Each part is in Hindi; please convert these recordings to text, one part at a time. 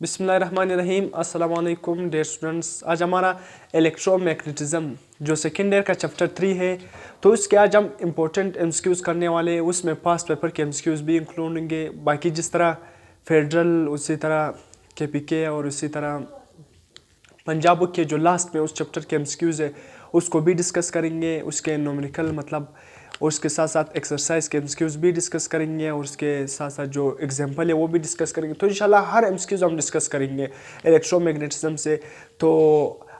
बिस्मिल्लाहिर्रहमानिर्रहीम। अस्सलाम वालेकुम डियर स्टूडेंट्स। आज हमारा इलेक्ट्रोमैग्नेटिज्म जो सेकेंड ईयर का चैप्टर 3 है, तो इसके आज हम इम्पोर्टेंट एमसीक्यूज़ करने वाले हैं। उसमें पास्ट पेपर के एमसीक्यूज़ भी इंक्लूड होंगे। बाकी जिस तरह फेडरल, उसी तरह केपीके और उसी तरह पंजाब के जो लास्ट में उस चैप्टर के एमसीक्यूज़ है उसको भी डिस्कस करेंगे। उसके न्यूमेरिकल मतलब और उसके साथ साथ एक्सरसाइज के एमसीक्यूज़ भी डिस्कस करेंगे और उसके साथ साथ जो एग्जांपल है वो भी डिस्कस करेंगे। तो इंशाल्लाह हर एमसीक्यूज़ हम डिस्कस करेंगे इलेक्ट्रोमैग्नेटिज्म से। तो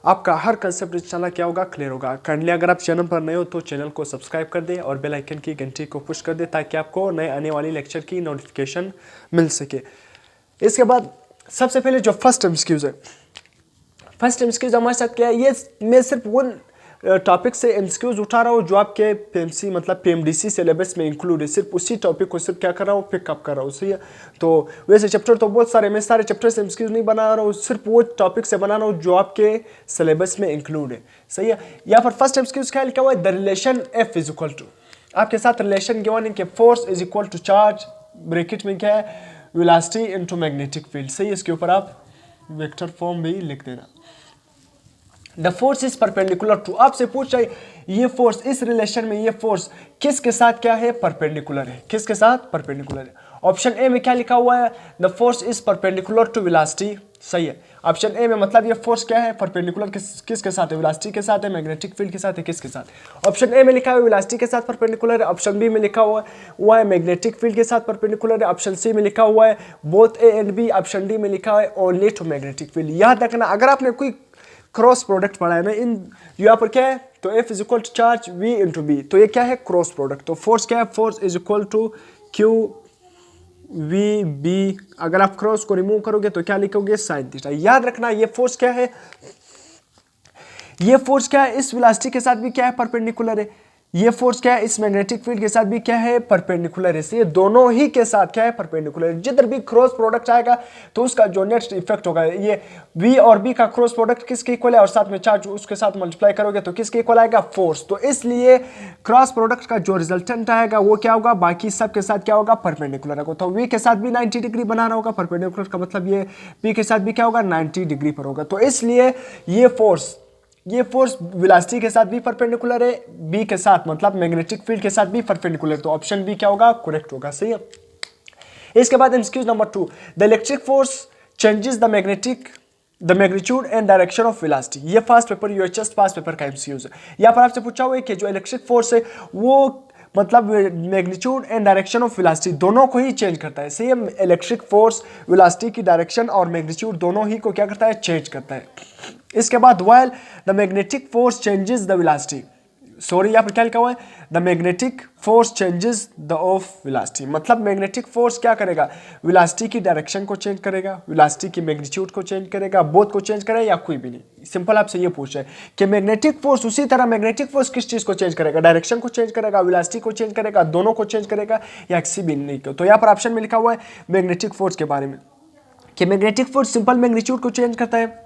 आपका हर कंसेप्ट इंशाल्लाह क्या होगा, क्लियर होगा। काइंडली अगर आप चैनल पर नए हो तो चैनल को सब्सक्राइब कर दें और बेल आइकन की घंटी को पुश कर दें ताकि आपको नए आने वाली लेक्चर की नोटिफिकेशन मिल सके। इसके बाद सबसे पहले जो फर्स्ट एमसीक्यूज़ है, फर्स्ट एमसीक्यूज़ हमारे साथ क्या है, ये मैं सिर्फ वो टॉपिक से एमसीक्यूज़ उठा रहा हूँ जो आपके पीएमसी मतलब पीएमडीसी सिलेबस में इंक्लूड है। सिर्फ उसी टॉपिक को सिर्फ क्या कर रहा हूँ, पिकअप कर रहा हूँ, सही है। तो वैसे चैप्टर तो बहुत सारे, मैं सारे चैप्टर से एमसीक्यूज़ नहीं बना रहा हूँ, सिर्फ वो टॉपिक से बना रहा हूँ जो आपके सिलेबस में इंक्लूड है, सही है। यहाँ पर फर्स्ट एमसीक्यूज़ क्या लिखा हुआ है, the relation F is equal to, आपके साथ रिलेशन गिवन है कि force is equal to charge, bracket में क्या है, वेलोसिटी इनटू मैग्नेटिक फील्ड, सही है। इसके ऊपर आप वेक्टर फॉर्म भी लिख देना। The force is perpendicular to, आपसे पूछ रहे ये फोर्स, इस रिलेशन में ये फोर्स किसके साथ क्या है, परपेंडिकुलर है, किसके साथ परपेंडिकुलर है। ऑप्शन ए में क्या लिखा हुआ है, the force is perpendicular to velocity, सही है। ऑप्शन ए में मतलब ये फोर्स क्या है, परपेंडिकुलर किसके साथ है, वेलोसिटी के साथ है, मैग्नेटिक फील्ड के साथ है, किसके साथ। ऑप्शन ए में लिखा हुआ है वेलोसिटी के साथ परपेंडिकुलर है। ऑप्शन बी में लिखा हुआ है मैग्नेटिक फील्ड के साथ परपेंडिकुलर है। ऑप्शन सी में लिखा हुआ है both A and B. Option D में लिखा है ओनली टू मैग्नेटिक फील्ड। याद रखना, अगर आपने कोई क्रॉस प्रोडक्ट पढ़ा है ना, इन यहाँ पर क्या है, तो F is equal to charge V into B, तो ये क्या है, क्रॉस प्रोडक्ट। तो फोर्स क्या है, force is equal to Q V B। अगर आप क्रॉस को रिमूव करोगे तो क्या लिखोगे, साइन थीटा। याद रखना ये फोर्स क्या है, ये फोर्स क्या है, इस वेलोसिटी के साथ भी क्या है, परपेंडिकुलर है। ये फोर्स क्या है, इस मैग्नेटिक फील्ड के साथ भी क्या है, परपेंडिकुलर है। ये दोनों ही के साथ क्या है, परपेंडिकुलर है। जिधर भी क्रॉस प्रोडक्ट आएगा तो उसका जो नेट इफेक्ट होगा, ये V और B का क्रॉस प्रोडक्ट किसके इक्वल है, और साथ में चार्ज उसके साथ मल्टीप्लाई करोगे तो किसके इक्वल आएगा, फोर्स। तो इसलिए क्रॉस प्रोडक्ट का जो रिजल्टेंट आएगा वो क्या होगा, बाकी सब के साथ क्या होगा, परपेंडिकुलर होगा। तो V के साथ भी 90 डिग्री बनाना होगा, परपेंडिकुलर का मतलब ये P के साथ भी क्या होगा, 90 डिग्री पर होगा। तो इसलिए ये फोर्स वेलोसिटी के साथ भी परपेंडिकुलर है, बी के साथ मतलब मैग्नेटिक फील्ड के साथ भी परपेंडिकुलर। तो ऑप्शन बी क्या होगा, करेक्ट होगा, सही है। इसके बाद MCQ number 2, the electric force changes the magnitude and direction of velocity. ये fast paper UHS past paper का एमसीक्यूज है। यहाँ पर आपसे पूछा हुआ है कि जो इलेक्ट्रिक फोर्स है वो मतलब magnitude and direction of velocity दोनों को ही चेंज करता है, सही है। इलेक्ट्रिक फोर्स वेलोसिटी की डायरेक्शन और मैग्नीट्यूड दोनों ही को क्या करता है, चेंज करता है। इसके बाद while the magnetic force changes the velocity, sorry यहाँ पर क्या लिखा हुआ है, the magnetic force changes the of velocity, मतलब मैग्नेटिक फोर्स क्या करेगा, वेलोसिटी की डायरेक्शन को चेंज करेगा, वेलोसिटी की मैग्नीट्यूड को चेंज करेगा, बोथ को चेंज करेगा या कोई भी नहीं। सिंपल आपसे ये पूछ रहे हैं कि मैग्नेटिक फोर्स, उसी तरह मैग्नेटिक फोर्स किस चीज को चेंज करेगा, डायरेक्शन को चेंज करेगा, वेलोसिटी को चेंज करेगा, दोनों को चेंज करेगा या किसी भी नहीं को। तो यहाँ पर ऑप्शन में लिखा हुआ है मैग्नेटिक फोर्स के बारे में कि मैग्नेटिक फोर्स सिंपल मैग्नीट्यूड को चेंज करता है।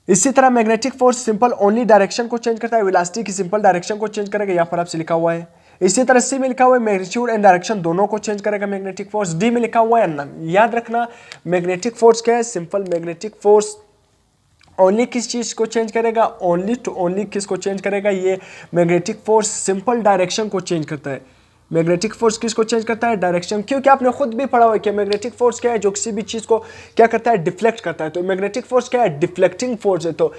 इसी तरह magnetic force simple only direction को चेंज करता है, वेलोसिटी की सिंपल डायरेक्शन को चेंज करेगा, यहाँ पर आपसे लिखा हुआ है। इसी तरह सी में लिखा हुआ है मैग्नीट्यूड एंड डायरेक्शन दोनों को चेंज करेगा मैग्नेटिक फोर्स। डी में लिखा हुआ है नन। याद रखना मैग्नेटिक फोर्स क्या है, सिंपल मैग्नेटिक फोर्स ओनली किस चीज को चेंज करेगा, ओनली टू ओनली किस को चेंज करेगा, ये मैग्नेटिक फोर्स सिंपल डायरेक्शन को चेंज करता है। मैग्नेटिक फोर्स किसको चेंज करता है, डायरेक्शन, क्योंकि आपने खुद भी पढ़ा हुआ है कि मैग्नेटिक फोर्स क्या है, जो किसी भी चीज को क्या करता है, डिफ्लेक्ट करता है। तो मैग्नेटिक फोर्स क्या है, डिफ्लेक्टिंग फोर्स है। तो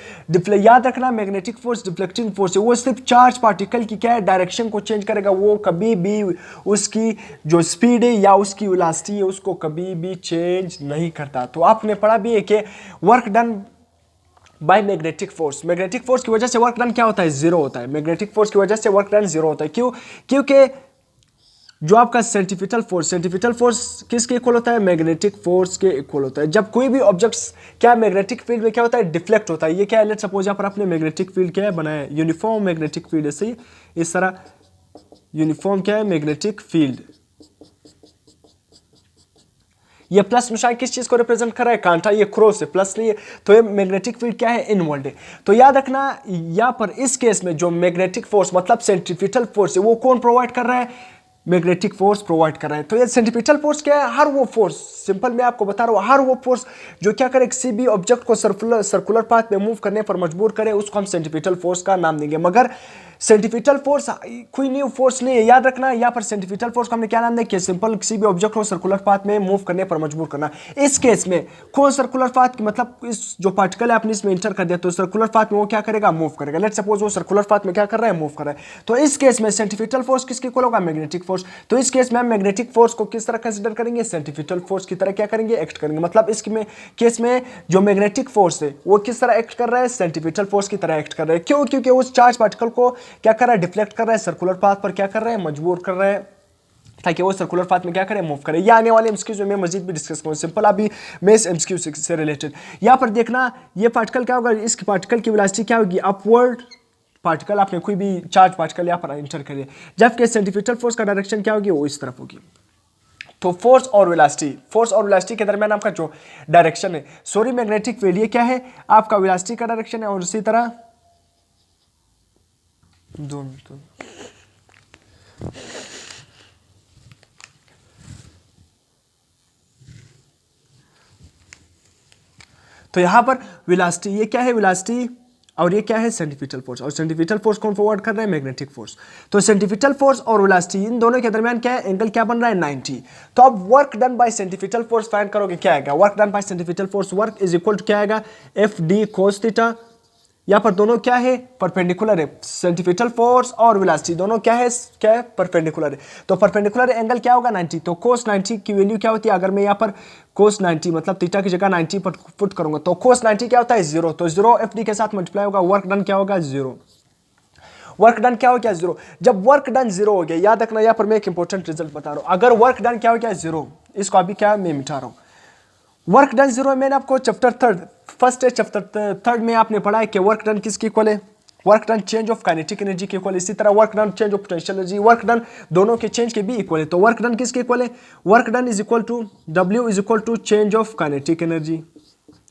याद रखना मैग्नेटिक फोर्स डिफ्लेक्टिंग फोर्स है, वो सिर्फ चार्ज पार्टिकल की क्या है, डायरेक्शन को चेंज करेगा। वो कभी भी उसकी जो स्पीड है या उसकी वेलोसिटी है उसको कभी भी चेंज नहीं करता। तो आपने पढ़ा भी है कि work done by magnetic force, magnetic force की वजह से वर्क डन क्या होता है, जीरो होता है। मैग्नेटिक फोर्स की वजह से वर्क डन जीरो होता है, क्यों, क्योंकि जो आपका सेंट्रीफ्यूगल फोर्स किसके इक्वल होता है, मैग्नेटिक फोर्स के इक्वल होता है। जब कोई भी ऑब्जेक्ट्स क्या मैग्नेटिक फील्ड में क्या होता है, डिफ्लेक्ट होता है। ये क्या है, लेट्स सपोज यहाँ पर आपने मैग्नेटिक फील्ड क्या है बनाया है, यूनिफॉर्म मैग्नेटिक फील्ड है, सही। इस तरह यूनिफॉर्म क्या है, मैग्नेटिक फील्ड। ये प्लस निशान किस चीज को रिप्रेजेंट कर रहा है, कांटा, ये क्रॉस है, प्लस नहीं है। तो ये मैग्नेटिक फील्ड क्या है, इनवर्ड है। तो याद रखना यहाँ पर इस केस में जो मैग्नेटिक फोर्स मतलब सेंट्रीफ्यूगल फोर्स है वो कौन प्रोवाइड कर रहा है, मैग्नेटिक फोर्स प्रोवाइड कर रहे हैं। तो ये सेंट्रीपिटल फोर्स क्या है? हर वो फोर्स, सिंपल मैं आपको बता रहा हूँ, हर वो फोर्स जो क्या करे, किसी भी ऑब्जेक्ट को सर्कुलर पाथ में मूव करने पर मजबूर करे, उसको हम सेंट्रीपिटल फोर्स का नाम देंगे। मगर सेंट्रीपिटल फोर्स कोई न्यू फोर्स नहीं है, याद रखना। यहाँ पर सेंट्रीपिटल फोर्स को हमने क्या नाम दिया? सिंपल किसी भी ऑब्जेक्ट को सर्कुलर पाथ में मूव करने पर मजबूर करना। इस केस में कौन सर्कुलर पाथ की मतलब इस जो पार्टिकल है आपने इसमें इंटर कर दिया, तो सर्कुलर पाथ में वो क्या करेगा? मूव करेगा। लेट्स सपोज वो सर्कुलर पाथ में क्या कर रहा है? मूव कर रहा है। तो इस केस में सेंट्रीपिटल फोर्स किसके इक्वल होगा? Magnetic force. तो इस केस में हम मैग्नेटिक फोर्स को किस तरह कंसीडर करेंगे? सेंट्रीपिटल फोर्स की तरह क्या करेंगे? एक्ट करेंगे। मतलब इसके केस में जो मैग्नेटिक फोर्स है वो किस तरह एक्ट कर रहा है? सेंट्रीपिटल फोर्स की तरह एक्ट कर रहा है। क्यों? क्योंकि उस चार्ज पार्टिकल को क्या कर रहा है? डिफ्लेक्ट कर रहा है, सर्कुलर पाथ पर क्या कर रहा है? मजबूर कर रहा है, ताकि वो सर्कुलर पाथ में क्या करे? मूव करे। ये आने वाले एमसीक्यूज में मैं मजीद भी डिस्कस करूँ। सिंपल अभी मैं इस एमसीक्यू से रिलेटेड यहाँ पर देखना, ये पार्टिकल क्या होगा? इस पार्टिकल की वेलोसिटी क्या होगी? अपवर्ड। पार्टिकल आपने कोई भी चार्ज पार्टिकल यहाँ पर इंटर करिए, जबकि सेंट्रीपिटल फोर्स का डायरेक्शन क्या होगी? वो इस तरफ होगी। तो फोर्स और वेलोसिटी के दरमियान आपका जो डायरेक्शन है, सॉरी मैग्नेटिक फील्ड, ये क्या है? आपका वेलोसिटी का डायरेक्शन है। और इसी तरह दोनों तो यहां पर वेलोसिटी, ये क्या है? वेलोसिटी, और ये क्या है? Centripetal force. और सेंट्रीपिटल फोर्स कौन फॉरवर्ड कर रहा है? Magnetic force. तो सेंट्रीपिटल फोर्स और वेलोसिटी इन दोनों के दरमियान क्या है? एंगल क्या बन रहा है? 90। तो अब work done by centripetal force find करोगे, क्या आएगा? Work done by centripetal force, work is equal to क्या आएगा? F D cos theta. यहाँ पर दोनों क्या है? परपेंडिकुलर है। सेंट्रीपिटल फोर्स और वेलोसिटी दोनों क्या है? परपेंडिकुलर है। तो परपेंडिकुलर एंगल क्या होगा? 90। तो कोस 90 की वैल्यू क्या होती है? अगर मैं यहाँ पर कोस 90 मतलब थीटा की जगह 90 पर पुट करूंगा, तो कोस 90 क्या होता है? 0। तो 0 एफ डी के साथ मल्टीप्लाई होगा, वर्क डन क्या होगा? 0। वर्क डन क्या हो गया? 0। जब वर्क डन 0 हो गया, याद रखना यहाँ पर मैं एक इंपॉर्टेंट रिजल्ट बता रहा हूँ। अगर वर्क डन क्या हो गया? 0, इसको अभी क्या मैं मिटा रहा हूँ। वर्क डन 0 मैंने आपको चैप्टर थर्ड में आपने पढ़ा है कि वर्क डन किसकी इक्वल है? Work done change of kinetic energy के इक्वल। इसी तरह work done change of potential energy, work done दोनों के चेंज के भी इक्वल है। तो वर्क डन किसके इक्वल है? Work done is equal to W is equal to change of kinetic energy.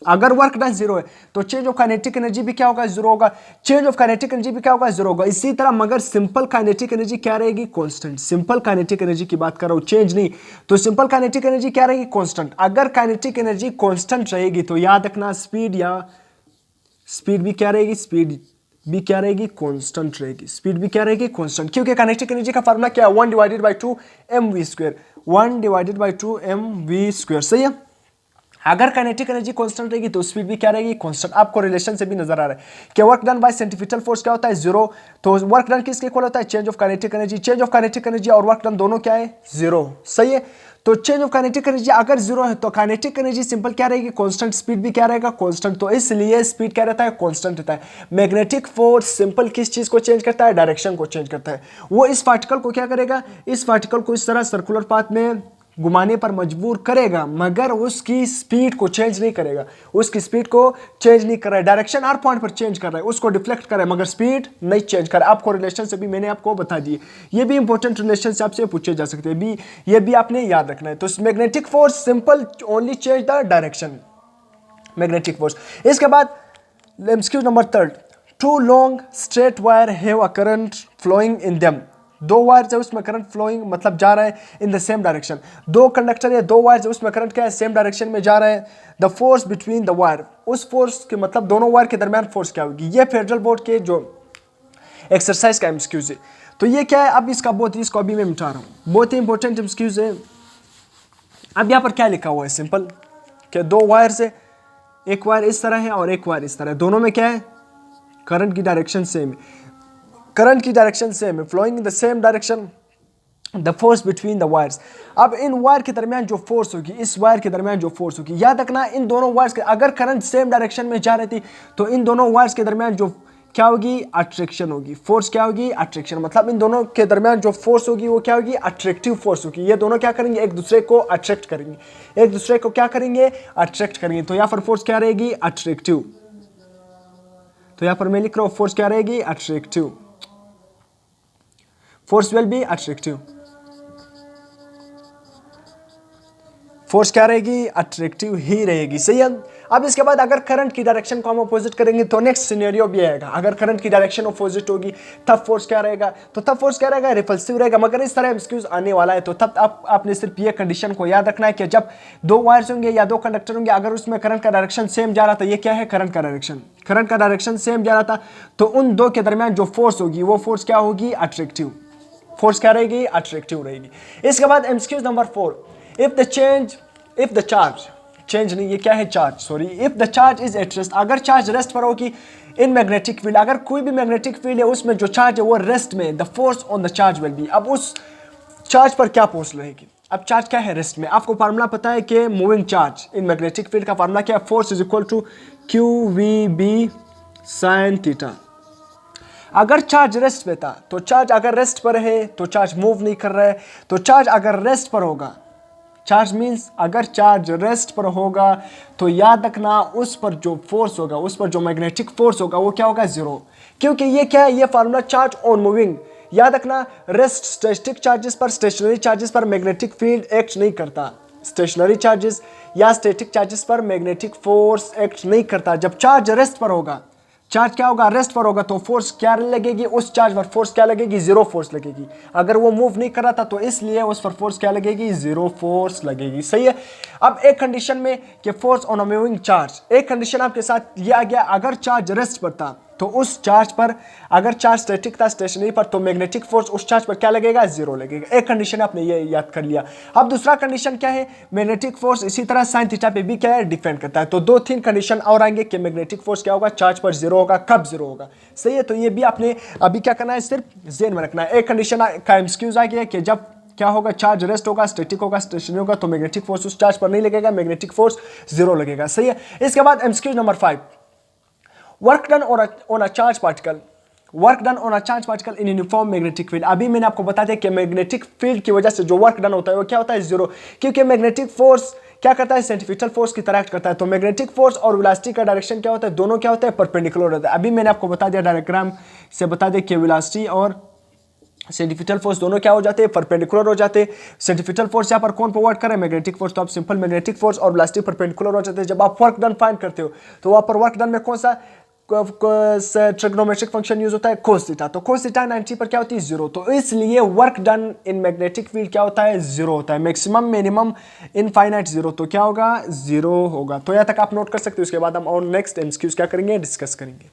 अगर वर्क डन 0 है तो चेंज ऑफ काइनेटिक एनर्जी भी क्या होगा? 0 होगा। चेंज ऑफ काइनेटिक एनर्जी भी क्या होगा? 0 होगा। इसी तरह मगर सिंपल काइनेटिक एनर्जी क्या रहेगी? कांस्टेंट। सिंपल काइनेटिक एनर्जी की बात कर रहा हूं, चेंज नहीं। तो सिंपल काइनेटिक एनर्जी क्या रहेगी? कांस्टेंट। अगर काइनेटिक एनर्जी कांस्टेंट रहेगी तो याद रखना स्पीड भी क्या रहेगी? स्पीड भी क्या रहेगी? कांस्टेंट रहेगी। स्पीड भी क्या रहेगी? कांस्टेंट। क्योंकि काइनेटिक एनर्जी का फार्मूला क्या है? 1 divided by 2 mv²। 1 divided by 2 mv²। सही है। अगर काइनेटिक एनर्जी कांस्टेंट रहेगी तो स्पीड भी क्या रहेगी? कांस्टेंट। आपको रिलेशन से भी नजर आ रहा है कि work done by centripetal force क्या होता है? 0। तो वर्क डन किसके इक्वल होता है? Change of kinetic energy. Change of kinetic energy और वर्क डन दोनों क्या है? 0। सही है। तो चेंज ऑफ काइनेटिक एनर्जी अगर 0 है तो काइनेटिक एनर्जी सिंपल क्या रहेगी? कांस्टेंट। स्पीड भी क्या रहेगा? कांस्टेंट। तो इसलिए स्पीड क्या रहता है? कांस्टेंट रहता है। मैग्नेटिक फोर्स सिंपल किस चीज को चेंज करता है? डायरेक्शन को चेंज करता है। वो इस पार्टिकल को क्या करेगा? इस पार्टिकल को इस तरह सर्कुलर पाथ में घुमाने पर मजबूर करेगा, मगर उसकी स्पीड को चेंज नहीं करेगा। उसकी स्पीड को चेंज नहीं कर रहा है, डायरेक्शन हर पॉइंट पर चेंज कर रहा है, उसको डिफ्लेक्ट कर रहा है, मगर स्पीड नहीं चेंज कर रहा है। आपको रिलेशन से भी मैंने आपको बता दिए, ये भी इंपॉर्टेंट रिलेशन से आपसे पूछे जा सकते हैं, ये भी आपने याद रखना है। तो magnetic force simple only change the direction, magnetic force. इसके बाद MCQ number 3, 2 long straight wire have a current flowing in them. 2 wires है उसमें करंट फ्लोइंग मतलब जा रहा है in the same direction. 2 conductor है, 2 वायर्स है उसमें करंट क्या है? सेम डायरेक्शन में जा रहा है। The force between the wire, उस फोर्स के मतलब दोनों वायर के दरमियान फोर्स क्या होगी? ये फेडरल बोर्ड के जो एक्सरसाइज का एमसीक्यूज है। तो ये क्या है? अब इसको अभी मैं मिटा रहा हूँ, बहुत ही इंपॉर्टेंट एमसीक्यूज है। अब यहाँ पर क्या लिखा हुआ है? सिंपल कि 2 वायर्स है, एक वायर इस तरह है और एक वायर इस तरह है, दोनों में क्या है? करंट की डायरेक्शन सेम है, करंट की डायरेक्शन सेम है, flowing in the same direction, the force between the wires. अब इन वायर के दरमियान जो फोर्स होगी, इस वायर के दरमियान जो फोर्स होगी, याद रखना इन दोनों वायर्स के अगर करंट सेम डायरेक्शन में जा रही थी तो इन दोनों वायर्स के दरमियान जो क्या होगी? अट्रैक्शन होगी। फोर्स क्या होगी? अट्रैक्शन। मतलब इन दोनों के दरमियान जो फोर्स होगी वो क्या होगी? अट्रैक्टिव फोर्स होगी। ये दोनों क्या करेंगे? एक दूसरे को अट्रैक्ट करेंगे, एक दूसरे को क्या करेंगे? अट्रैक्ट करेंगे। तो यहाँ पर फोर्स क्या रहेगी? अट्रैक्टिव। तो यहाँ पर मैं लिख रहा हूँ फोर्स क्या रहेगी? Attractive. Force will be attractive. Force क्या रहेगी, अट्रैक्टिव ही रहेगी, सही है। अब इसके बाद अगर करंट की डायरेक्शन को हम अपोजिट करेंगे तो नेक्स्ट सिनेरियो भी आएगा। अगर करंट की डायरेक्शन अपोजिट होगी तब फोर्स क्या रहेगा, तो तब फोर्स क्या रहेगा, रिपल्सिव रहेगा। मगर इस तरह एमसीक्यूज आने वाला है, तो तब आपने सिर्फ ये कंडीशन को याद रखना है कि जब दो वायर्स होंगे या दो कंडक्टर होंगे, अगर उसमें करंट का डायरेक्शन सेम जा रहा था, ये क्या है, करंट का डायरेक्शन सेम जा रहा था, तो उन दो के दरमियान जो फोर्स होगी वो फोर्स क्या होगी, अट्रैक्टिव फोर्स क्या रहेगी, अट्रैक्टिव रहेगी। इसके बाद MCQs number 4, if the charge change नहीं, ये क्या है, charge, sorry, if the charge is at rest, अगर चार्ज रेस्ट पर होगी इन मैग्नेटिक फील्ड, अगर कोई भी मैग्नेटिक फील्ड है उसमें जो चार्ज है वो रेस्ट में, the force on the charge will be, अब उस चार्ज पर क्या फोर्स रहेगी। अब चार्ज क्या है, रेस्ट में। आपको फार्मूला पता है कि moving charge in magnetic field का फार्मूला क्या है, force is equal to Q V B sine theta. अगर चार्ज रेस्ट पे था, तो चार्ज अगर रेस्ट पर है तो चार्ज मूव नहीं कर रहा है, तो चार्ज अगर रेस्ट पर होगा, चार्ज मीन्स अगर चार्ज रेस्ट पर होगा तो याद रखना उस पर जो फोर्स होगा, उस पर जो मैग्नेटिक फोर्स होगा वो क्या होगा, जीरो। क्योंकि ये क्या है, ये फार्मूला चार्ज ऑन मूविंग, याद रखना रेस्ट स्टैटिक चार्जेस पर, स्टेशनरी चार्जेस पर मैग्नेटिक फील्ड एक्ट नहीं करता, स्टेशनरी चार्जेस या स्टैटिक चार्जेस पर मैग्नेटिक फोर्स एक्ट नहीं करता। जब चार्ज रेस्ट पर होगा, चार्ज क्या होगा, रेस्ट पर होगा, तो फोर्स क्या लगेगी, उस चार्ज पर फोर्स क्या लगेगी, जीरो फोर्स लगेगी। अगर वो मूव नहीं कर रहा था तो इसलिए उस पर फोर्स क्या लगेगी, जीरो फोर्स लगेगी, सही है। अब एक कंडीशन में कि force on a moving charge, एक कंडीशन आपके साथ ये आ गया, अगर चार्ज रेस्ट पर था तो उस चार्ज पर, अगर चार्ज स्टैटिक था स्टेशनरी पर, तो मैग्नेटिक फोर्स उस चार्ज पर क्या लगेगा, जीरो लगेगा। एक कंडीशन आपने ये याद कर लिया। अब दूसरा कंडीशन क्या है, मैग्नेटिक फोर्स इसी तरह साइन थीटा पे भी क्या है, डिपेंड करता है। तो दो तीन कंडीशन और आएंगे कि मैग्नेटिक फोर्स क्या होगा, चार्ज पर जीरो होगा, कब जीरो होगा, सही है। तो ये भी आपने अभी क्या करना है, सिर्फ ज़हन में रखना है। एक कंडीशन का एमसीक्यूज आ गया कि जब क्या होगा, चार्ज रेस्ट होगा, स्टैटिक होगा, स्टेशनरी होगा, तो मैग्नेटिक फोर्स उस चार्ज पर नहीं लगेगा, मैग्नेटिक फोर्स जीरो लगेगा, सही है। इसके बाद MCQs number 5, work done on a charge particle, work done on a charge particle in uniform magnetic field. अभी मैंने आपको बता दिया कि मैग्नेटिक फील्ड की वजह से जो वर्क डन होता है वो क्या होता है, जीरो, क्योंकि मैग्नेटिक फोर्स क्या करता है, सेंट्रीफ्यूगल फोर्स की तरह एक्ट करता है। तो मैग्नेटिक फोर्स और वेलोसिटी का डायरेक्शन क्या होता है, दोनों क्या होता है, परपेंडिकुलर होता है। अभी मैंने आपको बता दिया, डायग्राम से बता दिया कि वेलोसिटी और सेंट्रीफ्यूगल फोर्स दोनों क्या हो जाते हैं, परपेंडिकुलर हो जाते हैं। सेंट्रीफ्यूगल फोर्स यहाँ पर कौन प्रोवाइड कर रहा है, मैग्नेटिक फोर्स, तो आप सिंपल मैग्नेटिक फोर्स और वेलोसिटी परपेंडिकुलर हो जाते हैं। जब आप वर्क डन फाइंड करते हो तो वहाँ पर वर्क डन में कौन सा ट्रिग्नोमेट्रिक फंक्शन यूज होता है, cos थीटा। तो cos थीटा 90 पर क्या होती है, जीरो। तो इसलिए work done in magnetic field क्या होता है, जीरो होता है, मैक्सिमम मिनिमम इनफाइनाइट जीरो। तो क्या होगा, जीरो होगा। तो यहाँ तक आप नोट कर सकते हो। उसके बाद हम और नेक्स्ट एमसीक्यूज क्या करेंगे, डिस्कस करेंगे।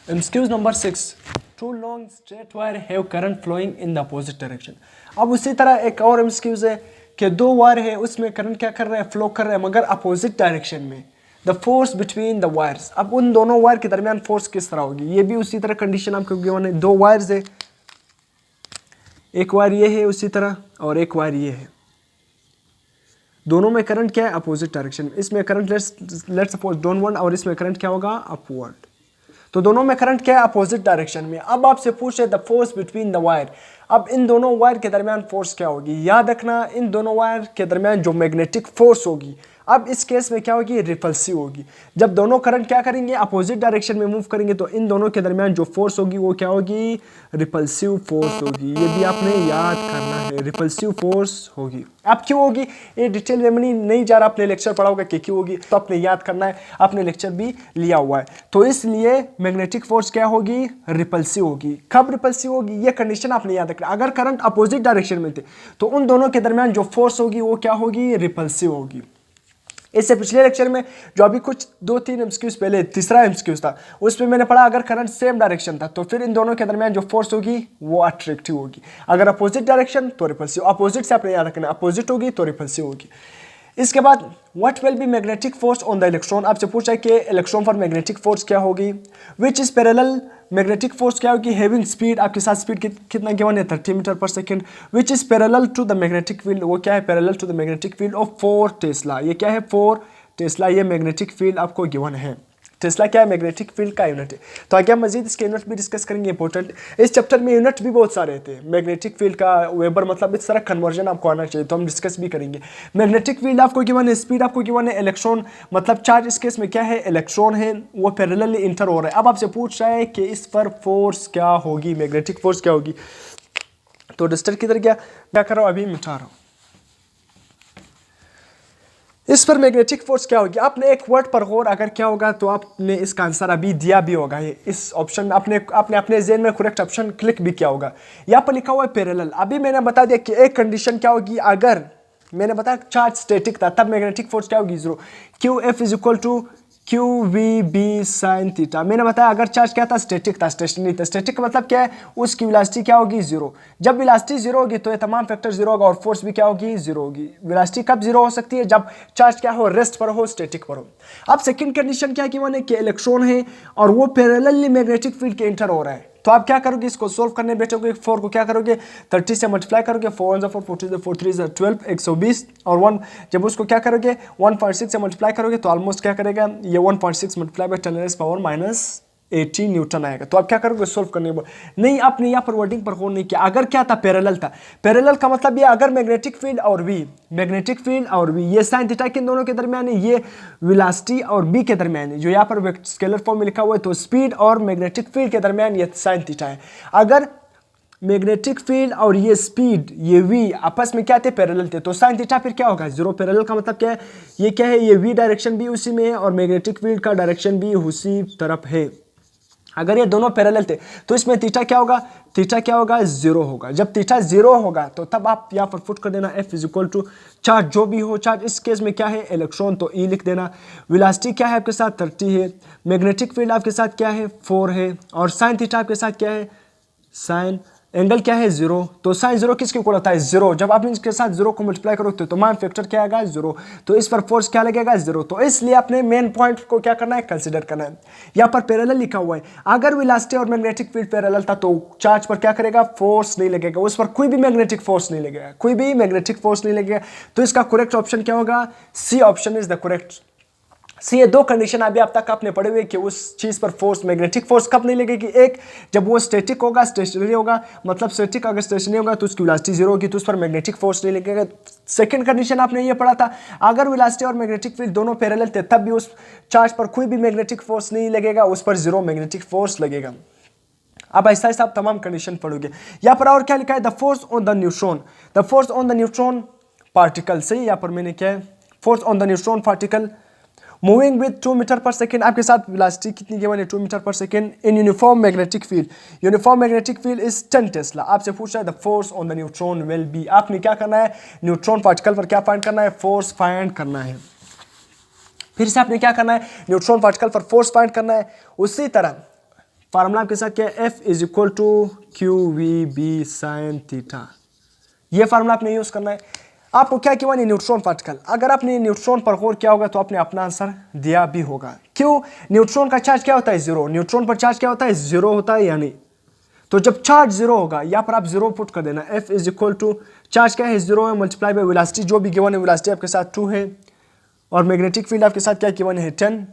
MCQs number 6, two long straight wire have current flowing in the opposite direction. अब उसी तरह एक और एमसीक्यूज है कि दो वायर है, उसमें करंट क्या कर रहे हैं, फ्लो कर रहे हैं, मगर अपोजिट डायरेक्शन में। The force between the wires, अब उन दोनों वायर के दरमियान फोर्स किस तरह होगी, ये भी उसी तरह कंडीशन आपको गिवन है। दो वायर्स है, एक वायर ये है उसी तरह और एक वायर ये है, दोनों में करंट क्या है, अपोजिट डायरेक्शन। इसमें करंट लेट्स सपोज डाउनवर्ड और इसमें करंट क्या होगा, अपवर्ड। तो दोनों में करंट क्या है, अपोजिट डायरेक्शन में। अब आपसे पूछे the force between the wire, अब इन दोनों वायर के दरमियान फोर्स क्या होगी। याद रखना इन दोनों वायर के दरमियान जो मैग्नेटिक फोर्स होगी, अब इस केस में क्या होगी, रिपल्सिव होगी। जब दोनों करंट क्या करेंगे, अपोजिट डायरेक्शन में मूव करेंगे, तो इन दोनों के दरमियान जो फोर्स होगी वो क्या होगी, रिपल्सिव फोर्स होगी। ये भी आपने याद करना है, रिपल्सिव फोर्स होगी। अब क्यों होगी, ये डिटेल में नहीं जा रहा, आपने लेक्चर पढ़ा होगा कि क्यों होगी, तो आपने याद करना है, आपने लेक्चर भी लिया हुआ है। तो इसलिए मैग्नेटिक फोर्स क्या होगी, रिपल्सिव होगी। कब रिपल्सिव होगी, ये कंडीशन आपने याद रखना। अगर करंट अपोजिट डायरेक्शन में थे तो उन दोनों के दरमियान जो फोर्स होगी वो क्या होगी, रिपल्सिव होगी। इससे पिछले लेक्चर में जो अभी कुछ 2-3 एमसीक्यूज पहले तीसरा एमसीक्यूज था, उसमें मैंने पढ़ा अगर करंट सेम डायरेक्शन था तो फिर इन दोनों के दरमियान जो फोर्स होगी वो अट्रैक्टिव होगी। अगर अपोजिट डायरेक्शन तो रिपल्सिव, अपोजिट से आपने याद रखना, अपोजिट होगी तो रिपल्सिव होगी। इसके बाद what will be magnetic force on the electron, आपसे पूछा है कि इलेक्ट्रॉन पर मैग्नेटिक फोर्स क्या होगी। विच इज पैरेलल, मैग्नेटिक फोर्स क्या होगी, हैविंग स्पीड, आपके साथ स्पीड कितना गिवन है, 30 मीटर पर second. Which is parallel to the magnetic field, वो क्या है, parallel to the magnetic field of 4 tesla. ये क्या है, 4 टेस्ला, ये मैग्नेटिक फील्ड आपको गिवन है। टेस्ला क्या है, मैग्नेटिक फील्ड का यूनिट है। तो आगे हम मजीद इसके यूनिट भी डिस्कस करेंगे, इंपॉर्टेंट। इस चैप्टर में यूनिट भी बहुत सारे थे, मैग्नेटिक फील्ड का वेबर, मतलब इस तरह कन्वर्जन आपको आना चाहिए, तो हम डिस्कस भी करेंगे। मैग्नेटिक फील्ड आपको गिवन है, स्पीड आपको गिवन है, इलेक्ट्रॉन मतलब चार्ज इस केस में क्या है, इलेक्ट्रॉन है, वो पैरेलली इंटर हो रहा है। अब आपसे पूछ रहा है कि इस पर फोर्स क्या होगी, मैग्नेटिक फोर्स क्या होगी। तो डस्टर किधर गया, क्या कर रहा हूँ अभी मिटा रहा हूँ। इस पर मैग्नेटिक फोर्स क्या होगी, आपने एक वर्ड पर गौर अगर क्या होगा तो आपने इसका आंसर अभी दिया भी होगा, इस ऑप्शन में आपने अपने जेन में करेक्ट ऑप्शन क्लिक भी किया होगा। यहाँ पर लिखा हुआ है पैरेलल। अभी मैंने बता दिया कि एक कंडीशन क्या होगी, अगर मैंने बताया चार्ज स्टैटिक था तब मैग्नेटिक फोर्स क्या होगी, zero. Q F is equal to Q V B sine theta. मैंने बताया अगर चार्ज क्या था, स्टैटिक था, स्टेशनरी था। स्टैटिक का मतलब क्या है, उसकी वेलोसिटी क्या होगी, जीरो। जब वेलोसिटी जीरो होगी तो ये तमाम फैक्टर जीरो होगा और फोर्स भी क्या होगी, जीरो होगी। वेलोसिटी कब जीरो हो सकती है, जब चार्ज क्या हो, रेस्ट पर हो, स्टैटिक पर हो। अब सेकंड कंडीशन क्या की कि इलेक्ट्रॉन है और वो पैरेलली मैग्नेटिक फील्ड के इंटर हो रहा है। तो आप क्या करोगे, इसको सोल्व करने बैठोगे, 4 को क्या करोगे, 30 से मल्टीप्लाई करोगे, 4 1 4 4 4 3 12 120 और 1 जब उसको क्या करोगे 1.6 से मल्टीप्लाई करोगे तो ऑलमोस्ट क्या करेगा ये 1.6 मल्टीप्लाई बाय 10⁻⁻⁻80 न्यूटन आएगा। तो आप क्या करोगे, सोल्व करने नहीं, आपने यहाँ पर वर्डिंग पर गौर नहीं किया। अगर क्या था, पैरेलल था। पैरेलल का मतलब ये अगर मैग्नेटिक फील्ड और वी ये साइन थीटा किन दोनों के दरमियान है, ये वेलोसिटी और बी के दरमियान है, जो यहाँ पर स्केलर फॉर्म में लिखा हुआ है। तो स्पीड और मैग्नेटिक फील्ड के दरमियान ये साइन थीटा है। अगर मैग्नेटिक फील्ड और ये स्पीड ये वी आपस में क्या थे, पैरेलल थे, तो साइन थीटा फिर क्या होगा, जीरो। पैरेलल का मतलब क्या है, ये क्या है, ये वी डायरेक्शन भी उसी में है और मैग्नेटिक फील्ड का डायरेक्शन भी उसी तरफ है। अगर ये दोनों पैरेलल थे तो इसमें थीटा क्या होगा, जीरो होगा। जब थीटा जीरो होगा तो तब आप यहाँ पर पुट कर देना F is equal to charge जो भी हो, चार्ज इस केस में क्या है, इलेक्ट्रॉन, तो E लिख देना। वेलोसिटी क्या है आपके साथ, 30 है। मैग्नेटिक फील्ड आपके साथ क्या है, 4 है। और साइन थीटा आपके साथ क्या है, साइन एंगल क्या है, जीरो। तो साइन जीरो किसके इक्वल होता है, जीरो। जब आप इसके साथ जीरो को मल्टीप्लाई करोगे तो तमाम फैक्टर क्या आएगा, जीरो। तो इस पर फोर्स क्या लगेगा, जीरो। तो इसलिए अपने मेन पॉइंट को क्या करना है, कंसीडर करना है। यहाँ पर पैरेलल लिखा हुआ है। अगर वेलोसिटी और मैग्नेटिक फील्ड पैरेलल था तो चार्ज पर क्या करेगा, फोर्स नहीं लगेगा, उस पर कोई भी मैग्नेटिक फोर्स नहीं लगेगा, तो इसका करेक्ट ऑप्शन क्या होगा, C option is the correct. C ये दो कंडीशन अभी अब तक आपने पढ़े हुए कि उस चीज पर फोर्स, मैग्नेटिक फोर्स कब नहीं लगेगी, एक जब वो स्टैटिक होगा, स्टेशनरी होगा, मतलब स्टैटिक अगर स्टेशनरी होगा तो उसकी वेलोसिटी जीरो होगी, तो उस पर मैग्नेटिक फोर्स नहीं लगेगा। सेकंड कंडीशन आपने ये पढ़ा था, अगर वेलोसिटी और मैग्नेटिक फील्ड दोनों पैरेलल थे तब भी उस चार्ज पर कोई भी मैग्नेटिक फोर्स नहीं लगेगा, उस पर जीरो मैग्नेटिक फोर्स लगेगा। अब ऐसा ऐसा आप तमाम कंडीशन पढ़ोगे। यहाँ पर और क्या लिखा है, the force on the neutron particle. सही, यहाँ पर मैंने क्या है, force on the neutron particle moving with 2 metre पर सेकेंड। आपके साथ वेलोसिटी कितनी गिवन है, 2 मीटर पर second in uniform magnetic field is 10 tesla. आपसे पूछ रहा है the force on the neutron will be. आपने क्या करना है, न्यूट्रॉन पार्टिकल पर क्या फाइंड करना है, फोर्स फाइंड करना है। फिर से आपने क्या करना है, न्यूट्रॉन पार्टिकल पर फोर्स फाइंड करना है। उसी तरह फार्मूला आपके साथ क्या है, F is equal to Q V B sine theta. ये फार्मूला आपने यूज करना है। आपको क्या किया, न्यूट्रॉन पार्टिकल। अगर आपने न्यूट्रॉन पर गौर किया होगा तो आपने अपना आंसर दिया भी होगा। क्यों, न्यूट्रॉन का चार्ज क्या होता है, जीरो। न्यूट्रॉन पर चार्ज क्या होता है, जीरो होता है, यानी तो जब चार्ज जीरो होगा यहाँ पर आप जीरो पुट कर देना। F is equal to charge क्या है, जीरो है, मल्टीप्लाई बाय वेलोसिटी जो भी गिवन है, वेलोसिटी आपके साथ 2 है और मैग्नेटिक फील्ड आपके साथ क्या गिवन है, 10।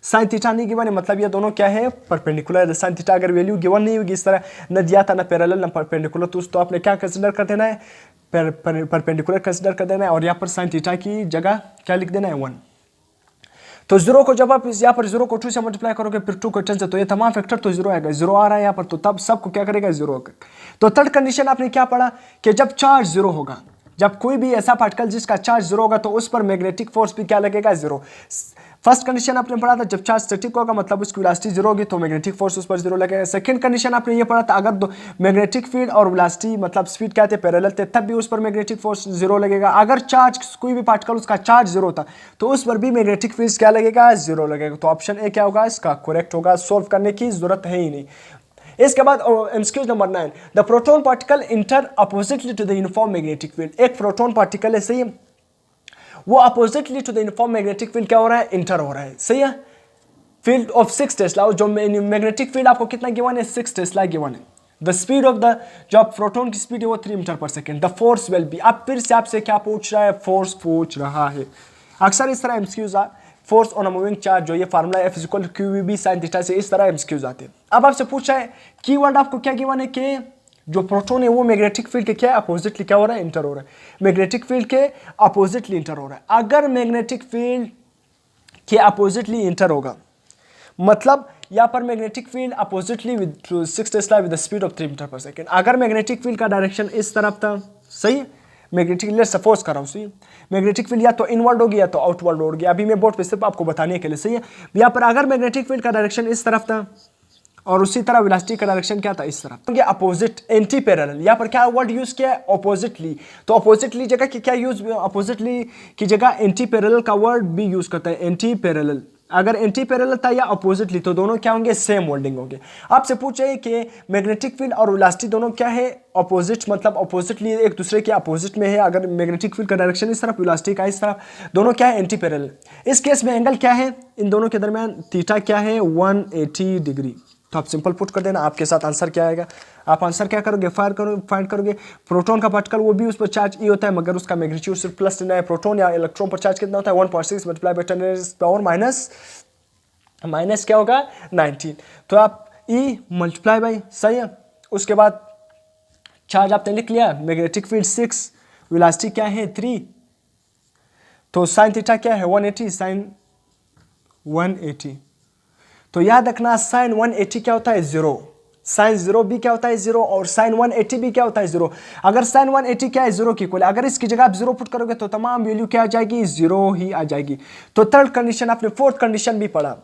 साइन थीटा नहीं गिवन है, मतलब ये दोनों क्या है, परपेंडिकुलर। साइन थीटा अगर वैल्यू गिवन नहीं होगी, इस तरह न दिया था, न पैरेलल न परपेंडिकुलर, तो आपने क्या कंसीडर कर देना है, परपेंडिकुलर कंसीडर कर देना है और यहाँ पर साइन थीटा की जगह क्या लिख देना है, 1। तो जीरो को जब आप यहाँ पर जीरो को 2 से मल्टीप्लाई करोगे, फिर 2 को 10 से, तो ये तमाम फैक्टर तो जीरो आएगा, जीरो आ रहा है यहाँ पर, तो तब सबको क्या करेगा, जीरो होगा। तो थर्ड कंडीशन आपने क्या पढ़ा कि जब चार्ज जीरो होगा, जब कोई भी ऐसा पार्टिकल जिसका चार्ज जीरो होगा तो उस पर मैग्नेटिक फोर्स भी क्या लगेगा, जीरो। फर्स्ट कंडीशन आपने पढ़ा था, जब चार्ज स्टैटिक होगा मतलब उसकी वेलोसिटी जीरो होगी तो मैग्नेटिक फोर्स उस पर जीरो लगेगा। सेकंड कंडीशन आपने ये पढ़ा था, अगर दो मैग्नेटिक फील्ड और वेलोसिटी मतलब स्पीड क्या थे, पैरेलल थे, तब भी उस पर मैग्नेटिक फोर्स जीरो लगेगा। अगर चार्ज कोई भी पार्टिकल उसका चार्ज जीरो था तो उस पर भी मैग्नेटिक फील्ड क्या लगेगा, जीरो लगेगा। तो ऑप्शन ए क्या होगा, इसका करेक्ट होगा। सोल्व करने की जरूरत है ही नहीं। इसके बाद MCQ number 9, the proton particle enter oppositely to the uniform magnetic field. एक प्रोटॉन पार्टिकल है, सही है, वो oppositely to the uniform magnetic field क्या हो रहा है, इंटर हो रहा है, सही है। फील्ड ऑफ 6 टेस्ला, जो मैग्नेटिक फील्ड आपको कितना गिवन है, 6 टेस्ला गिवन है। द स्पीड ऑफ द, जो प्रोटॉन की स्पीड है वो 3 मीटर पर second. The force will be, अब फिर से आपसे क्या पूछ रहा है, फोर्स पूछ रहा है। अक्सर इस तरह MCQs force on a moving charge, जो ये formula F equal to Q V B sine theta से इस तरह एमसीक्यूज आते हैं। अब आपसे पूछा है कीवर्ड आपको क्या गिवन है कि जो प्रोटॉन है वो मैग्नेटिक फील्ड के क्या अपोजिटली क्या हो रहा है, इंटर हो रहा है। मैग्नेटिक फील्ड के अपोजिटली इंटर हो रहा है। अगर मैग्नेटिक फील्ड के अपोजिटली इंटर होगा मतलब यहाँ पर magnetic field oppositely with 6 tesla with the speed of 3 metre पर सेकेंड। अगर मैग्नेटिक फील्ड का डायरेक्शन इस तरफ था, सही है, मैग्नेटिक लेट्स सपोज कर रहा हूँ, सही है, मैग्नेटिक फील्ड या तो इनवर्ड होगी या तो आउटवर्ड होगी, अभी मैं बोर्ड पे सिर्फ आपको बताने के लिए, सही है। यहाँ पर अगर मैग्नेटिक फील्ड का डायरेक्शन इस तरफ था और उसी तरह वेलोसिटी का डायरेक्शन क्या था, इस तरफ, ये अपोजिट, एंटी पैरेलल। यहाँ पर क्या वर्ड यूज किया है, अपोजिटली। तो अपोजिटली जगह की क्या यूज, अपोजिटली की जगह एंटी पैरेलल का वर्ड भी यूज करता है, एंटी पैरेलल। अगर एंटी पैरेलल था या अपोजिटली तो दोनों क्या होंगे, सेम वर्डिंग होंगे। आपसे पूछे कि मैग्नेटिक फील्ड और वेलोसिटी दोनों क्या है, अपोजिट, मतलब अपोजिटली एक दूसरे के अपोजिट में है। अगर मैग्नेटिक फील्ड का डायरेक्शन इस तरफ, वेलोसिटी का इस तरफ, दोनों क्या है, एंटी पैरेलल। इस केस में एंगल क्या है इन दोनों के दरमियान, थीटा क्या है, 180 डिग्री। तो आप सिंपल पुट कर देना, आपके साथ आंसर क्या आएगा। आप आंसर क्या करोगे, फाइंड करोगे प्रोटॉन का पार्टिकल, वो भी उस पर चार्ज ई होता है मगर उसका मैग्नीट्यूड सिर्फ प्लस लेना है। प्रोटॉन या इलेक्ट्रॉन पर चार्ज कितना होता है, 1.6 मल्टीप्लाई बाय 10 पावर माइनस क्या होगा, 19। तो आप ई मल्टीप्लाई बाई, सही है। उसके बाद चार्ज आपने लिख लिया, मैग्नेटिक फील्ड 6, वेलोसिटी क्या है 3, तो साइन थीटा क्या है 180, साइन 180। तो याद रखना साइन 180 क्या होता है, 0, साइन 0 भी क्या होता है 0, और साइन 180 भी क्या होता है 0। अगर साइन 180 क्या है 0 की इक्वल, अगर इसकी जगह आप 0 पुट करोगे तो तमाम वैल्यू क्या आ जाएगी, 0 ही आ जाएगी। तो थर्ड कंडीशन, आपने फोर्थ कंडीशन भी पढ़ा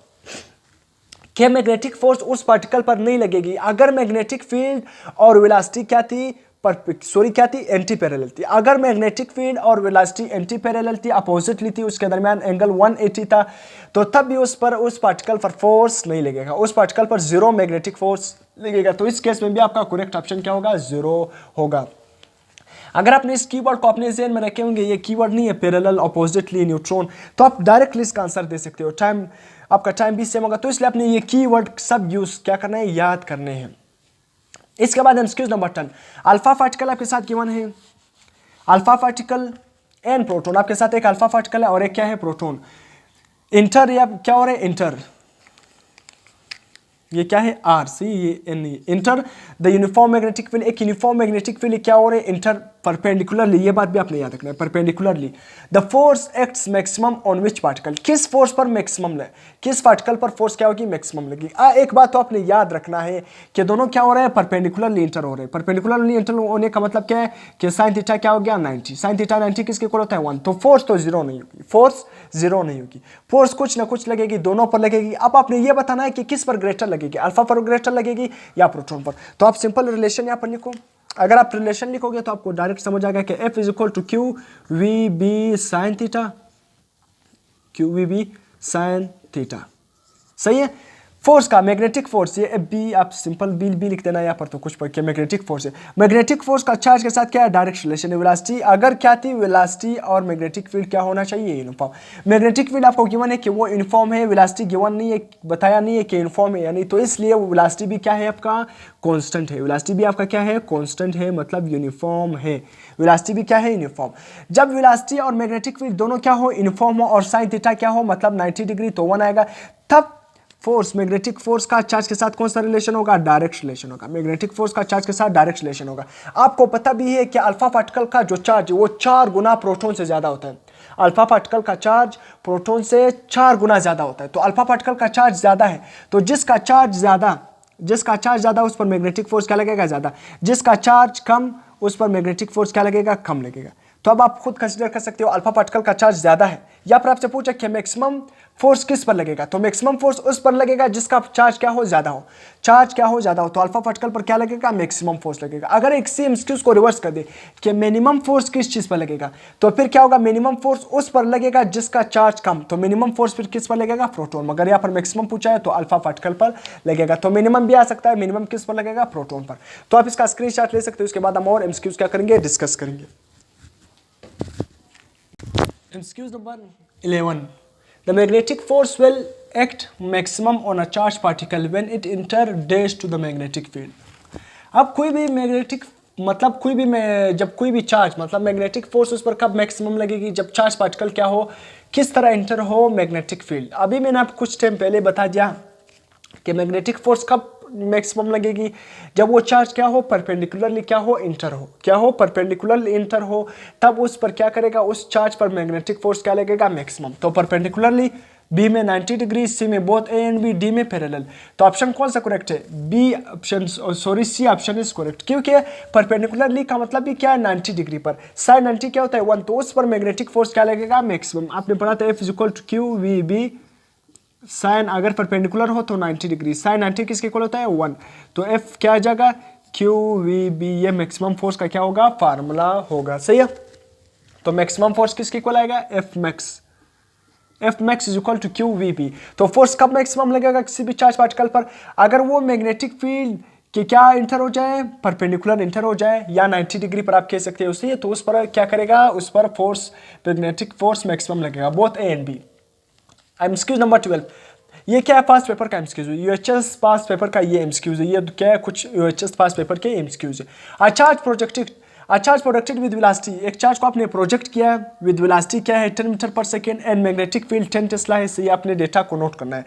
कि मैग्नेटिक फोर्स उस पार्टिकल पर नहीं लगेगी अगर मैग्नेटिक फील्ड और वेलोसिटी क्या थी, क्या थी, एंटी पैरेलल थी। अगर मैग्नेटिक फील्ड और वेलोसिटी एंटी पैरेलल थी, अपोजिटली थी, उसके दरमियान एंगल 180 था, तो तब भी उस पार्टिकल पर फोर्स नहीं लगेगा, उस पार्टिकल पर 0 मैग्नेटिक फोर्स लगेगा। तो इस केस में भी आपका करेक्ट ऑप्शन क्या होगा, 0 होगा। अगर आपने इस कीवर्ड को अपने ज़हन में रखे होंगे, ये कीवर्ड नहीं है पैरेलल, अपोजिटली, न्यूट्रॉन, तो आप डायरेक्टली इसका आंसर दे सकते हो। आपका टाइम भी सेम होगा, तो इसलिए आपने ये कीवर्ड सब यूज क्या करना है, याद करने हैं। इसके बाद एमसीक्यू नंबर 10, अल्फा पार्टिकल आपके साथ गिवन है, अल्फा पार्टिकल एंड प्रोटॉन, आपके साथ एक अल्फा पार्टिकल है और एक क्या है, प्रोटॉन। इंटर या क्या हो रहा है, इंटर, ये क्या है, आर सी, ये N, enter the uniform magnetic field, एक यूनिफॉर्म मैग्नेटिक फील्ड क्या हो रहा है, इंटर परपेंडिकुलरली, ये बात भी आपने याद रखना है, perpendicularly. The force acts maximum on which particle, किस फोर्स पर मैक्सिमम है, किस पार्टिकल पर फोर्स क्या होगी, मैक्सिमम लगेगी। एक बात तो आपने याद रखना है कि दोनों क्या हो रहे हैं, परपेंडिकुलरली इंटर हो रहे हैं। परपेंडिकुलरली इंटर होने का मतलब क्या है कि साइन थीटा क्या हो गया 90, साइन थीटा 90 किसके इक्वल होता है 1, तो फोर्स तो 0 नहीं होगी, फोर्स 0 नहीं होगी, फोर्स कुछ ना कुछ लगेगी, दोनों पर लगेगी। अब आपने ये बताना है कि किस पर ग्रेटर लगेगी, अल्फा पर ग्रेटर लगेगी या प्रोटॉन पर। तो आप सिंपल रिलेशन यहाँ पर लिखो, अगर आप रिलेशन लिखोगे तो आपको डायरेक्ट समझ आएगा कि F is equal to Q V B sine theta, Q V B sine theta, सही है। फोर्स का मैग्नेटिक फोर्स, ये बी आप सिंपल बी लिख देना यहाँ पर, तो कुछ पढ़ के मैग्नेटिक फोर्स है। मैग्नेटिक फोर्स का चार्ज के साथ क्या है, डायरेक्ट रिलेशन है। वेलोसिटी अगर क्या थी, वेलोसिटी और मैग्नेटिक फील्ड क्या होना चाहिए, यूनिफॉर्म। मैग्नेटिक फील्ड आपको गिवन है कि वो यूनिफॉर्म है, वेलोसिटी गिवन नहीं है, बताया नहीं है कि यूनिफॉर्म है या नहीं, तो इसलिए वेलोसिटी भी क्या है आपका, कांस्टेंट है। वेलोसिटी भी आपका क्या है, कांस्टेंट है, मतलब यूनिफॉर्म है। वेलोसिटी भी क्या है, यूनिफॉर्म। जब वेलोसिटी और मैग्नेटिक फील्ड दोनों क्या हो, यूनिफॉर्म हो, और साइन थीटा क्या हो, मतलब 90 डिग्री, तो 1 आएगा। तब फोर्स, मैग्नेटिक फोर्स का चार्ज के साथ कौन सा रिलेशन होगा, डायरेक्ट रिलेशन होगा। मैग्नेटिक फोर्स का चार्ज के साथ डायरेक्ट रिलेशन होगा। आपको पता भी है कि अल्फा पार्टिकल का जो चार्ज है वो 4 गुना प्रोटॉन से ज्यादा होता है। अल्फा पार्टिकल का चार्ज प्रोटॉन से 4 गुना ज्यादा होता है। तो अल्फा पार्टिकल का चार्ज ज्यादा है, तो जिसका चार्ज ज्यादा उस पर मैग्नेटिक फोर्स क्या लगेगा, ज्यादा। जिसका चार्ज कम उस पर मैग्नेटिक फोर्स क्या लगेगा, कम लगेगा। तो अब आप खुद कंसीडर कर सकते हो, अल्फा पार्टिकल का चार्ज ज्यादा है। या फिर आपसे पूछा कि मैक्सिमम फोर्स किस पर लगेगा, तो मैक्सिमम फोर्स उस पर लगेगा जिसका चार्ज क्या हो, ज्यादा हो। चार्ज क्या हो, ज्यादा हो, तो अल्फा पार्टिकल पर क्या लगेगा, मैक्सिमम फोर्स लगेगा। अगर एक सेम एमसीक्यू को रिवर्स कर दे कि मिनिमम फोर्स किस चीज पर लगेगा, तो फिर क्या होगा, मिनिमम फोर्स उस पर लगेगा जिसका चार्ज कम, तो मिनिमम फोर्स फिर किस पर लगेगा, प्रोटॉन। मगर यहाँ पर मैक्सिमम पूछा है तो अल्फा पार्टिकल पर लगेगा, तो मिनिमम भी आ सकता है, मिनिमम किस पर लगेगा, प्रोटॉन पर। तो आप इसका स्क्रीनशॉट ले सकते हो, उसके बाद हम और एमसीक्यूज क्या करेंगे, डिस्कस करेंगे। MCQ number 11. The magnetic force will act maximum on a charged particle when it enter dash to the magnetic field. अब कोई भी मैग्नेटिक मतलब जब कोई भी चार्ज मतलब मैग्नेटिक फोर्स उस पर कब मैक्सिमम लगेगी, जब चार्ज पार्टिकल क्या हो, किस तरह इंटर हो मैग्नेटिक फील्ड। अभी मैंने आपको कुछ टाइम पहले बता दिया कि मैग्नेटिक फोर्स कब मैक्सिमम लगेगी, जब वो चार्ज क्या हो, परपेंडिकुलरली क्या हो, इंटर हो, क्या हो, परपेंडिकुलरली इंटर हो, तब उस पर क्या करेगा, उस चार्ज पर मैग्नेटिक फोर्स क्या लगेगा, मैक्सिमम। तो परपेंडिकुलरली बी में 90 डिग्री, सी में both A and B, D में पैरेलल। तो ऑप्शन कौन सा करेक्ट है? B option, sorry C option is correct, क्योंकि परपेंडिकुलरली का मतलब भी क्या है? 90 डिग्री पर। साइन 90 क्या होता है? 1, तो उस पर मैग्नेटिक फोर्स क्या लगेगा? मैक्सिमम। आपने पढ़ा था F is equal to Q V B, sine अगर परपेंडिकुलर हो तो 90 डिग्री, साइन 90 किसके इक्वल होता है? 1, तो F क्या आ जाएगा? क्यू वी बी, ये मैक्सिमम फोर्स का क्या होगा? फार्मूला होगा, सही है। तो मैक्सिमम फोर्स किसके इक्वल आएगा? F max, F max is equal to Q V B. तो फोर्स कब मैक्सिमम लगेगा किसी भी चार्ज पार्टिकल पर? अगर वो मैग्नेटिक फील्ड कि क्या इंटर हो जाए, परपेंडिकुलर इंटर हो जाए, या 90 डिग्री पर आप कह सकते हैं उसे, तो उस पर क्या करेगा? उस पर फोर्स, मैग्नेटिक फोर्स मैक्सिमम लगेगा, both A and B. MCQs number 12, ये क्या है? पास्ट पेपर का एमसीक्यूज है, यूएचएस पास्ट पेपर का ये एमसीक्यूज है। ये क्या है? कुछ यूएचएस पास्ट पेपर के एमसीक्यूज है। A charge projected with velocity, एक चार्ज को आपने प्रोजेक्ट किया है विद वेलोसिटी क्या है? 10 मीटर पर second, and magnetic field 10 tesla है। सही, आपने डेटा को नोट करना है।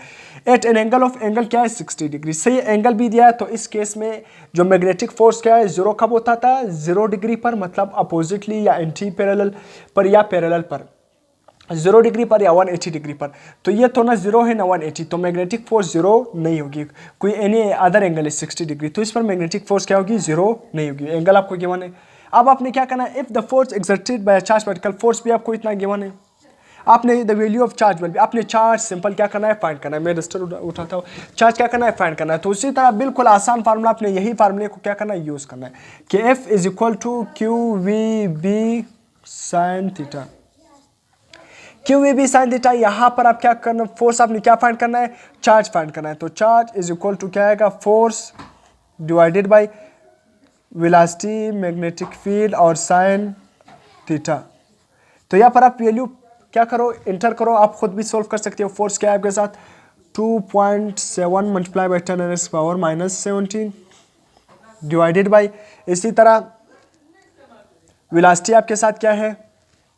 At an angle of, angle क्या है? 60 डिग्री। सही, एंगल भी दिया है, तो इस केस में जो मैग्नेटिक फोर्स क्या है? 0 कब होता था? 0 डिग्री पर, मतलब अपोजिटली या एंटी पैरेलल पर या पैरेलल पर, 0 डिग्री पर या 180 डिग्री पर। तो ये तो ना 0 है ना 180, तो मैग्नेटिक फोर्स 0 नहीं होगी। कोई एनी अदर एंगल है 60 डिग्री, तो इस पर मैग्नेटिक फोर्स क्या होगी? 0 नहीं होगी। एंगल आपको गिवन है। अब आपने क्या करना है? If the force exerted by charge particle, force भी आपको इतना गिवन है। आपने the value of charge will be, आपने चार्ज सिंपल क्या करना है? फाइंड करना है। मैं रजिस्टर उठाता हूँ, चार्ज क्या करना है? फाइंड करना है। तो उसी तरह बिल्कुल आसान फार्मूला, आपने यही फार्मूले को क्या करना है? यूज करना है कि F is equal to Q V B sine theta. Q V B sine theta, यहाँ पर आप क्या करना? फोर्स आपने क्या फाइंड करना है? चार्ज फाइंड करना है। तो चार्ज इज इक्वल टू क्या आएगा? Force divided by velocity, magnetic field और साइन थीटा। तो यहाँ पर आप वैल्यू क्या करो? इंटर करो, आप खुद भी सोल्व कर सकते हो। फोर्स क्या है आपके साथ? 2.7 multiply by 10 power minus 17 divided by, इसी तरह वेलोसिटी आपके साथ क्या है?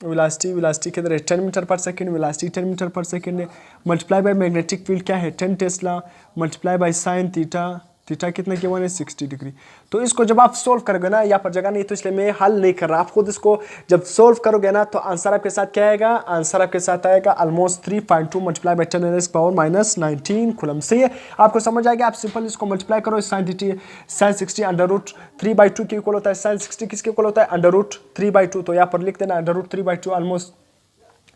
वेलोसिटी किधर है? 10 मीटर पर सेकेंड, वेलोसिटी 10 मीटर पर सेकेंड है। मल्टीप्लाई बाय मैग्नेटिक फील्ड क्या है? 10 Tesla, multiply by sine theta, theta कितना के 1 है? 60 डिग्री। तो इसको जब आप सोल्व करोगे ना, यहाँ पर जगह नहीं तो इसलिए मैं हल नहीं कर रहा, आप खुद इसको जब सोल्व करोगे ना, तो आंसर आपके साथ क्या आएगा? आंसर आपके साथ आएगा almost 3.2 multiply by 10 power minus 19 coulomb. सही है, आपको समझ आएगा। आप सिंपल इसको मल्टीप्लाई करो, साइन 60 अंडर रूट 3/2 के इक्वल होता है। साइन 60 किसके इक्वल होता है? Under root 3/2। तो यहाँ पर लिख देना अंडर रूट 3/2। ऑलमोस्ट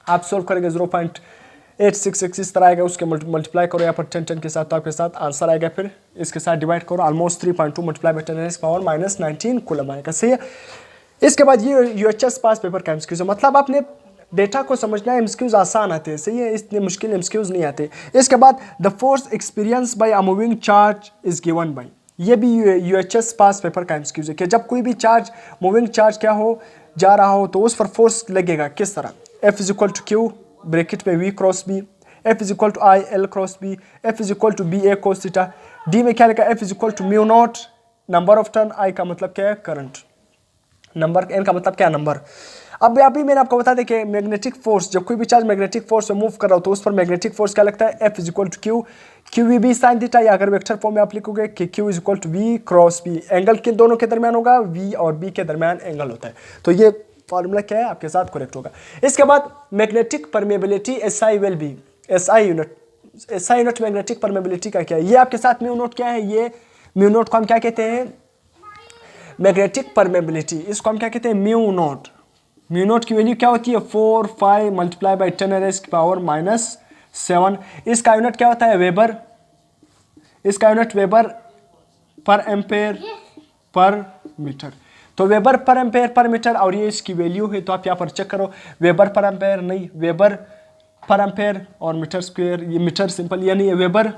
आप सोल्व करेंगे 0.866 इस तरह आएगा। उसके मल्टीप्लाई करो यहाँ पर 10 के साथ, तो आपके साथ आंसर आएगा। फिर इसके साथ डिवाइड करो, almost 3.2 multiply by 10 power minus 19 coulomb आएगा। सही है। इसके बाद ये यूएचएस पास पेपर का एमसीक्यूज है, मतलब आपने डेटा को समझना है। एमसीक्यूज आसान आते हैं, सही है, इतने मुश्किल एमसीक्यूज नहीं आते। इसके बाद the force experience by a moving charge is given bye, ये भी यूएचएस पास पेपर का एमसीक्यूज है कि जब कोई भी चार्ज, मूविंग चार्ज क्या हो, जा रहा हो, तो उस पर फोर्स लगेगा किस तरह? F is equal to Q bracket में V cross B, F is equal to I L cross B, F is equal to BA cos theta. D में क्या लिखा? F is equal to mu naught number of turn, I का मतलब क्या है? करंट, नंबर, N का मतलब क्या? नंबर। अब अभी मैंने आपको बता दें कि मैग्नेटिक फोर्स, जब कोई भी चार्ज मैग्नेटिक फोर्स में मूव कर रहा हो, तो उस पर मैग्नेटिक फोर्स क्या लगता है? F is equal to Q V B sine theta, या अगर वेक्टर फॉर्म में आप लिखोगे कि Q is equal to V cross B, angle किन दोनों के दरमियान होगा? V और B के दरमियान एंगल होता है। तो ये फॉर्मूला क्या है? आपके साथ करेक्ट होगा। इसके बाद magnetic permeability SI will be, SI unit magnetic permeability का क्या है? ये आपके साथ म्यू नोट क्या है? ये म्यू नोट को हम क्या कहते हैं? मैग्नेटिक परमेबिलिटी, इसको हम क्या कहते हैं? Mu naught. म्यू नोट की वैल्यू क्या होती है? 4/5 मल्टीप्लाई बाई 10 पावर माइनस 7। इसका यूनिट क्या होता है? वेबर। इसका यूनिट वेबर पर एम्पेयर पर मीटर। तो वेबर पर एम्पेयर पर मीटर, और ये इसकी वैल्यू है। तो आप यहाँ पर चेक करो, वेबर पर एम्पेयर नहीं, वेबर पर एम्पेयर और मीटर स्क्वायर, ये मीटर सिंपल, यानी ये वेबर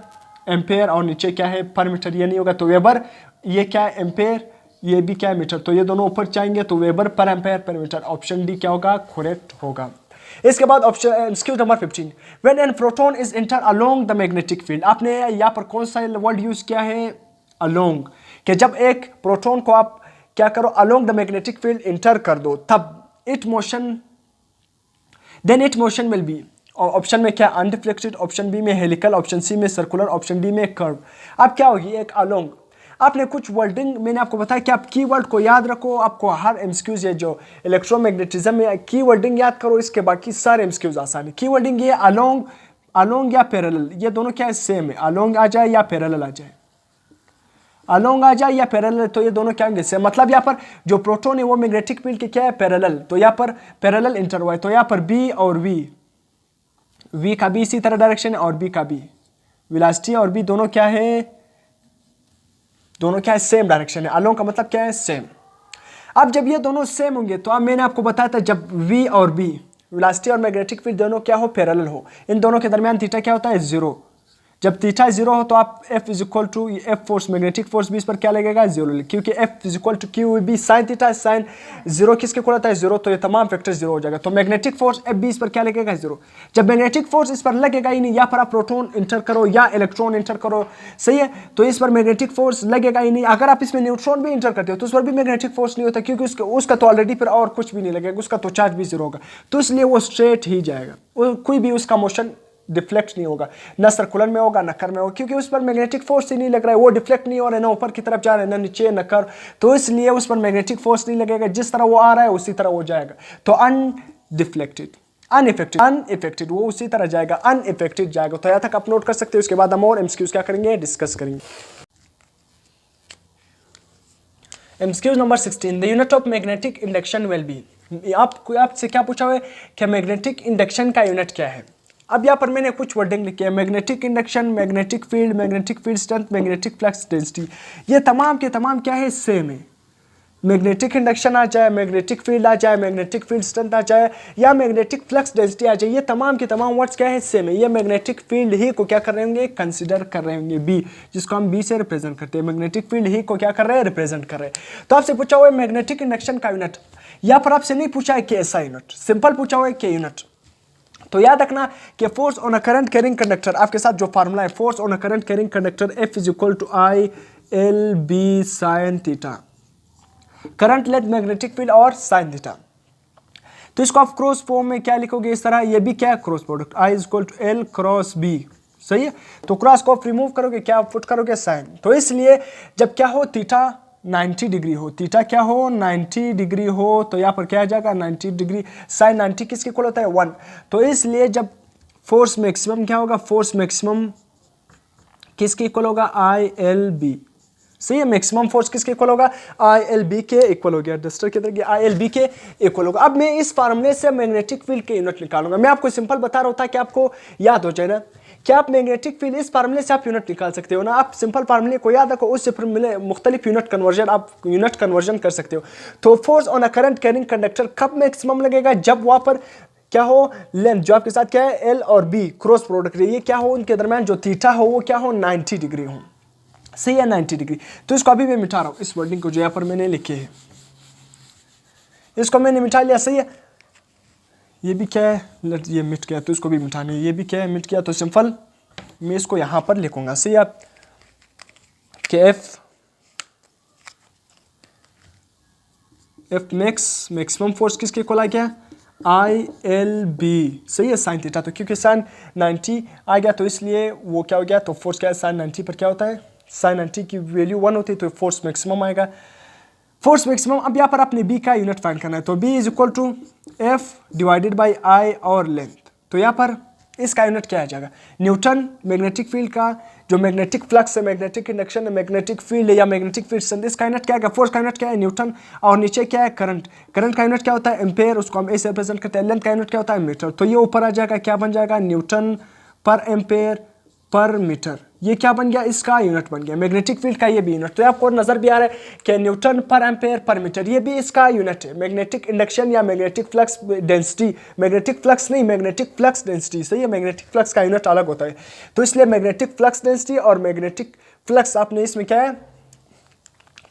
एम्पेयर और नीचे क्या है? पर मीटर, ये नहीं होगा। तो वेबर, ये क्या है? एम्पेयर, ये भी क्या है? मीटर। तो ये दोनों ऊपर जाएंगे, तो वेबर पर एम्पेयर पर मीटर। ऑप्शन डी क्या होगा? करेक्ट होगा। इसके बाद option MCQ number 15, when an proton is enter along the magnetic field, आपने यहाँ पर कौन सा वर्ड यूज किया है? अलोंग, कि जब एक प्रोटॉन को आप क्या करो? Along the magnetic field enter कर दो, तब it motion, then it motion will be, option में क्या? अनडिफ्लेक्टेड, ऑप्शन बी में हेलिकल, ऑप्शन सी में सर्कुलर, ऑप्शन डी में कर्व। अब क्या होगी? एक अलोंग, आपने कुछ वर्डिंग मैंने आपको बताया कि आप कीवर्ड को याद रखो। आपको हर एमसीक्यूज है जो इलेक्ट्रोमैग्नेटिज्म में की वर्डिंग याद करो, इसके बाकी सारे एमसीक्यूज आसान है। की वर्डिंग ये अलोंग, अलोंग या पैरेलल, ये दोनों क्या है, सेम है। अलोंग आ जाए या पैरेलल आ जाए, अलोंग आ जाए या पैरेलल, तो ये दोनों क्या होंगे, सेम। मतलब यहाँ पर जो प्रोटॉन है वो मैग्नेटिक फील्ड के क्या है, पैरेलल, तो यहाँ पर पैरेलल इंटर हुआ है। तो यहाँ पर बी और वी का भी इसी तरह डायरेक्शन है और बी का भी, वेलोसिटी और बी दोनों क्या है, दोनों क्या है, सेम डायरेक्शन है। अलोंग का मतलब क्या है, सेम। अब जब ये दोनों सेम होंगे तो अब मैंने आपको बताया था जब वी और बी, वेलोसिटी और मैग्नेटिक फील्ड दोनों क्या हो, पैरेलल हो, इन दोनों के दरमियान थीटा क्या होता है, जीरो। जब थीटा जीरो हो तो आप F is equal to F force, magnetic force भी इस पर क्या लगेगा, जीरो, क्योंकि F is equal to Q B sine theta, sine zero किसके इक्वल होता है, जीरो, तो ये तमाम फैक्टर जीरो हो जाएगा। तो मैग्नेटिक फोर्स F भी इस पर क्या लगेगा, जीरो। जब मैग्नेटिक फोर्स इस पर लगेगा ही नहीं, या पर आप प्रोटॉन इंटर करो या इलेक्ट्रॉन इंटर करो, सही है, तो इस पर मैग्नेटिक फोर्स लगेगा ही नहीं। अगर आप इसमें न्यूट्रॉन भी इंटर करते हो तो उस पर भी मैग्नेटिक फोर्स नहीं होता, क्योंकि उसका तो ऑलरेडी फिर और कुछ भी नहीं लगेगा, उसका तो चार्ज भी जीरो होगा, तो इसलिए वो स्ट्रेट ही जाएगा, कोई भी उसका मोशन डिफ्लेक्ट नहीं होगा, ना सर्कुलर में होगा ना कर में होगा, क्योंकि उस पर मैग्नेटिक फोर्स ही नहीं लग रहा है, वो डिफ्लेक्ट नहीं हो रहा है, ना ऊपर की तरफ जा रहा है ना नीचे ना कर, तो इसलिए उस पर मैग्नेटिक फोर्स नहीं लगेगा, जिस तरह वो आ रहा है उसी तरह वो जाएगा। तो अनडिफ्लेक्टेड, अनइफेक्टेड वो उसी तरह जाएगा, अनइफेक्टेड जाएगा। तो यहाँ तक आप नोट कर सकते हो। उसके बाद हम और एमसीक्यूज क्या करेंगे, डिस्कस करेंगे। MCQs number 16, the unit of magnetic induction will be. आपसे क्या पूछा हुआ है कि मैग्नेटिक इंडक्शन का यूनिट क्या है। अब यहाँ पर मैंने कुछ वर्डिंग लिखी है, magnetic induction, magnetic field strength, magnetic flux density, ये तमाम के तमाम क्या है, सेम है। मैग्नेटिक इंडक्शन आ जाए, मैग्नेटिक फील्ड आ जाए, मैग्नेटिक फील्ड स्ट्रेंथ आ जाए, या मैग्नेटिक फ्लक्स डेंसिटी आ जाए, ये तमाम के तमाम वर्ड्स क्या है, सेम है। ये मैग्नेटिक फील्ड ही को क्या कर रहे होंगे, कंसिडर कर रहे होंगे, बी, जिसको हम बी से रिप्रेजेंट करते हैं। मैग्नेटिक फील्ड ही को क्या कर रहे हैं, रिप्रेजेंट कर रहे हैं। तो आपसे पूछा हुआ है मैग्नेटिक इंडक्शन का यूनिट, यहाँ पर आपसे नहीं पूछा है कि ऐसा यूनिट, सिंपल पूछा हुआ है कि यूनिट। तो याद रखना कि force on a current carrying conductor, आपके साथ जो फार्मूला है, force on a current carrying conductor F is equal to I L B sine theta, current let magnetic field और साइन थीटा। तो इसको आप क्रॉस फॉर्म में क्या लिखोगे, इस तरह, ये भी क्या है, cross product, I is equal to L cross B, सही है। तो क्रॉस को आप रिमूव करोगे, क्या पुट करोगे, साइन। तो इसलिए जब क्या हो, थीटा 90 डिग्री हो, थीटा क्या हो, 90 डिग्री हो, तो यहाँ पर क्या आ जाएगा, 90 डिग्री, साइन 90 किसके इक्वल होता है, 1। तो इसलिए जब फोर्स मैक्सिमम क्या होगा, फोर्स मैक्सिमम किसके इक्वल होगा, आई एल बी, सही है। मैक्सिमम फोर्स किसके इक्वल होगा, आई एल बी के इक्वल हो गया, डस्टर की तरह आई एल बी के इक्वल होगा। अब मैं इस फार्मूले से मैग्नेटिक फील्ड के यूनिट निकालूंगा। मैं आपको सिंपल बता रहा होता कि आपको याद हो जाए ना, क्या आप मैग्नेटिक फील्ड इस फार्मूले से आप यूनिट निकाल सकते हो ना। आप सिंपल फार्मूले को याद रखो, उससे फिर मिले मुख्तलिफ यूनिट कन्वर्जन, आप यूनिट कन्वर्जन कर सकते हो। तो force on a current carrying conductor कब मैक्सिमम लगेगा, जब वहां पर क्या हो, लेंथ जो आपके साथ क्या है, एल और बी क्रॉस प्रोडक्ट, ये क्या हो, उनके दरमियान जो थीटा हो वो क्या हो, 90 डिग्री हो, सही है, 90 डिग्री। तो इसको अभी मैं मिटा रहा हूं, इस वर्डिंग को जो यहाँ पर मैंने लिखे है, इसको मैंने मिटा लिया, सही है। ये भी क्या है, ये मिट गया, तो इसको भी मिटाने, ये भी क्या है, मिट गया। तो सिंपल मैं इसको यहाँ पर लिखूंगा, सही है, कि एफ मैक्सिमम फोर्स किसके इक्वल आ गया, आई एल बी, सही है, साइन थीटा। तो क्योंकि साइन 90 आ गया तो इसलिए वो क्या हो गया, तो फोर्स क्या है, साइन 90 पर क्या होता है, साइन 90 की वैल्यू 1 होती है, तो फोर्स मैक्सिमम आएगा, फोर्स मैक्सिमम। अब यहाँ पर आपने बी का यूनिट फाइंड करना है, तो B is equal to F divided by I और लेंथ। तो यहाँ पर इसका यूनिट क्या आ जाएगा, न्यूटन। मैग्नेटिक फील्ड का जो मैग्नेटिक फ्लक्स है, मैग्नेटिक इंडक्शन है, मैग्नेटिक फील्ड है या मैग्नेटिक फील्ड स्ट्रेंथ, इसका यूनिट क्या है, फोर्स का यूनिट क्या है, न्यूटन। और नीचे क्या है, करंट, करंट का यूनिट क्या होता है, एम्पेयर, उसको हम ऐसे रिप्रेजेंट करते हैं। लेंथ का यूनिट क्या होता है, मीटर। तो ये ऊपर आ जाएगा, क्या बन जाएगा, न्यूटन पर एम्पेयर पर मीटर, ये क्या बन गया, इसका यूनिट बन गया। मैग्नेटिक फील्ड का ये भी यूनिट, तो आपको नजर भी आ रहा है कि न्यूटन पर एम्पेयर पर मीटर, ये भी इसका यूनिट है। मैग्नेटिक इंडक्शन या magnetic flux density, magnetic flux नहीं, मैग्नेटिक फ्लक्स डेंसिटी, सही है, मैग्नेटिक फ्लक्स का यूनिट अलग होता है। तो इसलिए मैग्नेटिक फ्लक्स डेंसिटी और मैग्नेटिक फ्लक्स, आपने इसमें क्या है,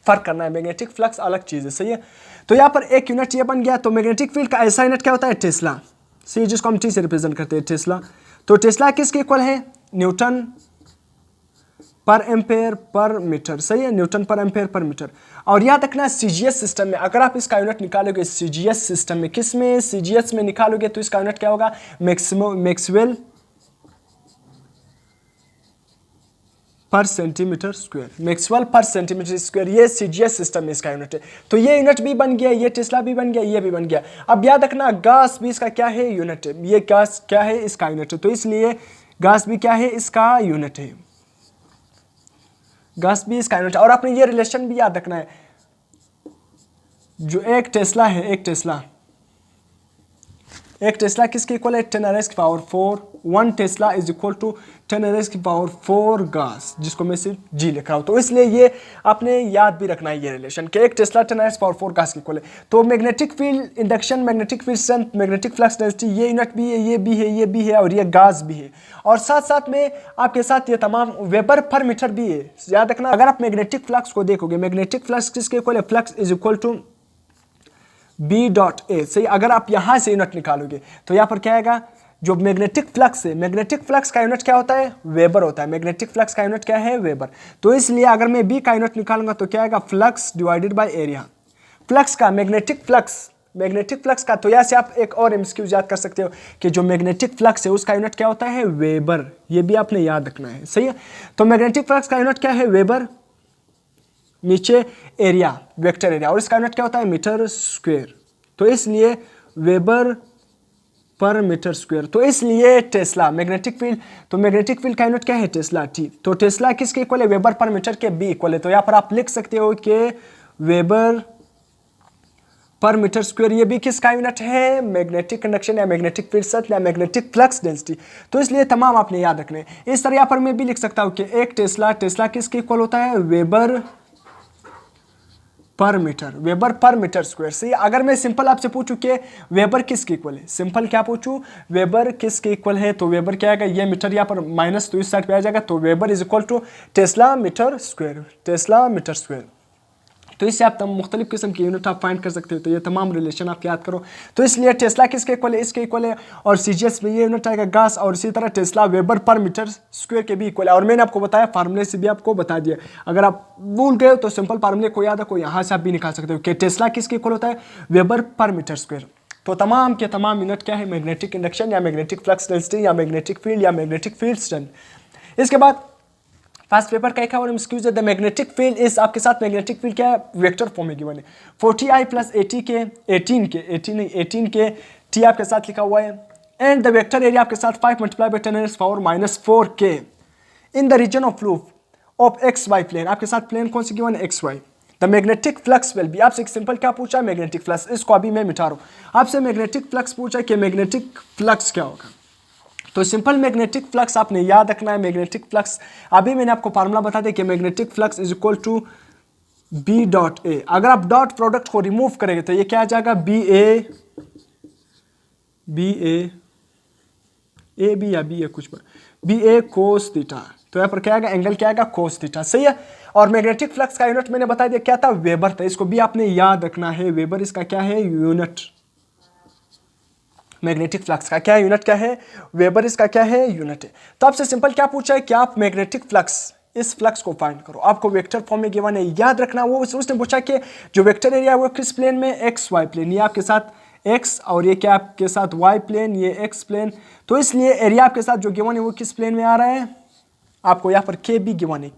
फर्क करना है। मैग्नेटिक फ्लक्स अलग चीज है, सही है। तो यहाँ पर एक यूनिट ये बन गया। तो मैग्नेटिक फील्ड का ऐसा यूनिट क्या होता है, टेस्ला, सही, जिसको हम टी से रिप्रेजेंट करते हैं, टेस्ला। तो टेस्ला किसके इक्वल है, न्यूटन पर एम्पेयर पर मीटर, सही है, न्यूटन पर एम्पेयर पर मीटर। और याद रखना सीजीएस सिस्टम में अगर आप इसका यूनिट निकालोगे, सीजीएस सिस्टम में, किस में, सीजीएस में निकालोगे, तो इसका यूनिट क्या होगा, मैक्सवेल पर सेंटीमीटर स्क्वायर, मैक्सवेल पर सेंटीमीटर स्क्वायर, ये सीजीएस सिस्टम में इसका यूनिट है। तो ये यूनिट भी बन गया, ये टेस्ला भी बन गया, ये भी बन गया। अब याद रखना गैस भी इसका क्या है, यूनिट है, ये गैस क्या है, इसका यूनिट है। तो इसलिए गास भी क्या है, इसका यूनिट है, गास भी इसका यूनिट है। और आपने ये रिलेशन भी याद रखना है, जो एक टेस्ला है, एक टेस्ला किसके इक्वल है, 10⁻⁴। 1 टेस्ला इज इक्वल टू 10⁻⁴ गास, जिसको मैं सिर्फ जी लिख रहा हूं। तो इसलिए ये आपने याद भी रखना है ये रिलेशन कि एक टेस्ला 10⁻⁴ गास के इक्वल है। तो magnetic field induction, magnetic field strength, magnetic flux density, ये यूनिट भी है, ये भी है, ये भी है, और ये गास भी है। और साथ साथ में आपके साथ ये तमाम वेबर पर मीटर भी है, याद रखना। अगर आप मैग्नेटिक फ्लक्स को देखोगे, मैग्नेटिक फ्लक्स किसके इक्वल है, flux is equal to B.A। सही, अगर आप यहां से यूनिट निकालोगे तो यहां पर क्या आएगा, जो मैग्नेटिक फ्लक्स है, मैग्नेटिक फ्लक्स का यूनिट क्या होता है, वेबर होता है। मैग्नेटिक फ्लक्स का यूनिट क्या है, वेबर। तो इसलिए अगर मैं B का यूनिट निकालूंगा तो क्या आएगा, flux divided by area. Flux का, मैग्नेटिक फ्लक्स का, तो यहां से आप एक और एमसीक्यू याद कर सकते हो कि जो मैग्नेटिक फ्लक्स है उसका यूनिट क्या होता है, वेबर। ये भी आपने याद रखना है, सही है। तो मैग्नेटिक फ्लक्स का यूनिट क्या है, वेबर, नीचे एरिया, वेक्टर एरिया, और इसका यूनिट क्या होता है, मीटर स्क्वायर। तो इसलिए वेबर पर मीटर स्क्वायर। तो इसलिए टेस्ला मैग्नेटिक फील्ड, तो मैग्नेटिक फील्ड का यूनिट क्या है, टेस्ला, टी। तो टेस्ला किसके इक्वल है, वेबर पर मीटर के B इक्वल है। तो यहां पर आप लिख सकते हो कि वेबर पर मीटर स्क्वायर, ये भी किसका यूनिट है, मैग्नेटिक कंडक्शन या मैग्नेटिक फील्ड स्ट्रेंथ या मैग्नेटिक फ्लक्स डेंसिटी। तो इसलिए तमाम आपने याद रखने हैं। इस तरह यहां पर मैं भी लिख सकता हूं कि एक टेस्ला किसके इक्वल होता है, वेबर पर मीटर स्क्वायर। सही, अगर मैं सिंपल आपसे पूछूं कि वेबर किसके इक्वल है, सिंपल क्या पूछूं, वेबर किसके इक्वल है, तो वेबर क्या आएगा, ये मीटर यहाँ पर माइनस तो इस साइड पे आ जाएगा, तो weber is equal to tesla metre square. तो इससे आप मुख्तलिफ किस्म की यूनिट आप फाइंड कर सकते हो। तो ये तमाम रिलेशन आप याद करो। तो इसलिए टेस्ला किसके इक्वल है, इसके इक्वल है, और सीजीएस में ये यूनिट आएगा गास, और इसी तरह टेस्ला वेबर पर मीटर स्क्वायर के भी इक्वल है। और मैंने आपको बताया, फार्मूले से भी आपको बता दिया। अगर आप भूल गए तो सिंपल फार्मूले को याद रखो, यहाँ से आप भी निकाल सकते हो कि टेस्ला किसके इक्वल होता है, वेबर पर मीटर स्क्वायर। तो तमाम के तमाम यूनिट क्या है, मैग्नेटिक इंडक्शन या मैग्नेटिक फ्लक्स डेंसिटी या मैग्नेटिक फील्ड या मैग्नेटिक फील्ड स्ट्रेंथ। इसके बाद फर्स्ट पेपर का एक और MCQ, the magnetic field is, आपके साथ मैग्नेटिक फील्ड क्या है, वेक्टर फॉर्म में गिवन है, 40I प्लस 18 के टी आपके साथ लिखा हुआ है, एंड द वेक्टर एरिया आपके साथ 5 मल्टीप्लाई बाय 10⁻⁻⁴ के in the region of loop of XY plane. आपके साथ प्लेन कौन सी गिवन है, XY। The magnetic flux will be, आपसे एक सिंपल क्या पूछा है, मैग्नेटिक फ्लक्स। इसको अभी मैं मिटा रहा हूं, आपसे मैग्नेटिक फ्लक्स पूछा कि मैग्नेटिक फ्लक्स क्या होगा। तो सिंपल मैग्नेटिक फ्लक्स आपने याद रखना है, मैग्नेटिक फ्लक्स अभी मैंने आपको फार्मूला बता दिया कि magnetic flux is equal to B.A। अगर आप डॉट प्रोडक्ट को रिमूव करेंगे तो ये क्या आ जाएगा, BA कोस थीटा। तो यहाँ पर क्या आएगा, एंगल क्या आएगा, कोस थीटा। सही है। और मैग्नेटिक फ्लक्स का यूनिट मैंने बता दिया क्या था, वेबर था। इसको भी आपने याद रखना है, वेबर इसका क्या है, यूनिट। मैग्नेटिक फ्लक्स का क्या यूनिट, क्या है, वेबर इसका क्या है, यूनिट है। तो आपसे सिंपल क्या पूछा है कि आप मैग्नेटिक फ्लक्स, इस फ्लक्स को फाइंड करो। आपको वेक्टर फॉर्म में गिवन है, याद रखना। वो उसने पूछा कि जो वेक्टर एरिया है वो किस प्लेन में, XY प्लेन। ये आपके साथ X और ये क्या आपके साथ Y प्लेन, ये X प्लेन। तो इसलिए एरिया आपके साथ जो गिवन है वो किस प्लेन में आ रहा है, आपको यहाँ पर K भी गिवन है।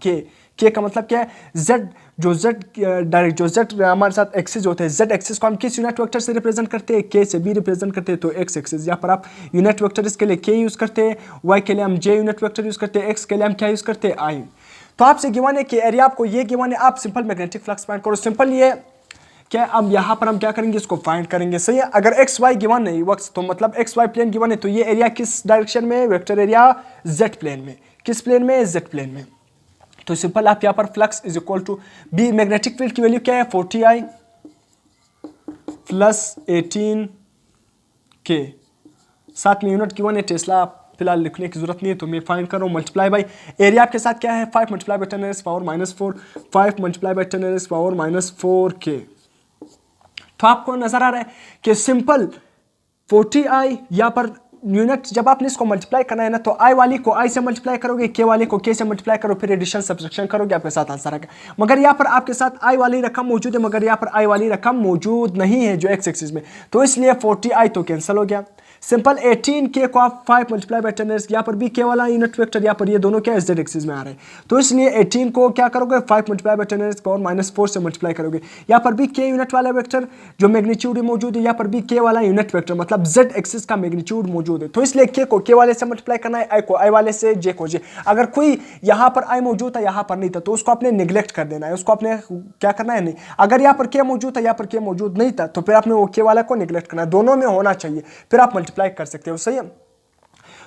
K का मतलब क्या है, Z, जो Z हमारे साथ एक्सिस होते हैं, Z एक्सिस को हम किस यूनिट वेक्टर से रिप्रेजेंट करते हैं, K से भी रिप्रेजेंट करते हैं। तो X एक्सिस, यहाँ पर आप यूनिट वेक्टर इसके लिए K यूज करते हैं, Y के लिए हम J यूनिट वेक्टर यूज करते हैं, X के लिए हम क्या यूज करते हैं, I। तो आपसे गिवन है कि एरिया आपको ये गिवन है, आप सिंपल मैग्नेटिक फ्लक्स फाइंड करो। सिंपल ये क्या, अब यहाँ पर हम क्या करेंगे, इसको फाइंड करेंगे। सही है। अगर XY गिवन नहीं वक्त, तो मतलब XY प्लेन गिवन है, तो ये एरिया किस डायरेक्शन में, वेक्टर एरिया Z प्लेन में। किस प्लेन में, Z प्लेन में। तो सिंपल आप यहाँ पर flux is equal to B, magnetic field की वैल्यू क्या है, 40I प्लस 18K, साथ में यूनिट गिवन है टेस्ला, फिलहाल लिखने की जरूरत नहीं है तो मैं फाइंड कर रहा हूँ। मल्टीप्लाई बाई एरिया आपके साथ क्या है, 5 multiply by 10⁻⁻⁴, 5 multiply by 10⁻⁴K। तो आपको नजर आ रहा है कि सिंपल 40I यहाँ पर यूनिट, जब आपने इसको मल्टीप्लाई करना है ना, तो I वाली को I से मल्टीप्लाई करोगे, K वाली को K से मल्टीप्लाई करो, फिर एडिशन सब्ट्रैक्शन करोगे, आपके साथ आंसर आएगा। मगर यहाँ पर आपके साथ I वाली रकम मौजूद है, मगर यहाँ पर I वाली रकम मौजूद नहीं है जो X एक्सिस में, तो इसलिए 40I तो कैंसिल हो गया। सिंपल 18k को आप 5 मल्टीप्लाई बाय 10 यहाँ पर भी k वाला यूनिट वेक्टर, यहाँ पर ये दोनों क्या z एक्सिस में आ रहे हैं, तो इसलिए 18 को क्या करोगे 5 मल्टीप्लाई बाय 10 पावर -4 से मल्टीप्लाई करोगे। यहाँ पर भी k यूनिट वाला वेक्टर जो मैग्नीट्यूड मौजूद है, यहाँ पर भी k वाला यूनिट वेक्टर मतलब z एक्सिस का मैग्नीट्यूड मौजूद है, तो इसलिए k को k वाले से मल्टीप्लाई करना है, i को i वाले से, j को j। अगर कोई यहाँ पर i मौजूद था यहाँ पर नहीं था तो उसको आपने निगलेक्ट कर देना है, उसको आपने क्या करना है नहीं। अगर यहाँ पर k मौजूद था यहाँ पर k मौजूद नहीं था तो फिर आपने वो k वाला को निगलेक्ट करना है, दोनों में होना चाहिए, फिर आप मल्टीप्लाई कर सकते हो, सही है।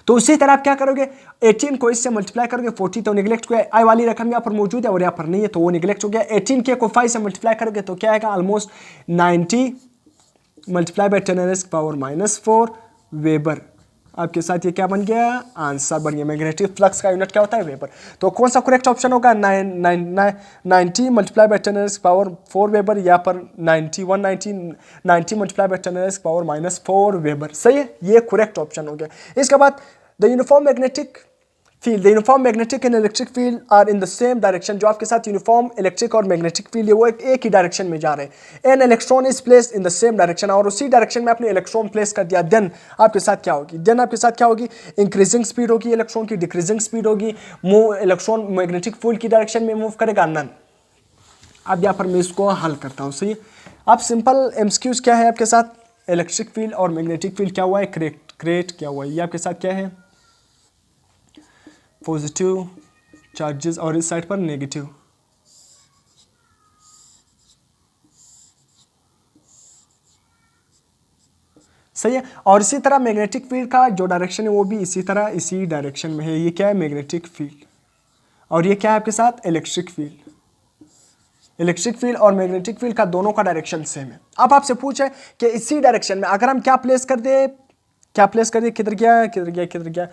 तो उसी तरह आप क्या करोगे 18 को इससे मल्टीप्लाई करोगे 40, तो निगलेक्ट को आई वाली रकम यहाँ पर मौजूद है और यहाँ पर नहीं है तो वो निगलेक्ट हो गया। 18k को 5 से मल्टीप्लाई करोगे तो क्या आएगा almost 90 multiply by 10 power -4 weber. आपके साथ ये क्या बन गया आंसर बन गया। मैग्नेटिक फ्लक्स का यूनिट क्या होता है वेबर। तो कौन सा करेक्ट ऑप्शन होगा 90 मल्टीप्लाई बाय 10 पावर 4 वेबर, या पर 90 मल्टीप्लाई बाय 10 पावर -4 वेबर, सही है, ये करेक्ट ऑप्शन हो गया। इसके बाद the uniform magnetic field, the uniform magnetic and electric field are in the same direction. जो आपके साथ यूनिफॉर्म इलेक्ट्रिक और मैग्नेटिक फील्ड है वो एक ही डायरेक्शन में जा रहे हैं। An electron is placed in the same direction, और उसी डायरेक्शन में आपने इलेक्ट्रॉन प्लेस कर दिया, देन आपके साथ क्या होगी, देन आपके साथ क्या होगी, इंक्रीजिंग स्पीड होगी इलेक्ट्रॉन की, डिक्रीजिंग स्पीड होगी, मूव इलेक्ट्रॉन मैग्नेटिक फील्ड की डायरेक्शन में मूव करेगा, नन। अब यहाँ पर मैं इसको हल करता हूँ, सही। अब सिंपल एमसीक्यूज क्या है आपके साथ, इलेक्ट्रिक फील्ड और मैग्नेटिक फील्ड क्या हुआ है, क्रिएट क्या हुआ है, ये आपके साथ क्या है पॉजिटिव चार्जेस और इस साइड पर नेगेटिव। सही है। और इसी तरह मैग्नेटिक फील्ड का जो डायरेक्शन है वो भी इसी तरह इसी डायरेक्शन में है। ये क्या है मैग्नेटिक फील्ड और ये क्या है आपके साथ इलेक्ट्रिक फील्ड। इलेक्ट्रिक फील्ड और मैग्नेटिक फील्ड का दोनों का डायरेक्शन सेम है। अब आपसे पूछे कि इसी डायरेक्शन में अगर हम क्या प्लेस कर दे, किधर गया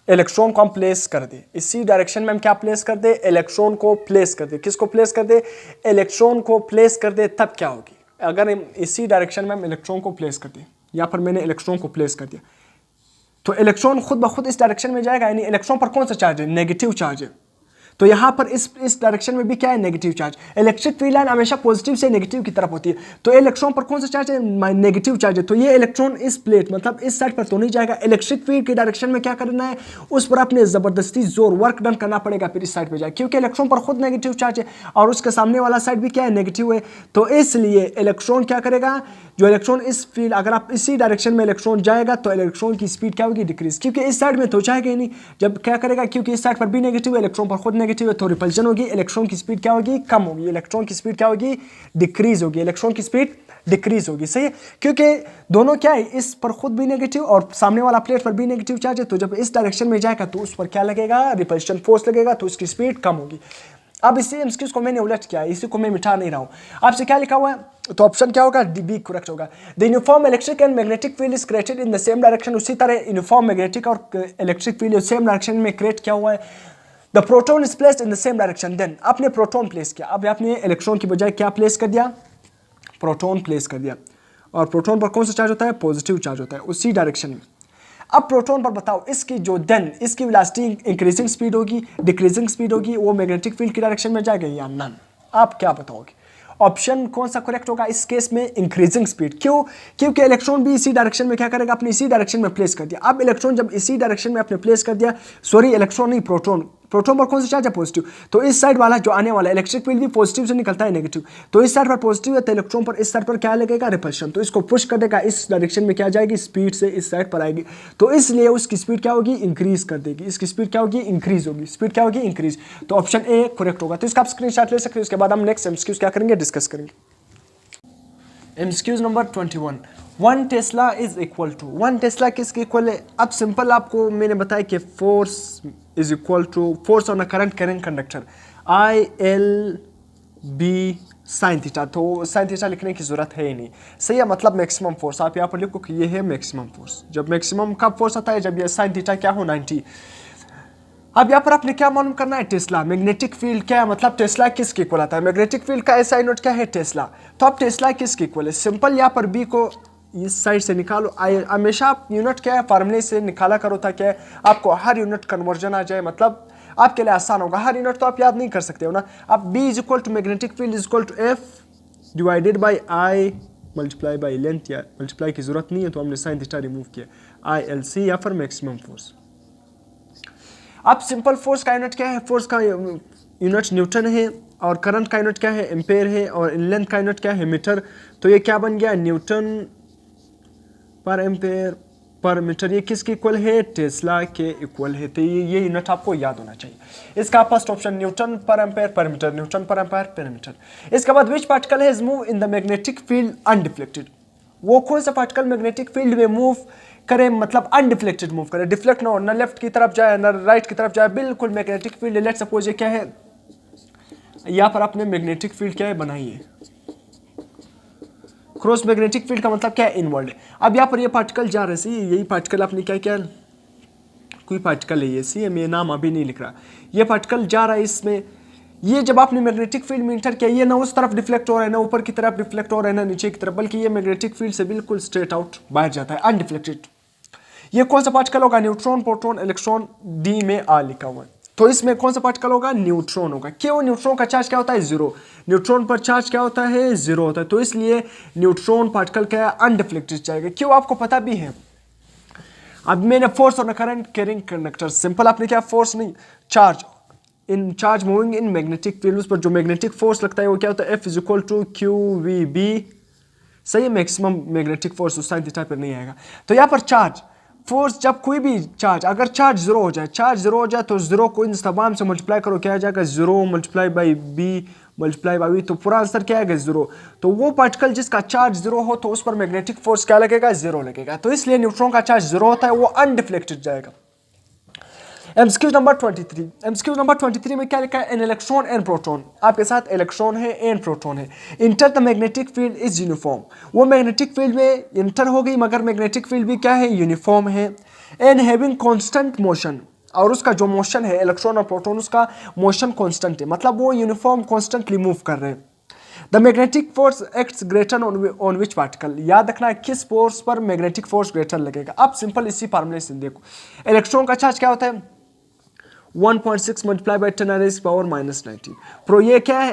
इलेक्ट्रॉन को हम प्लेस कर दे, इसी डायरेक्शन में हम क्या प्लेस कर दे, इलेक्ट्रॉन को प्लेस कर दे। किसको प्लेस कर दे, इलेक्ट्रॉन को प्लेस कर दे, तब क्या होगी, अगर इसी डायरेक्शन में हम इलेक्ट्रॉन को प्लेस कर दे, यहाँ पर मैंने इलेक्ट्रॉन को प्लेस कर दिया तो इलेक्ट्रॉन खुद ब खुद इस डायरेक्शन में जाएगा, यानी इलेक्ट्रॉन पर कौन सा चार्ज है, नेगेटिव चार्ज है। तो यहाँ पर इस डायरेक्शन में भी क्या है, negative charge. Electric field line हमेशा पॉजिटिव से नेगेटिव की तरफ होती है, तो इलेक्ट्रॉन पर कौन सा चार्ज है, नेगेटिव चार्ज है। तो ये इलेक्ट्रॉन इस प्लेट मतलब इस साइड पर तो नहीं जाएगा। इलेक्ट्रिक फील्ड की डायरेक्शन में क्या करना है, उस पर अपने जबरदस्ती जोर वर्क डन करना पड़ेगा, फिर इस साइड पर जाए, क्योंकि इलेक्ट्रॉन पर खुद नेगेटिव चार्ज है और उसके सामने वाला साइड भी क्या है, नेगेटिव है। तो इसलिए इलेक्ट्रॉन क्या करेगा, जो इलेक्ट्रॉन इस फील्ड अगर आप इसी डायरेक्शन में इलेक्ट्रॉन जाएगा तो इलेक्ट्रॉन की स्पीड क्या होगी, डिक्रीज, क्योंकि इस साइड में तो जाएगा ही नहीं। जब क्या करेगा, क्योंकि इस साइड पर भी नेगेटिव है, इलेक्ट्रॉन पर खुद नेगेटिव है, तो रिपल्जन होगी, इलेक्ट्रॉन की स्पीड क्या होगी, कम होगी, इलेक्ट्रॉन की स्पीड क्या होगी, डिक्रीज होगी, इलेक्ट्रॉन की स्पीड डिक्रीज होगी। सही है, क्योंकि दोनों क्या है, इस पर खुद भी नेगेटिव और सामने वाला प्लेट पर भी नेगेटिव चार्ज है, तो जब इस डायरेक्शन में जाएगा तो उस पर क्या लगेगा, रिपल्शन फोर्स लगेगा, तो उसकी स्पीड कम होगी। अब इसी एमसीक्यूज को मैंने उलट किया, इसी को मैं मिटा नहीं रहा हूं। आपसे क्या लिखा हुआ है, तो ऑप्शन क्या होगा, डी करेक्ट होगा। The uniform electric and magnetic field is created in the same direction. उसी तरह यूनिफॉर्म मैग्नेटिक और इलेक्ट्रिक फील्ड सेम डायरेक्शन में क्रिएट क्या हुआ है। The proton is placed in the same direction, then आपने प्रोटॉन प्लेस किया, अब आपने इलेक्ट्रॉन की बजाय क्या प्लेस कर दिया, प्रोटॉन प्लेस कर दिया, और प्रोटॉन पर कौन सा चार्ज होता है, पॉजिटिव चार्ज होता है उसी डायरेक्शन में। अब प्रोटॉन पर बताओ इसकी जो देन इसकी वेलोसिटी इंक्रीजिंग स्पीड होगी, डिक्रीजिंग स्पीड होगी, वो मैग्नेटिक फील्ड की डायरेक्शन में जाएगा या नन। आप क्या बताओगे, ऑप्शन कौन सा करेक्ट होगा इस केस में, इंक्रीजिंग स्पीड। क्यों, क्योंकि इलेक्ट्रॉन भी इसी डायरेक्शन में क्या करेगा, अपने इसी डायरेक्शन में प्लेस कर दिया। अब इलेक्ट्रॉन जब इसी डायरेक्शन में आपने प्लेस कर दिया, सॉरी इलेक्ट्रॉन नहीं, प्रोटॉन, प्रोटॉन पर कौन सा चार्ज है, पॉजिटिव, तो इस साइड वाला जो आने वाला इलेक्ट्रिक फील्ड भी पॉजिटिव से निकलता है नेगेटिव, तो इस साइड पर पॉजिटिव है तो इलेक्ट्रॉन पर इस साइड पर क्या लगेगा, रिपल्शन, तो इसको पुश कर देगा, इस डायरेक्शन में क्या जाएगी, स्पीड से इस साइड पर आएगी, तो इसलिए उसकी स्पीड क्या होगी, इंक्रीज कर देगी, इसकी स्पीड क्या होगी, इंक्रीज होगी, स्पीड क्या होगी, इंक्रीज। तो ऑप्शन ए करेक्ट होगा। तो इसका आप स्क्रीनशॉट ले सकते हो, उसके बाद हम नेक्स्ट एमसीक्यूज क्या करेंगे, डिस्कस करेंगे। MCQs number 21, 1 tesla is equal to, 1 tesla किसके इक्वल है। अब सिंपल आपको मैंने बताया कि force is equal to force on a current carrying conductor IL/B sine theta, तो साइन थीटा लिखने की जरूरत है ही नहीं। सही है, मतलब मैक्सिमम फोर्स आप यहाँ पर लिखो कि ये है मैक्सिमम फोर्स। जब मैक्सिमम कब फोर्स आता है, जब ये साइन थीटा क्या हो 90। अब यहाँ पर आपने क्या मालूम करना है, टेस्ला मैग्नेटिक फील्ड क्या है, मतलब टेस्ला किसके इक्वल आता है, मैग्नेटिक फील्ड का SI यूनिट क्या है, टेस्ला। तो अब टेस्ला किसके इक्वल है, सिंपल यहाँ पर B को इस साइड से निकालो, हमेशा आप यूनिट क्या है फार्मूले से निकाला करो ताकि आपको हर यूनिट कन्वर्जन आ जाए, मतलब आपके लिए आसान होगा। हर यूनिट तो आप याद नहीं कर सकते हो ना। अब B is equal to magnetic field is equal to F divided by I multiply by length या मल्टीप्लाई की ज़रूरत नहीं है, तो हमने साइन थीटा रिमूव किया, ILC या फिर मैक्सिमम फोर्स। अब सिंपल फोर्स का यूनिट क्या है, फोर्स का यूनिट न्यूटन है, और करंट का यूनिट क्या है, एम्पेयर है, और लेंथ का यूनिट क्या है, मीटर। तो ये क्या बन गया, न्यूटन पर एम्पेयर पर मीटर। ये किसके इक्वल है, टेस्ला के इक्वल है। तो ये यूनिट आपको याद होना चाहिए। इसका फर्स्ट ऑप्शन न्यूटन पर एम्पेयर पर मीटर, न्यूटन पर एम्पेयर पर मीटर। इसके बाद which particle has move in the magnetic field undeflected. वो कौन सा पार्टिकल मैग्नेटिक फील्ड में मूव करे, मतलब अनडिफ्लेक्टेड मूव करे, डिफ्लेक्ट ना हो, ना लेफ्ट की तरफ जाए ना राइट की तरफ जाए, बिल्कुल मैग्नेटिक फील्ड। लेट्स सपोज ये क्या है, यहाँ पर आपने मैग्नेटिक फील्ड क्या है बनाई है, क्रॉस मैग्नेटिक फील्ड का मतलब क्या है, इनवर्ड। अब यहाँ पर ये पार्टिकल जा रहे सी, यही पार्टिकल आपने क्या किया, कोई पार्टिकल है ये सी, मैं नाम अभी नहीं लिख रहा, ये पार्टिकल जा रहा है इसमें। ये जब आपने मैग्नेटिक फील्ड में इंटर किया, ये ना उस तरफ डिफ्लेक्ट हो रहा है, ना ऊपर की तरफ डिफ्लेक्ट हो रहा है, ना नीचे की तरफ, बल्कि ये मैग्नेटिक फील्ड से बिल्कुल स्ट्रेट आउट बाहर जाता है, अनडिफ्लेक्टेड। ये कौन सा पार्टिकल होगा, न्यूट्रॉन, प्रोटॉन, इलेक्ट्रॉन, डी में आ लिखा हुआ है। तो इसमें कौन सा पार्टिकल होगा, न्यूट्रॉन होगा। क्यों, न्यूट्रॉन का चार्ज क्या होता है, जीरो। न्यूट्रॉन पर चार्ज क्या होता है, जीरो होता है, तो इसलिए न्यूट्रॉन पार्टिकल क्या है, अनडिफ्लेक्टेड जाएगा। क्यों, आपको पता भी है। अब मैंने फोर्स और करंट कैरिंग कंडक्टर, सिंपल आपने क्या, फोर्स नहीं, charge in charge moving in magnetic field, उस पर जो मैग्नेटिक फोर्स लगता है वो क्या होता है, F = QVB। सही है, मैक्सिमम मैग्नेटिक फोर्स उस साइन थीटा पर नहीं आएगा। तो यहाँ पर चार्ज फोर्स, जब कोई भी चार्ज, अगर चार्ज जीरो हो जाए, तो जीरो को इन तमाम से मल्टीप्लाई करो, क्या आ जाएगा, 0 multiply by B multiply by V, तो पूरा आंसर क्या आएगा, 0। तो वो पार्टिकल जिसका चार्ज 0 हो, तो उस पर मैग्नेटिक फोर्स क्या लगेगा, 0 लगेगा। तो इसलिए न्यूट्रॉन का चार्ज 0 होता है, वो अनडिफ्लेक्टेड जाएगा। एमसीक्यू नंबर 23, एमसीक्यू नंबर 23 में क्या लिखा है, एन इलेक्ट्रॉन एंड प्रोटॉन। आपके साथ इलेक्ट्रॉन है एंड प्रोटॉन है। Enter the magnetic field is uniform. वो मैग्नेटिक फील्ड में इंटर हो गई, मगर मैग्नेटिक फील्ड भी क्या है, यूनिफॉर्म है। एंड हैविंग कांस्टेंट मोशन, और उसका जो मोशन है इलेक्ट्रॉन और प्रोटॉन, उसका मोशन कांस्टेंट है, मतलब वो यूनिफॉर्म कॉन्स्टेंटली मूव कर रहे हैं। The magnetic force acts greater on which particle. याद रखना है किस फोर्स पर मैग्नेटिक फोर्स ग्रेटर लगेगा। अब सिंपल इसी फार्मूले से देखो, इलेक्ट्रॉन का चार्ज क्या होता है, 1.6 मल्टीप्लाई बाई 10⁻⁻⁻19। प्रो ये क्या है,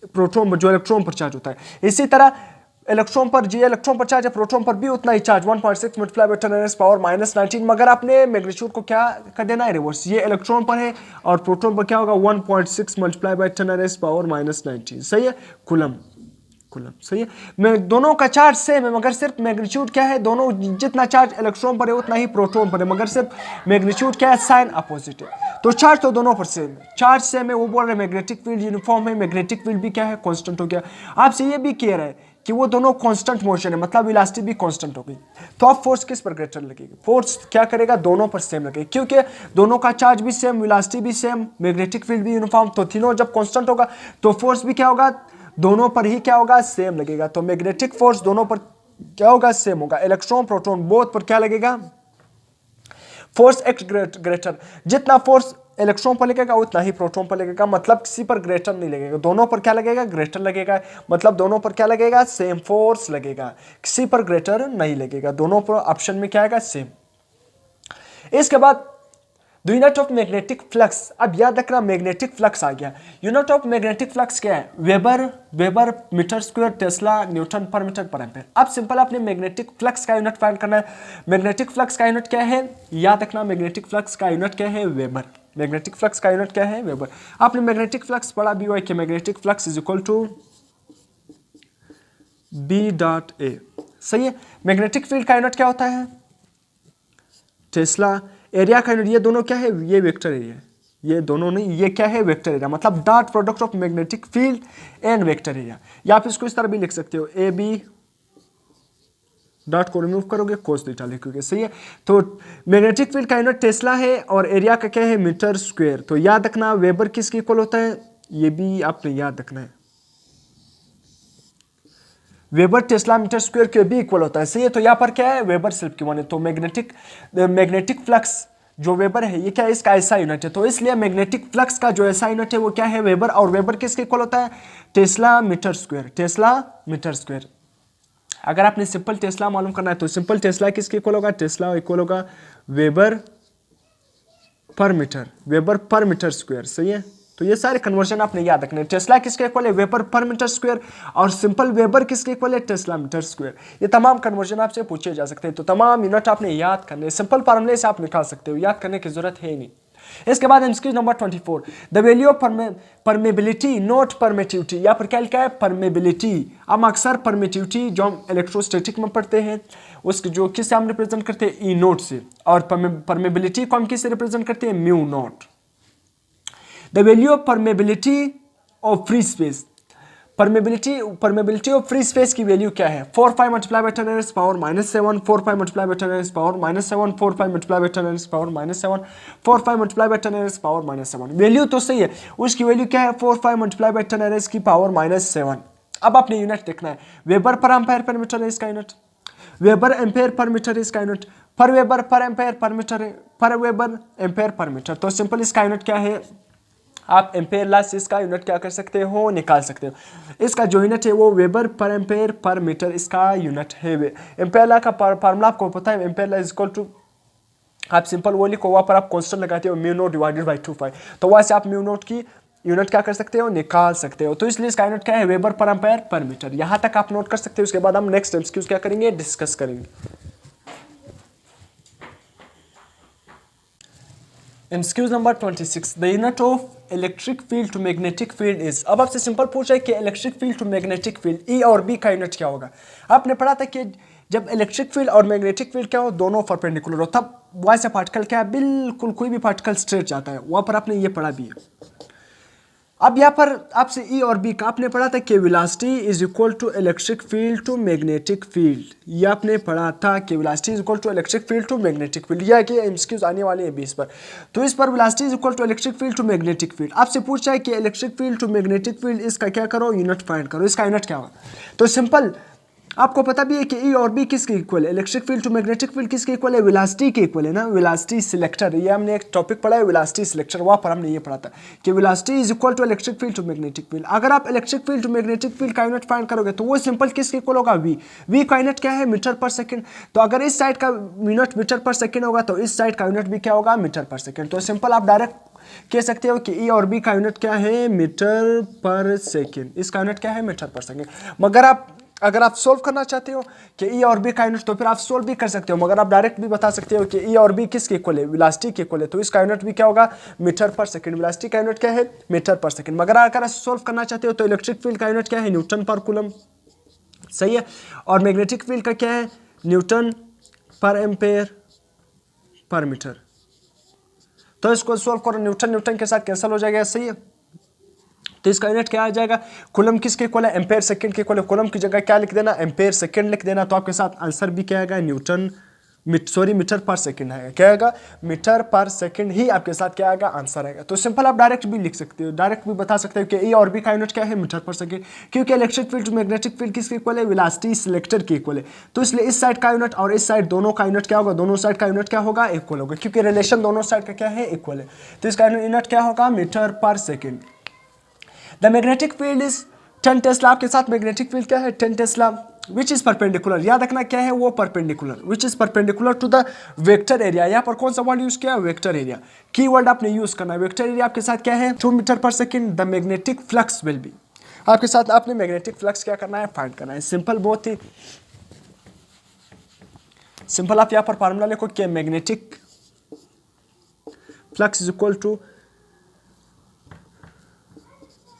प्रोटॉन जो इलेक्ट्रॉन पर चार्ज होता है। इसी तरह इलेक्ट्रॉन पर, जी इलेक्ट्रॉन पर चार्ज है, प्रोटॉन पर भी उतना ही चार्ज, 1.6 मल्टीप्लाई बाई 10⁻⁻19। मगर आपने मैग्नीट्यूड को क्या कर देना है, रिवर्स। ये इलेक्ट्रॉन पर है और प्रोटॉन पर क्या होगा, 1.6 मल्टीप्लाई बाई 10⁻⁻19। सही है, कूलम, कूलम, सही है। मैं दोनों का चार्ज सेम है, मगर सिर्फ मैग्नीट्यूड क्या है, दोनों जितना चार्ज इलेक्ट्रॉन पर है उतना ही प्रोटॉन पर है, मगर सिर्फ मैग्नीट्यूड क्या है, साइन अपोजिट है। तो चार्ज तो दोनों पर सेम है, चार्ज सेम है। वो बोल रहे मैग्नेटिक फील्ड यूनिफॉर्म है, मैग्नेटिक फील्ड भी क्या है, कांस्टेंट हो गया। आपसे ये भी क्लियर है कि वो दोनों कांस्टेंट मोशन है, मतलब वेलोसिटी भी कांस्टेंट हो गई। तो अब फोर्स किस पर ग्रेटर लगेगी, फोर्स क्या करेगा, दोनों पर सेम लगेगी, क्योंकि दोनों का चार्ज भी सेम, वेलोसिटी भी सेम, मैग्नेटिक फील्ड भी यूनिफॉर्म। तो तीनों जब कांस्टेंट होगा तो फोर्स भी क्या होगा, दोनों पर ही क्या होगा, सेम लगेगा। तो मैग्नेटिक फोर्स दोनों पर क्या होगा, सेम होगा। इलेक्ट्रॉन प्रोटॉन बोथ पर क्या लगेगा, फोर्स एक्ट ग्रेटर। जितना फोर्स इलेक्ट्रॉन पर लगेगा उतना ही प्रोटॉन पर लगेगा, मतलब किसी पर ग्रेटर नहीं लगेगा। दोनों पर क्या लगेगा, ग्रेटर लगेगा, मतलब दोनों पर क्या लगेगा, सेम फोर्स लगेगा, किसी पर ग्रेटर नहीं लगेगा। दोनों पर ऑप्शन में क्या आएगा, सेम। इसके बाद the unit of magnetic flux. अब याद रखना मैग्नेटिक फ्लक्स आ गया। यूनिट ऑफ मैग्नेटिक फ्लक्स क्या है, weber metre square, tesla, newton पर मीटर पर एम्पीयर। अब सिंपल आपने मैग्नेटिक फ्लक्स का यूनिट फाइंड करना है। मैग्नेटिक फ्लक्स का यूनिट क्या है, याद रखना मैग्नेटिक फ्लक्स का यूनिट क्या है, वेबर। मैग्नेटिक फ्लक्स का यूनिट क्या है, वेबर। आपने मैग्नेटिक फ्लक्स पढ़ा भी हुआ है कि magnetic flux is equal to B.A। सही है। मैग्नेटिक फील्ड का यूनिट क्या होता है, टेस्ला। एरिया का यूनिट, ये दोनों क्या है, ये वेक्टर एरिया, ये दोनों नहीं, ये क्या है, वेक्टर एरिया, मतलब dot product of magnetic field and vector area. या आप इसको इस तरह भी लिख सकते हो, AB डॉट को रिमूव करोगे कोस थीटा लिखोगे। सही है। तो मैग्नेटिक फील्ड का यूनिट टेस्ला है और एरिया का क्या है, मीटर स्क्वायर। तो याद रखना वेबर किसके इक्वल होता है, ये भी आपने याद रखना है, वेबर टेस्ला मीटर स्क्वायर के भी इक्वल होता है। सही है। तो यहाँ पर क्या है, वेबर सेल्फ की वन है। तो मैग्नेटिक फ्लक्स जो वेबर है, ये क्या है, इसका ऐसा यूनिट है। तो इसलिए मैग्नेटिक फ्लक्स का जो ऐसा यूनिट है वो क्या है, वेबर। और वेबर किसके इक्वल होता है, tesla metre square, tesla metre square. अगर आपने सिंपल टेस्ला मालूम करना है तो सिंपल टेस्ला किसके इक्वल होगा, टेस्ला इक्वल होगा वेबर पर मीटर, वेबर पर मीटर स्क्वायर। सही है। तो ये सारे कन्वर्जन आपने याद रखने। टेस्ला किसके इक्वल है? वेबर पर मीटर स्क्वायर। और सिंपल वेबर किसके इक्वल है? Tesla metre square. ये तमाम कन्वर्जन आपसे पूछे जा सकते हैं, तो तमाम यूनिट आपने याद करने, सिंपल फार्मूले से आप निकाल सकते हो, याद करने की जरूरत है ही नहीं। इसके बाद MCQ number 24, the value of permeability not permittivity. यहाँ पर क्या लिखा है? परमेबिलिटी। हम अक्सर परमिटिविटी जो हम इलेक्ट्रोस्टैटिक में पढ़ते हैं उसके जो किससे हम रिप्रेजेंट करते हैं? ई नोट से। और परमेबिलिटी को हम किससे रिप्रेजेंट करते हैं? Mu naught. The value of permeability of free space. Permeability of free space की वैल्यू क्या है? 4 5 multiply by 10 raised power -7, 4 5 multiply by 10 raised power -7, 4 5 multiply by 10 raised power -7, 4 5 multiply by 10 raised power -7। Value तो सही है, उसकी वैल्यू क्या है? 4 5 मल्टीप्लाई बाय 10 raised की पावर -7। अब आपने यूनिट देखना है, वेबर पर एम्पायर पर मीटर है इसका यूनिट, वेबर एम्पेयर पर मीटर इसका यूनिट, पर वेबर पर एम्पेयर पर मीटर है, पर वेबर एम्पेयर पर मीटर। तो सिंपल इसका यूनिट क्या है? आप एम्पेयर लॉ से इसका यूनिट क्या कर सकते हो? निकाल सकते हो। इसका जो यूनिट है वो वेबर पर एम्पेयर पर मीटर इसका यूनिट है। एम्पेयर लॉ का फार्मूला आपको पता है, ampere law is equal to, आप सिंपल वो लिखो, वहाँ पर आप कांस्टेंट लगाते हो म्यू नोट डिवाइडेड बाय 2 तो वहाँ से आप म्यू नोट की यूनिट क्या कर सकते हो? निकाल सकते हो। तो इसलिए इसका यूनिट क्या है? वेबर पर एम्पेयर पर मीटर। यहाँ तक आप नोट कर सकते हो। उसके बाद हम नेक्स्ट एमसीक्यूज क्या करेंगे? डिस्कस करेंगे। MCQs number 26, the unit of electric field to magnetic field is. अब आपसे सिंपल पूछा है कि electric field to magnetic field E और बी का यूनिट क्या होगा। आपने पढ़ा था कि जब इलेक्ट्रिक फील्ड और मैग्नेटिक फील्ड क्या हो, दोनों परपेंडिकुलर हो, तब वहाँ से पार्टिकल क्या है? बिल्कुल कोई भी पार्टिकल स्ट्रेट जाता है। वहाँ पर आपने ये पढ़ा भी है। अब यहाँ पर आपसे ई और बी का आपने पढ़ा था कि velocity is equal to electric field to magnetic field. ये आपने पढ़ा था कि velocity is equal to electric field to magnetic field. यह कि एमसीक्यूज आने वाले हैं 20 पर। तो इस पर velocity is equal to electric field to magnetic field. आपसे पूछा है कि electric field to magnetic field, इसका क्या करो? यूनिट फाइंड करो। इसका यूनिट क्या होगा? तो सिंपल आपको पता भी है कि ई और बी किसके इक्वल है? Electric field to magnetic field किसके इक्वल है? वेलोसिटी के इक्वल है ना, वेलोसिटी सिलेक्टर। ये हमने एक टॉपिक पढ़ा है वेलोसिटी सिलेक्टर, वहाँ पर हमने ये पढ़ा था कि velocity is equal to electric field to magnetic field. अगर आप electric field to magnetic field का यूनिट फाइंड करोगे तो वो सिंपल किसके इक्वल होगा? वी। वी का यूनिट क्या है? मीटर पर सेकेंड। तो अगर इस साइड का यूनिट मीटर पर सेकेंड होगा तो इस साइड का यूनिट भी क्या होगा? मीटर पर सेकेंड। तो सिंपल आप डायरेक्ट कह सकते हो कि ई और बी का यूनिट क्या है? मीटर पर सेकेंड। इसका यूनिट क्या है? मीटर पर सेकेंड। मगर अगर आप सोल्व करना चाहते हो कि ई और बी का यूनिट, तो फिर आप सोल्व भी कर सकते हो, मगर आप डायरेक्ट भी बता सकते हो कि ई और बी किसके इक्वल है? वेलोसिटी के इक्वल है। तो इसका यूनिट भी क्या होगा? मीटर पर सेकंड। वेलोसिटी का यूनिट क्या है? मीटर पर सेकंड। मगर अगर आप सोल्व करना चाहते हो तो इलेक्ट्रिक फील्ड का यूनिट क्या है? Newton per coulomb. सही है। और मैग्नेटिक फील्ड का क्या है? न्यूटन पर एम्पेयर पर मीटर। तो इसको सोल्व करो, न्यूटन न्यूटन के साथ कैंसिल हो जाएगा। सही है। तो इसका यूनिट क्या आ जाएगा? कूलम किसके इक्वल है? एम्पेयर सेकंड के इक्वल है। कूलम की जगह क्या लिख देना? एम्पेयर सेकंड लिख देना। तो आपके साथ आंसर भी क्या आएगा? न्यूटन मीटर पर सेकंड आएगा। क्या आएगा? मीटर पर सेकंड ही आपके साथ क्या आएगा? आंसर आएगा। तो सिंपल आप डायरेक्ट भी लिख सकते हो, डायरेक्ट भी बता सकते हो कि ई और बी का यूनिट क्या है? मीटर पर सेकंड। क्योंकि electric field to magnetic field किसके इक्वल है? वेलोसिटी सिलेक्टर के इक्वल है। तो इसलिए इस साइड का यूनिट और इस साइड दोनों का यूनिट क्या होगा? दोनों साइड का यूनिट क्या होगा? इक्वल होगा, क्योंकि रिलेशन दोनों साइड का क्या है? इक्वल है। तो इसका यूनिट क्या होगा? मीटर पर second. The magnetic field is 10 Tesla. आपके साथ मैग्नेटिक फील्ड क्या है? 10 टेस्ला। विच इज परपेंडिकुलर, याद रखना क्या है वो? Perpendicular. Which is perpendicular to the vector area. यहाँ पर कौन सा वर्ड यूज किया? Vector area. की वर्ड आपने यूज करना है। वेक्टर एरिया आपके साथ क्या है? 2 मीटर पर second. The magnetic flux will B, आपके साथ आपने मैग्नेटिक फ्लक्स क्या करना है? फाइंड करना है। सिंपल, बहुत ही सिंपल। आप यहाँ पर फार्मूला लिखो कि magnetic flux is equal to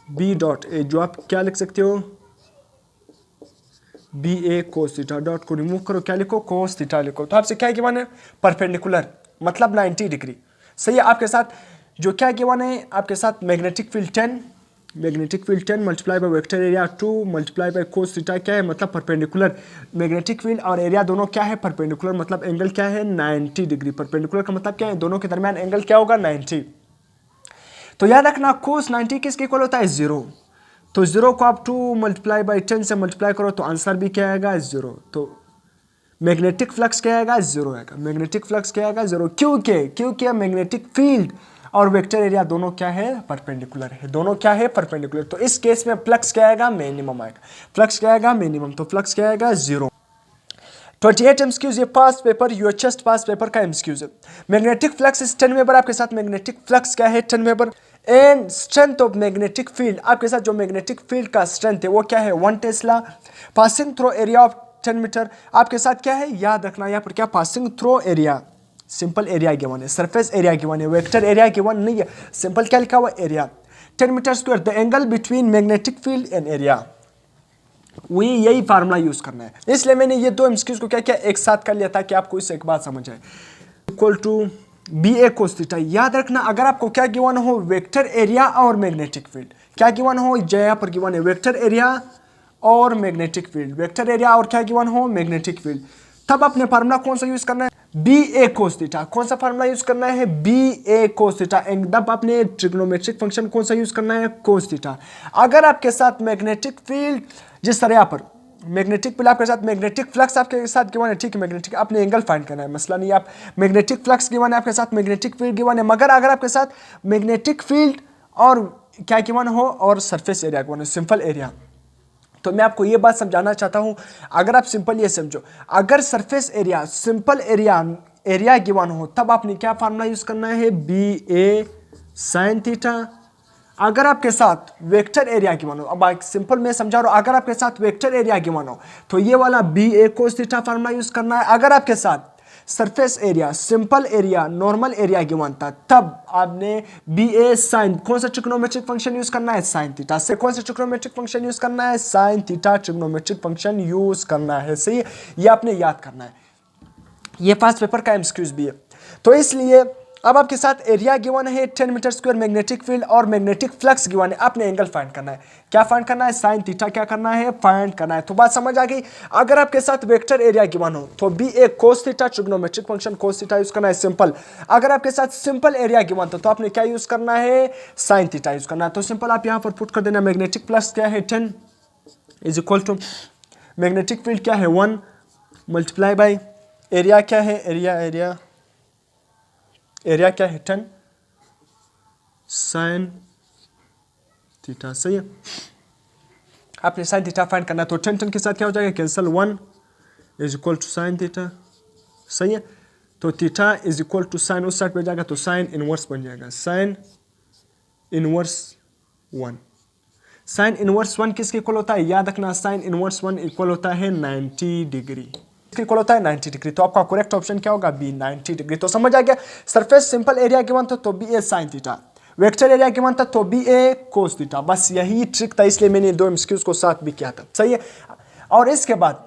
B dot A, जो आप क्या लिख सकते हो? B A cos theta. Dot को रिमूव करो, क्या लिखो? कोस थीटा लिखो। तो आपसे क्या गिवन है? परपेंडिकुलर, मतलब 90 डिग्री। सही है। आपके साथ जो क्या गिवन है? आपके साथ magnetic field 10, magnetic field 10 multiply by vector area 2 multiply by cos theta क्या है? मतलब परपेंडिकुलर। मैग्नेटिक फील्ड और एरिया दोनों क्या है? परपेंडिकुलर। मतलब एंगल क्या है? 90 डिग्री। परपेंडिकुलर का मतलब क्या है? दोनों के दरमियान एंगल क्या होगा? 90। तो याद रखना कोस 90 किसके इक्वल होता है? 0। तो 0 को आप 2 मल्टीप्लाई बाई 10 से मल्टीप्लाई करो तो आंसर भी क्या आएगा? 0। तो मैग्नेटिक फ्लक्स क्या आएगा? 0 आएगा। मैग्नेटिक फ्लक्स क्या आएगा? 0। क्योंकि मैग्नेटिक फील्ड और वेक्टर एरिया दोनों क्या है? परपेंडिकुलर है। दोनों क्या है? परपेंडिकुलर। तो इस केस में फ्लक्स क्या आएगा? मिनिमम आएगा। फ्लक्स क्या आएगा? मिनिमम। तो फ्लक्स क्या आएगा? 0। 28 एमसीक्यूज, ये past paper UHS past paper का एमसीक्यूज है। Magnetic flux is 10 weber. आपके साथ मैग्नेटिक फ्लक्स क्या है? 10 weber. And strength of magnetic field, आपके साथ जो मैग्नेटिक फील्ड का स्ट्रेंथ है वो क्या है 1 tesla, passing through area of 10 metre. आपके साथ क्या है याद रखना यहाँ पर क्या passing through area, simple area given है, सरफेस एरिया गिवन है, वेक्टर एरिया गिवन नहीं है, सिंपल क्या लिखा हुआ area 10 metre square. The angle between magnetic field and area, वही यही फार्मूला यूज करना है, इसलिए मैंने ये दो एमसीक्यूज को क्या किया एक साथ कर लिया ताकि आपको इससे एक बात समझ आए। Equal to B A cos theta. याद रखना अगर आपको क्या गिवन हो वेक्टर एरिया और मैग्नेटिक फील्ड, क्या गिवन हो जया पर गिवन है वेक्टर एरिया और मैग्नेटिक फील्ड, वेक्टर एरिया और क्या गिवन हो मैग्नेटिक फील्ड, तब अपने फार्मूला कौन सा यूज करना है बी ए कोस थीटा। कौन सा फार्मूला यूज करना है बी ए कोस थीटा। एकदम अपने ट्रिग्नोमेट्रिक फंक्शन कौन सा यूज करना है कोस थीटा। अगर आपके साथ मैग्नेटिक फील्ड जिस तरह यहाँ पर मैग्नेटिक फील्ड आपके साथ मैग्नेटिक फ्लक्स आपके साथ गिवन है, ठीक है मैग्नेटिक आपने एंगल फाइंड करना है मसला नहीं, आप मैग्नेटिक फ्लक्स गिवन है आपके साथ मैग्नेटिक फील्ड गिवन है, मगर अगर आपके साथ मैग्नेटिक फील्ड और क्या गिवन हो और सरफेस एरिया गिवन है सिंपल एरिया, तो मैं आपको ये बात समझाना चाहता हूं अगर आप सिंपल ये समझो अगर surface area simple area given हो तब आपने क्या फार्मूला यूज करना है बी ए साइन थीटा। अगर आपके साथ वेक्टर एरिया गिवन हो, अब सिंपल मैं समझा रहा हूं, अगर आपके साथ वेक्टर एरिया गिवन हो तो ये वाला B A cos theta formula use करना है। अगर आपके साथ surface area simple area normal area given था तब आपने बी ए साइन कौन सा ट्रिग्नोमेट्रिक फंक्शन यूज करना है साइन थीटा से। कौन सा ट्रिग्नोमेट्रिक फंक्शन यूज करना है sine theta trigonometric function use करना है, सही है ये आपने याद करना है, ये फास्ट पेपर का एमसीक्यूज भी है। तो इसलिए अब आपके साथ एरिया गिवन है 10 मीटर स्क्वायर मैग्नेटिक फील्ड और मैग्नेटिक फ्लक्स गिवन है, आपने एंगल फाइंड करना है, क्या फाइंड करना है साइन थीटा क्या करना है फाइंड करना है। तो बात समझ आ गई। अगर आपके साथ वेक्टर एरिया गिवन हो तो B A cos theta trigonometric function cos theta use करना है सिंपल। अगर आपके साथ सिंपल एरिया गिवन तो आपने क्या यूज करना है साइन थीटा यूज करना है। तो सिंपल आप यहां पर पुट कर देना मैग्नेटिक फ्लक्स क्या है 10 is equal to magnetic field क्या है 1 मल्टीप्लाई बाई एरिया क्या है एरिया क्या है 10 साइन थीटा, सही है। आपने साइन थीटा फाइंड करना है तो 10 के साथ क्या हो जाएगा cancel 1 is equal to sine theta, सही है। तो theta is equal to sine उस साइड पे जाएगा तो साइन इनवर्स बन जाएगा साइन इनवर्स 1। साइन इनवर्स 1 किसके इक्वल होता है याद रखना साइन इनवर्स 1 इक्वल होता है 90 डिग्री, इक्वल होता है 90 डिग्री। तो आपका करेक्ट ऑप्शन क्या होगा बी 90 डिग्री। तो समझ आ गया सरफेस सिंपल एरिया गिवन था तो B A sine theta, vector area given था तो बी ए कोस थीटा, बस यही ट्रिक था इसलिए मैंने दो एमसीक्यूज को साथ भी किया था, सही है। और इसके बाद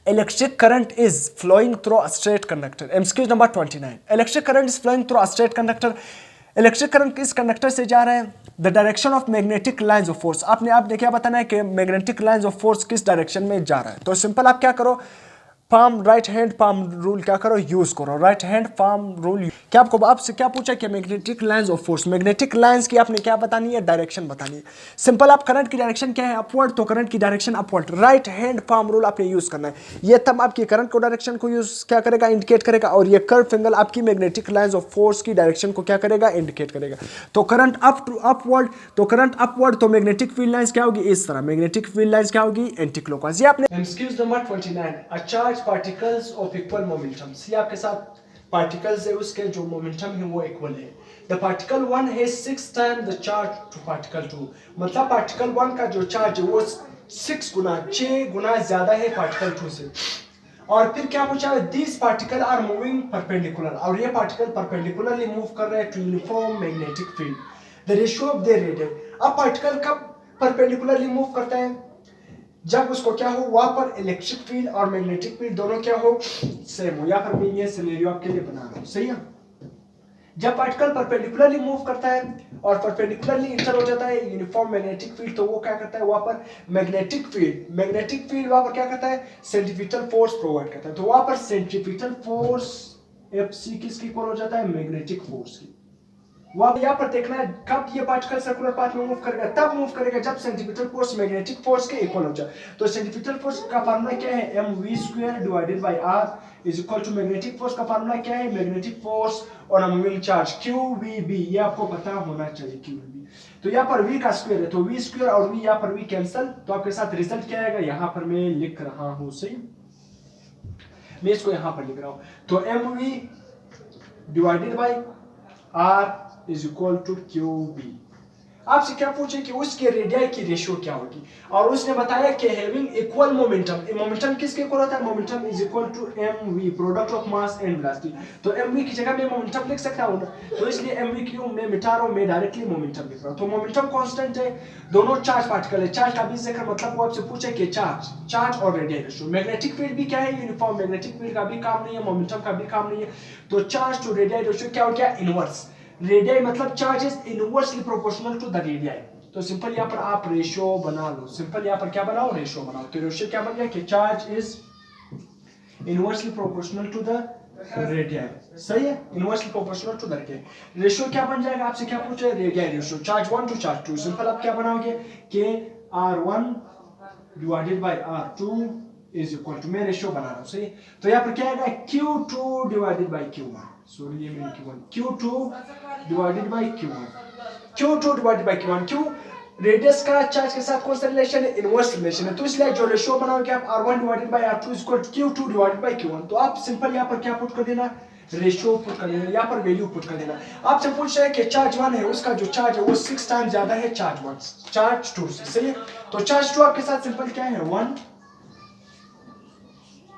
electric current is flowing through a straight conductor, MCQs number 29 electric current is flowing through a straight conductor. इलेक्ट्रिक करंट किस कंडक्टर से जा रहा है the direction of magnetic lines of force. आपने क्या बताना है कि मैग्नेटिक लाइंस ऑफ फोर्स किस डायरेक्शन में जा रहा है। तो सिंपल आप क्या करो palm right hand palm rule क्या करो यूज करो, राइट हैंड पाम रूल। क्या आपको आपसे क्या पूछा कि magnetic lines of force, magnetic lines की आपने क्या बतानी है डायरेक्शन बतानी है। सिंपल आप करंट की डायरेक्शन क्या है अपवर्ड, तो करंट की direction upward, right hand palm rule आपने यूज करना है। ये तब आपकी करंट को डायरेक्शन को यूज क्या करेगा इंडिकेट करेगा, और ये कर्व फिंगर आपकी मैग्नेटिक लाइंस ऑफ फोर्स की डायरेक्शन को क्या करेगा इंडिकेट करेगा। तो करंट अप टू अपवर्ड, तो करंट अपवर्ड तो मैग्नेटिक फील्ड लाइंस क्या होगी इस तरह, मैग्नेटिक फील्ड लाइंस क्या होगी एंटी क्लॉकवाइज। ये आपने excuse number 29 a charge particles of equal momentums, ये आपके साथ पार्टिकल्स है उसके जो मोमेंटम है वो इक्वल है। द पार्टिकल 1 है 6 time the charge to particle 2, मतलब पार्टिकल 1 का जो चार्ज है वो 6 गुना ज्यादा है पार्टिकल 2 से। और फिर क्या पूछा है this particle are moving perpendicular, और ये पार्टिकल परपेंडिकुलरली मूव कर रहे हैं to uniform magnetic field the ratio of their radius. अब पार्टिकल कब परपेंडिकुलरली मूव करता है जब उसको क्या हो वहां पर इलेक्ट्रिक फील्ड और मैग्नेटिक फील्ड दोनों क्या हो सेम हो। या फिर मैं ये सिनेरियो आपके लिए बना रहा हूं, सही है। जब पार्टिकल परपेंडिकुलरली मूव करता है और परपेंडिकुलरली इंटर हो जाता है यूनिफॉर्म मैग्नेटिक फील्ड, तो वो क्या करता है वहां पर मैग्नेटिक फील्ड वहां पर क्या करता है सेंट्रीफ्यूगल फोर्स प्रोवाइड करता है। तो वहां पर सेंट्रीफ्यूगल फोर्स एफसी किसकी इक्वल हो जाता है मैग्नेटिक फोर्स की। वहां यहाँ पर देखना है कब ये पार्टिकल सर्कुलर पाथ में मूव करेगा, तब मूव करेगा जब सेंट्रीफ्यूगल फोर्स मैग्नेटिक फोर्स के इक्वल हो जाए। तो सेंट्रीफ्यूगल फोर्स का फार्मूला क्या है mv² divided by r is equal to magnetic force का फार्मूला क्या है magnetic force on a moving charge qvb, ये आपको पता होना चाहिए qvb। तो यहाँ पर v का स्क्वायर है तो v² और v यहाँ पर v कैंसिल, तो आपके साथ रिजल्ट क्या आएगा यहाँ पर मैं लिख रहा हूँ, सही मैं इसको यहाँ पर लिख रहा हूँ। तो mv divided by r is equal to Q B. आपसे क्या पूछे कि उसके रेडियाई की रेशियो क्या होगी, और उसने बताया कि हैविंग इक्वल मोमेंटम, मोमेंटम किसके इक्वल होता है, momentum is equal to M V, product of mass and velocity. तो एम वी की जगह मैं मोमेंटम लिख सकता हूँ ना, तो इसलिए एम वी क्यों मैं मिटा रहा हूँ, मैं डायरेक्टली मोमेंटम लिख रहा हूँ। तो मोमेंटम कांस्टेंट है, दोनों चार्ज पार्टिकल है, चार्ज का भी जिक्र मतलब वो आपसे पूछे कि चार्ज और रेडियाई रेशियो। मैग्नेटिक फील्ड भी क्या है, यूनिफॉर्म, मैग्नेटिक फील्ड का भी काम नहीं है, मोमेंटम का भी काम नहीं है। तो चार्ज टू रेडियाई रेशियो क्या हो गया, इनवर्स। रेडियाई मतलब charge is inversely proportional to the radii. तो सिंपल यहाँ पर आप रेशियो बना लो, सिंपल यहाँ पर क्या बनाओ, रेशियो बनाओ। तो रेशियो क्या बन गया कि charge is inversely proportional to the radii, सही है, inversely proportional to the radii. Ratio क्या बन जाएगा, आपसे क्या पूछे, radii ratio, charge 1 to charge 2। Simple आप क्या बनाओगे कि R1 divided by R2 is equal to, मैं रेशियो बना रहा हूँ, सही। तो यहाँ पर क्या आएगा, Q2 divided by Q1, sorry ये मेरी Q1, Q2 divided by Q1, Q2 divided by Q1। क्यों, रेडियस का चार्ज के साथ कौन सा रिलेशन है, इनवर्स रिलेशन है। तो इसलिए जो रेशियो बनाओगे आप R1 divided by R2 is equal to Q2 divided by Q1। तो आप सिंपल यहाँ पर क्या पुट कर देना, रेशियो पुट कर देना, यहाँ पर वैल्यू पुट कर देना। आपसे पूछ रहे हैं कि चार्ज 1 है, उसका जो चार्ज है वो 6 टाइम ज्यादा है चार्ज 2 से, सही है। तो चार्ज 2 आपके साथ सिंपल क्या है, 1,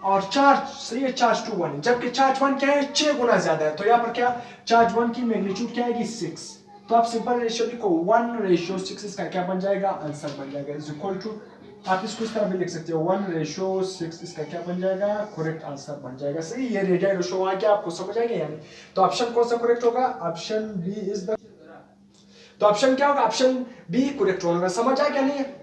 और चार्ज, सही है, चार्ज 2 1 है, जबकि चार्ज 1 क्या है, 6 गुना ज्यादा है। तो यहाँ पर क्या, चार्ज 1 की मैग्नीट्यूड क्या आएगी, 6। तो आप सिंपल रेशियो लिखो 1:6, इसका क्या बन जाएगा, आंसर बन जाएगा इज इक्वल टू, आप इसको इस तरह भी लिख सकते हो 1:6, इसका क्या बन जाएगा, करेक्ट आंसर बन जाएगा, सही। ये रेडियल रेशियो आ गया, आपको समझ आ गया यानी। तो ऑप्शन कौन सा करेक्ट होगा, ऑप्शन बी इज द, तो ऑप्शन क्या होगा, ऑप्शन बी करेक्ट होगा। समझ आ गया नहीं है,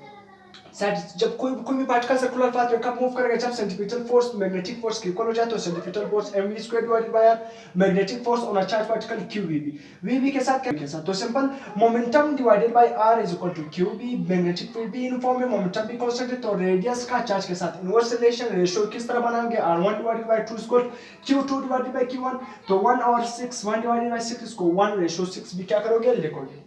जब कोई भी पार्टिकल सर्कुलर पाथ में कब मूव करेगा, जब सेंट्रीफ्यूगल फोर्स मैग्नेटिक फोर्स के इक्वल हो जाए, तो centrifugal force mv² divided by r, magnetic force on a charge particle qvb, vb के साथ क्या के साथ, तो simple momentum divided by r is equal to qb, magnetic field भी यूनिफॉर्म है, मोमेंटम भी कांस्टेंट है, तो रेडियस का चार्ज के साथ इनवर्स रिलेशन, रेशियो किस तरह बनाएंगे, r1 divided bye 2 equal q2 divided by q1। तो 1 और 6, 1 डिवाइडेड बाय 6, इसको 1:6 भी क्या करोगे, लिखोगे।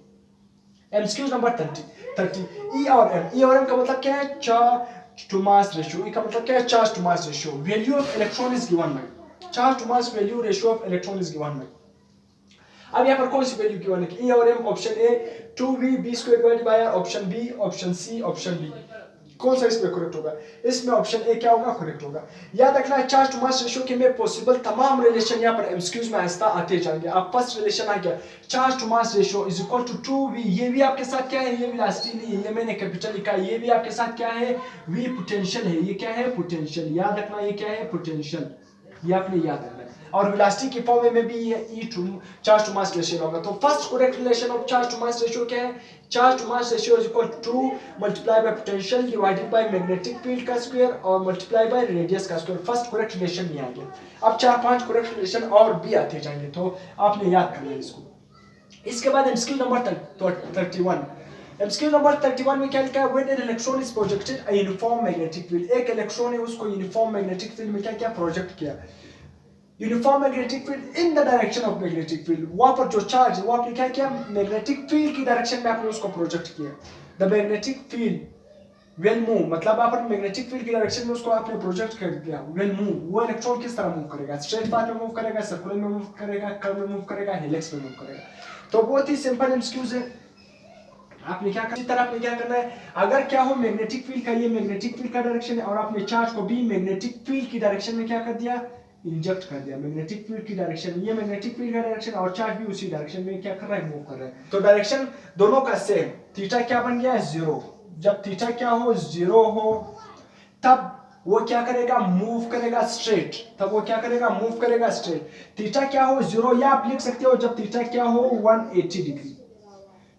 एमसीक्यू नंबर 30 ई और एम का मतलब क्या है, charge to mass ratio. E का मतलब क्या है, charge to mass ratio. Value of electron is given by charge to mass value ratio of electron is given by. अब यहाँ पर कौन सी वैल्यू गिवन है, ई और M, option A 2v² divided by option B, option C, option D, कौन सा इसमें करेक्ट होगा, इसमें ऑप्शन ए क्या होगा, करेक्ट होगा। याद रखना है चार्ज टू मास रेशियो के में पॉसिबल तमाम रिलेशन यहाँ पर एमसीक्यूज में आहिस्ता आते जाएंगे। अब फर्स्ट रिलेशन आ गया, charge to mass ratio is equal to 2v, ये भी आपके साथ क्या है, ये वेलोसिटी नहीं है, ये मैंने कैपिटल लिखा है, ये भी आपके साथ क्या है, v पोटेंशियल है, ये क्या है, पोटेंशियल, याद रखना ये क्या है, पोटेंशियल, ये आपने याद रखना है। और वेलोसिटी की फॉर्म में भी ये e to charge to mass ratio होगा। तो first correct relation of charge to mass ratio क्या है, charge to mass ratio is equal to 2 multiply by potential divided by magnetic field का स्क्वायर और मल्टीप्लाई बाय रेडियस का स्क्वायर। फर्स्ट करेक्ट रिलेशन ये आ गया। अब 4-5 करेक्ट रिलेशन और भी आते जाएंगे, तो आपने याद करना है इसको। इसके बाद एमसीक्यू नंबर 31, एमसीक्यू नंबर 31 में क्या लिखा है, when an electron is projected a uniform magnetic field, एक इलेक्ट्रॉन है उसको यूनिफॉर्म मैग्नेटिक फील्ड में क्या क्या प्रोजेक्ट किया, uniform magnetic field in the direction of magnetic field, वहां पर जो चार्ज है वो आपने क्या किया, मैग्नेटिक फील्ड की डायरेक्शन में आपने उसको प्रोजेक्ट किया। The magnetic field will move, मतलब आप मैग्नेटिक फील्ड की डायरेक्शन में उसको आपने प्रोजेक्ट कर दिया, विल मूव, वो इलेक्ट्रॉन किस तरह मूव करेगा, स्ट्रेट पाथ में मूव करेगा, सर्कुलर में मूव करेगा, कर्व में मूव करेगा, हेलिक्स में मूव करेगा। तो बहुत ही सिंपल एमसीक्यूज है। आपने क्या करना, इस तरह आपने क्या करना है, अगर क्या हो मैग्नेटिक फील्ड का, ये मैग्नेटिक फील्ड का डायरेक्शन है और आपने चार्ज को भी मैग्नेटिक फील्ड की डायरेक्शन में क्या कर दिया, इंजेक्ट कर दिया, मैग्नेटिक फील्ड की डायरेक्शन, ये मैग्नेटिक फील्ड का डायरेक्शन और चार्ज भी उसी डायरेक्शन में क्या कर रहा है, मूव कर रहा है। तो डायरेक्शन दोनों का सेम, थीटा क्या बन गया, 0। जब थीटा क्या हो, 0 हो, तब वो क्या करेगा, मूव करेगा स्ट्रेट, तब वो क्या करेगा, मूव करेगा स्ट्रेट। थीटा क्या हो, 0, या आप लिख सकते हो जब थीटा क्या हो 180 डिग्री,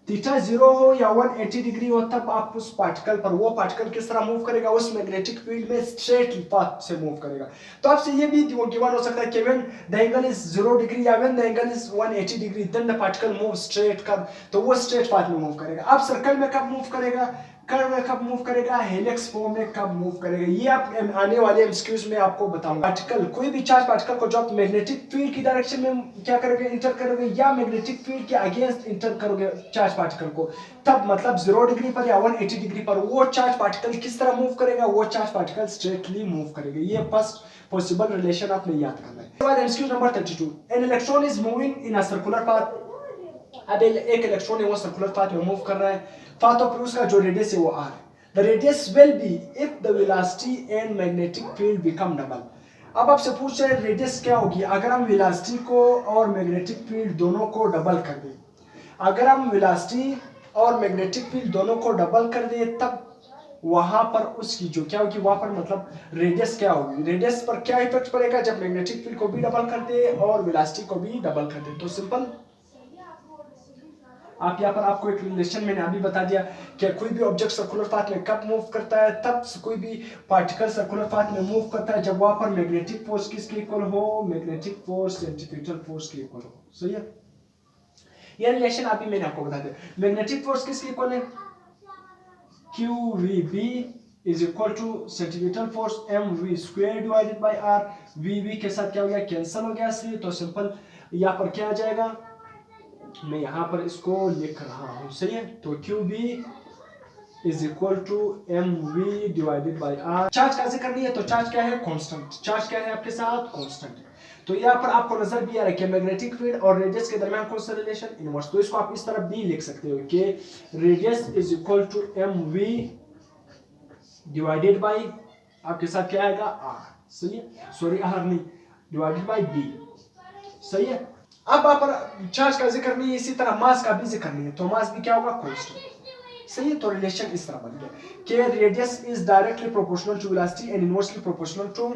थीटा 0 हो या 180 डिग्री हो, तब आप उस पार्टिकल पर, वो पार्टिकल किस तरह मूव करेगा, उस मैग्नेटिक फील्ड में स्ट्रेट पाथ से मूव करेगा। तो आपसे ये भी गिवन हो सकता है कि when the angle is 0 degree या when the angle is 180 degree then the particle move straight कर, तो वो स्ट्रेट पाथ में मूव करेगा। अब सर्कल में कब मूव करेगा, कर्व में कब मूव करेगा, हेलिक्स फॉर्म में कब मूव करेगा, ये आप आने वाले एमसीक्यूज में आपको बताऊंगा। पार्टिकल, कोई भी चार्ज पार्टिकल को जब मैग्नेटिक फील्ड की डायरेक्शन में क्या करोगे, इंटर करोगे, या मैग्नेटिक फील्ड के अगेंस्ट इंटर करोगे चार्ज पार्टिकल को, तब मतलब 0 डिग्री पर या 180 डिग्री पर वो चार्ज पार्टिकल किस तरह मूव करेगा, वो चार्ज पार्टिकल स्ट्रेटली मूव करेगा। ये फर्स्ट पॉसिबल रिलेशन आपने याद करना है। इसके बाद MCQ number 32, N electron is moving in a circular path अब एक इलेक्ट्रॉन है वो सर्कुलर पाथ में मूव कर रहा है, पाथ ऑफ उसका जो रेडियस है वो r है। The radius will be if the velocity and magnetic field become double. अब आपसे पूछ रहे हैं रेडियस क्या होगी अगर हम वेलोसिटी को और मैग्नेटिक फील्ड दोनों को डबल कर दें। अगर हम वेलोसिटी और मैग्नेटिक फील्ड दोनों को डबल कर दें तब वहां पर उसकी जो क्या होगी वहां पर मतलब रेडियस क्या होगी, रेडियस पर क्या इफेक्ट पड़ेगा जब मैग्नेटिक फील्ड को भी डबल कर दे और वेलोसिटी को भी डबल कर दे। तो सिंपल आप यहाँ पर आपको एक रिलेशन मैंने अभी बता दिया कि कोई भी ऑब्जेक्ट सर्कुलर पाथ में कब मूव करता है, तब कोई भी पार्टिकल सर्कुलर पाथ में मूव करता है जब वहां पर मैग्नेटिक फोर्स किसके इक्वल हो, मैग्नेटिक फोर्स सेंट्रीफ्यूगल फोर्स के इक्वल हो। सही है, यह रिलेशन अभी मैंने आपको बता दिया। मैग्नेटिक फोर्स किसके इक्वल है, QVB is equal to centrifugal force mv square divided by r। V के साथ क्या हो गया, कैंसिल हो गया। इसलिए तो सिंपल यहाँ पर क्या आ जाएगा, मैं यहाँ पर इसको लिख रहा हूँ। सही है, तो QB is equal to mv divided by r। Charge कैसे करनी है, तो चार्ज क्या है, कांस्टेंट। चार्ज क्या है आपके साथ, कांस्टेंट। तो यहाँ पर आपको नजर भी आ रहा है कि मैग्नेटिक फील्ड और रेडियस के दरमियान कौन सा रिलेशन, इनवर्स। तो इसको आप इस तरह भी लिख सकते हो कि radius is equal to mv divided by आपके साथ क्या आएगा, r। सही है, सॉरी r नहीं, डिवाइडेड बाय b। सही है, अब आप चार्ज का जिक्र नहीं है, इसी तरह मास का भी जिक्र नहीं है, तो मास भी क्या होगा, कांस्टेंट। सही है, तो रिलेशन इस तरह बन गया कि radius is directly proportional to velocity and inversely proportional to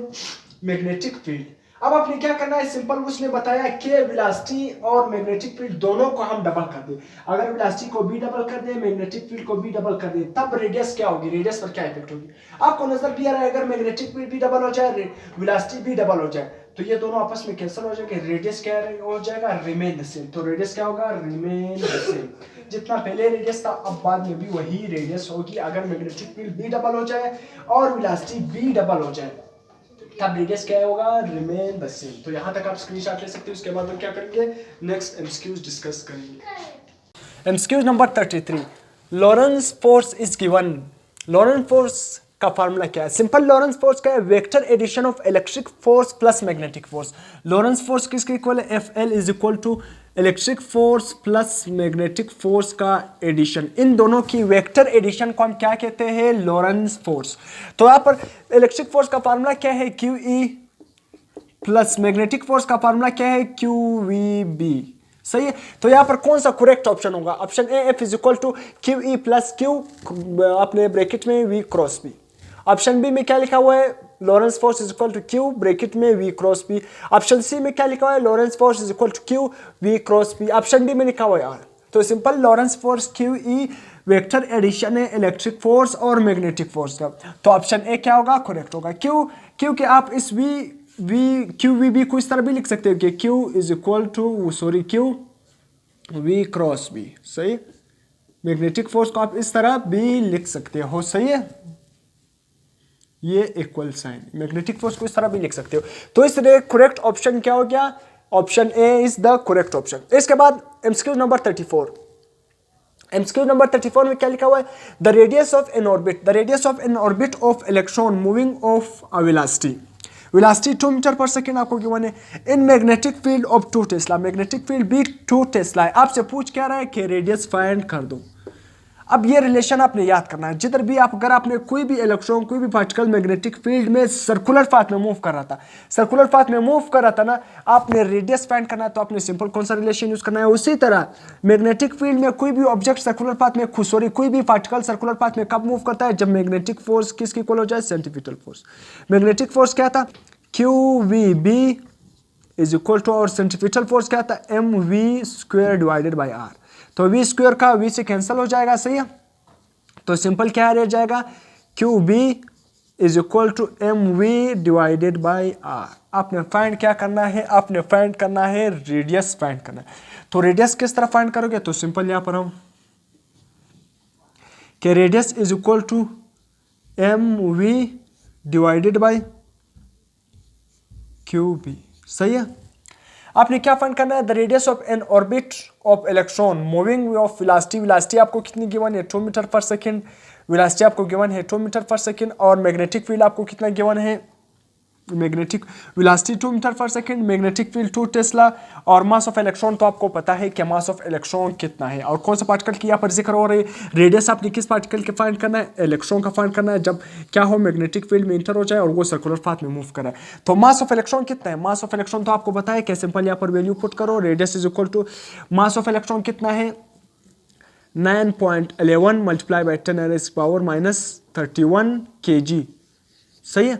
magnetic field. अब आपने क्या करना है, सिंपल उसने बताया कि वेलोसिटी और मैग्नेटिक फील्ड दोनों को हम डबल कर दें। अगर वेलोसिटी को भी डबल कर दें, मैग्नेटिक फील्ड को भी डबल कर दें, तब रेडियस क्या होगी, रेडियस पर क्या इफेक्ट होगी। आपको नजर भी आ रहा है अगर मैग्नेटिक फील्ड भी डबल हो जाए, वेलोसिटी भी डबल हो जाए, तो ये दोनों आपस में कैंसिल हो जाएंगे, रेडियस क्या हो जाएगा, रिमेन द सेम। तो रेडियस क्या होगा, रिमेन द सेम। जितना पहले रेडियस था अब बाद में भी वही रेडियस होगी। अगर मैग्नेटिक फील्ड भी डबल हो जाए और वेलोसिटी भी डबल हो जाए तब रेडियस क्या होगा, रिमेन द सेम। तो यहाँ तक आप स्क्रीनशॉट ले सकते हो। उसके बाद हम क्या करेंगे, नेक्स्ट एमसीक्यूज डिस्कस करेंगे। MCQs number 33, Lorentz force is given. Lorentz force का फार्मूला क्या है, सिंपल लॉरेंस फोर्स का है vector addition of electric force plus magnetic force. Lorentz force किसके इक्वल है, FL is equal to electric force plus magnetic force का एडिशन। इन दोनों की वेक्टर एडिशन को हम क्या कहते हैं, लॉरेंस फोर्स। तो यहाँ पर इलेक्ट्रिक फोर्स का फार्मूला क्या है, QE प्लस मैग्नेटिक फोर्स का फार्मूला क्या है, QVB। सही है, तो यहाँ पर कौन सा करेक्ट ऑप्शन होगा, option A, F is equal to QE plus Q अपने ब्रैकेट में V cross B। Option B में क्या लिखा हुआ है, Lorentz force is equal to Q bracket में V cross B। Option C में क्या लिखा हुआ है, Lorentz force is equal to Q V cross B। Option D में लिखा हुआ है R। तो simple Lorentz force QE vector addition है इलेक्ट्रिक फोर्स और मैग्नेटिक फोर्स का। तो ऑप्शन ए क्या होगा, करेक्ट होगा। क्योंकि आप इस QVB को इस तरह भी लिख सकते हो कि Q is equal to Q V cross B। सही, मैग्नेटिक फोर्स को आप इस तरह भी लिख सकते हो। सही है, ये इक्वल साइन, मैग्नेटिक फोर्स को इस तरह भी लिख सकते हो। तो इसलिए करेक्ट ऑप्शन क्या हो गया, option A is the correct option. इसके बाद एमसीक्यू नंबर 34। एमसीक्यू नंबर 34 में क्या लिखा हुआ है, the radius of an orbit, the radius of an orbit of electron moving of a velocity, velocity 2 metre पर सेकेंड आपको गिवन है in magnetic field of 2 tesla. Magnetic field भी 2 टेस्ला है। आपसे पूछ क्या रहा है कि रेडियस फाइंड कर दो। अब ये रिलेशन आपने याद करना है, जिधर भी आप अगर आपने कोई भी इलेक्ट्रॉन कोई भी पार्टिकल मैग्नेटिक फील्ड में सर्कुलर पाथ में मूव कर रहा था, सर्कुलर पाथ में मूव कर रहा था ना, आपने रेडियस फाइंड करना है, तो आपने सिंपल कौन सा रिलेशन यूज करना है। उसी तरह मैग्नेटिक फील्ड में कोई भी ऑब्जेक्ट सर्कुलर पाथ में कोई भी पार्टिकल सर्कुलर पाथ में कब मूव करता है, जब मैग्नेटिक फोर्स किसकी इक्वल हो जाए, सेंट्रीफ्यूगल फोर्स। मैग्नेटिक फोर्स क्या था, QVB इज इक्वल टू, और सेंट्रीफ्यूगल फोर्स क्या था, MV square divided by R। तो V स्क्वायर का V से कैंसिल हो जाएगा। सही है, तो सिंपल क्या रह जाएगा, QB is equal to MV divided by R। आपने फाइंड क्या करना है, आपने फाइंड करना है रेडियस फाइंड करना है। तो रेडियस किस तरह फाइंड करोगे, तो सिंपल यहां पर हम कि radius is equal to MV divided by QB। सही है, आपने क्या फाइंड करना है, the radius of an orbit of electron moving of velocity. Velocity आपको कितनी गिवन है, 2 मीटर पर सेकेंड। वेलोसिटी आपको गिवन है 2 मीटर पर सेकेंड, और मैग्नेटिक फील्ड आपको कितना गिवन है, मैग्नेटिक वेलोसिटी 2 मीटर पर सेकंड, मैग्नेटिक फील्ड 2 टेस्ला, और मास ऑफ इलेक्ट्रॉन तो आपको पता है कि मास ऑफ इलेक्ट्रॉन कितना है। और कौन सा पार्टिकल की यहाँ पर जिक्र हो रही है, रेडियस आपने किस पार्टिकल के फाइंड करना है, इलेक्ट्रॉन का फाइंड करना है जब क्या हो, मैग्नेटिक फील्ड में इंटर हो जाए और वो सर्कुलर पाथ में मूव करे। तो मास ऑफ इलेक्ट्रॉन कितना है, मास ऑफ इलेक्ट्रॉन तो आपको पता है कि सिंपल यहाँ पर वैल्यू पुट करो, radius is equal to mass of electron कितना है 9.11 मल्टीप्लाई बाई 10⁻⁻31 kg, सही है।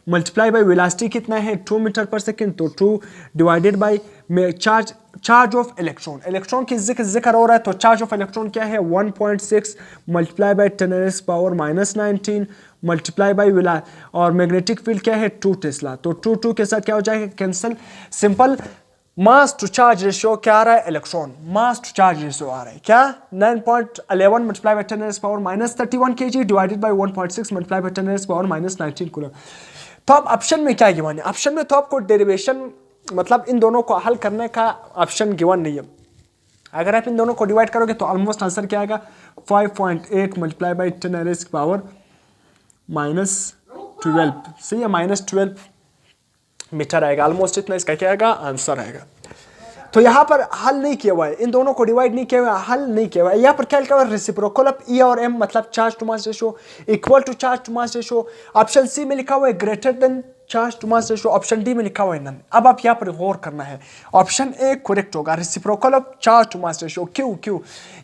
मल्टीप्लाई बाई वेलोसिटी कितना है 2 मीटर पर सेकंड, तो 2 divided by charge of electron, electron की जिक्र हो रहा है तो चार्ज ऑफ इलेक्ट्रॉन क्या है 1.6 मल्टीप्लाई बाई 10⁻⁻19 मल्टीप्लाई बाई और मैग्नेटिक फील्ड क्या है 2 टेस्ला, तो 2 के साथ क्या हो जाएगा cancel. Simple mass to charge ratio क्या आ रहा है, electron mass to charge ratio आ रहा है क्या 9.11 multiply by 10⁻⁻31 kg divided by 1.6 multiply by 10⁻⁻19 coulomb. तो अब ऑप्शन में क्या गिवन है, ऑप्शन में तो आपको डेरिवेशन मतलब इन दोनों को हल करने का ऑप्शन गिवन नहीं है। अगर आप इन दोनों को डिवाइड करोगे तो ऑलमोस्ट आंसर क्या आएगा 5.8 मल्टीप्लाई बाई 10⁻⁻12, सही है, -12 मीटर आएगा, ऑलमोस्ट इतना इसका क्या आएगा आंसर आएगा। तो यहाँ पर हल नहीं किया हुआ है, इन दोनों को डिवाइड नहीं किया हुआ है, हल नहीं किया हुआ है। यहाँ पर क्या लिखा हुआ है रेसिप्रोकल ऑफ ई और एम मतलब charge to mass ratio equal to charge to mass ratio. Option C में लिखा हुआ है greater than charge to mass ratio, option D में लिखा हुआ है नन। अब आप यहाँ पर गौर करना है, ऑप्शन ए करेक्ट होगा reciprocal of charge to mass ratio. क्यों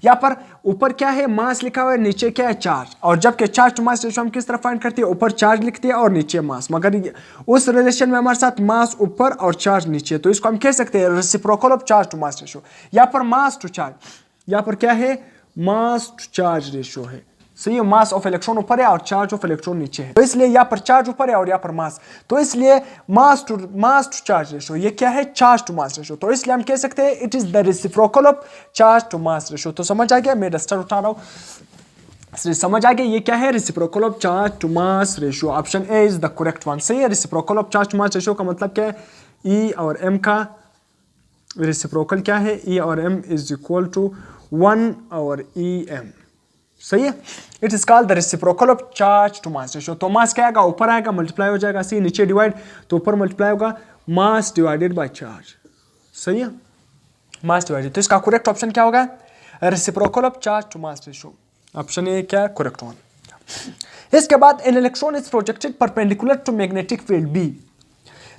यहाँ पर ऊपर क्या है मास लिखा हुआ है, नीचे क्या है चार्ज, और जबकि चार्ज टू मास रेशियो हम किस तरह फाइंड करते हैं, ऊपर चार्ज लिखते हैं और नीचे मास, मगर उस रिलेशन में हमारे साथ मास ऊपर और चार्ज नीचे, तो इसको हम कह सकते हैं reciprocal of charge to mass ratio. यहाँ पर मास टू चार्ज, यहाँ पर क्या है मास टू चार्ज रेशियो है, सही है, मास ऑफ इलेक्ट्रॉन ऊपर है और चार्ज ऑफ इलेक्ट्रॉन नीचे है, तो इसलिए यहाँ पर चार्ज ऊपर है और यहाँ पर मास, तो इसलिए मास टू चार्ज रेशियो ये क्या है चार्ज टू मास रेशियो, तो इसलिए हम कह सकते हैं it is the reciprocal of charge to mass ratio. तो समझ आ गया, मैं डस्टर उठा रहा हूँ, समझ आ गया ये क्या है reciprocal of charge to mass ratio, option A is the correct one, सही है। Reciprocal of charge to mass ratio का मतलब क्या है, ई और एम का रेसिप्रोकल क्या है, ई और एम इज इक्वल टू 1 और ई एम, सही है। It is called the reciprocal of charge to mass ratio. तो मास क्या आएगा ऊपर आएगा मल्टीप्लाई हो जाएगा, सी नीचे डिवाइड तो ऊपर मल्टीप्लाई होगा मास डिवाइडेड बाय चार्ज, सही है, मास डिवाइडेड। तो इसका करेक्ट ऑप्शन क्या होगा reciprocal of charge to mass ratio, option A क्या करेक्ट वन। इसके बाद an electron is projected perpendicular to magnetic field B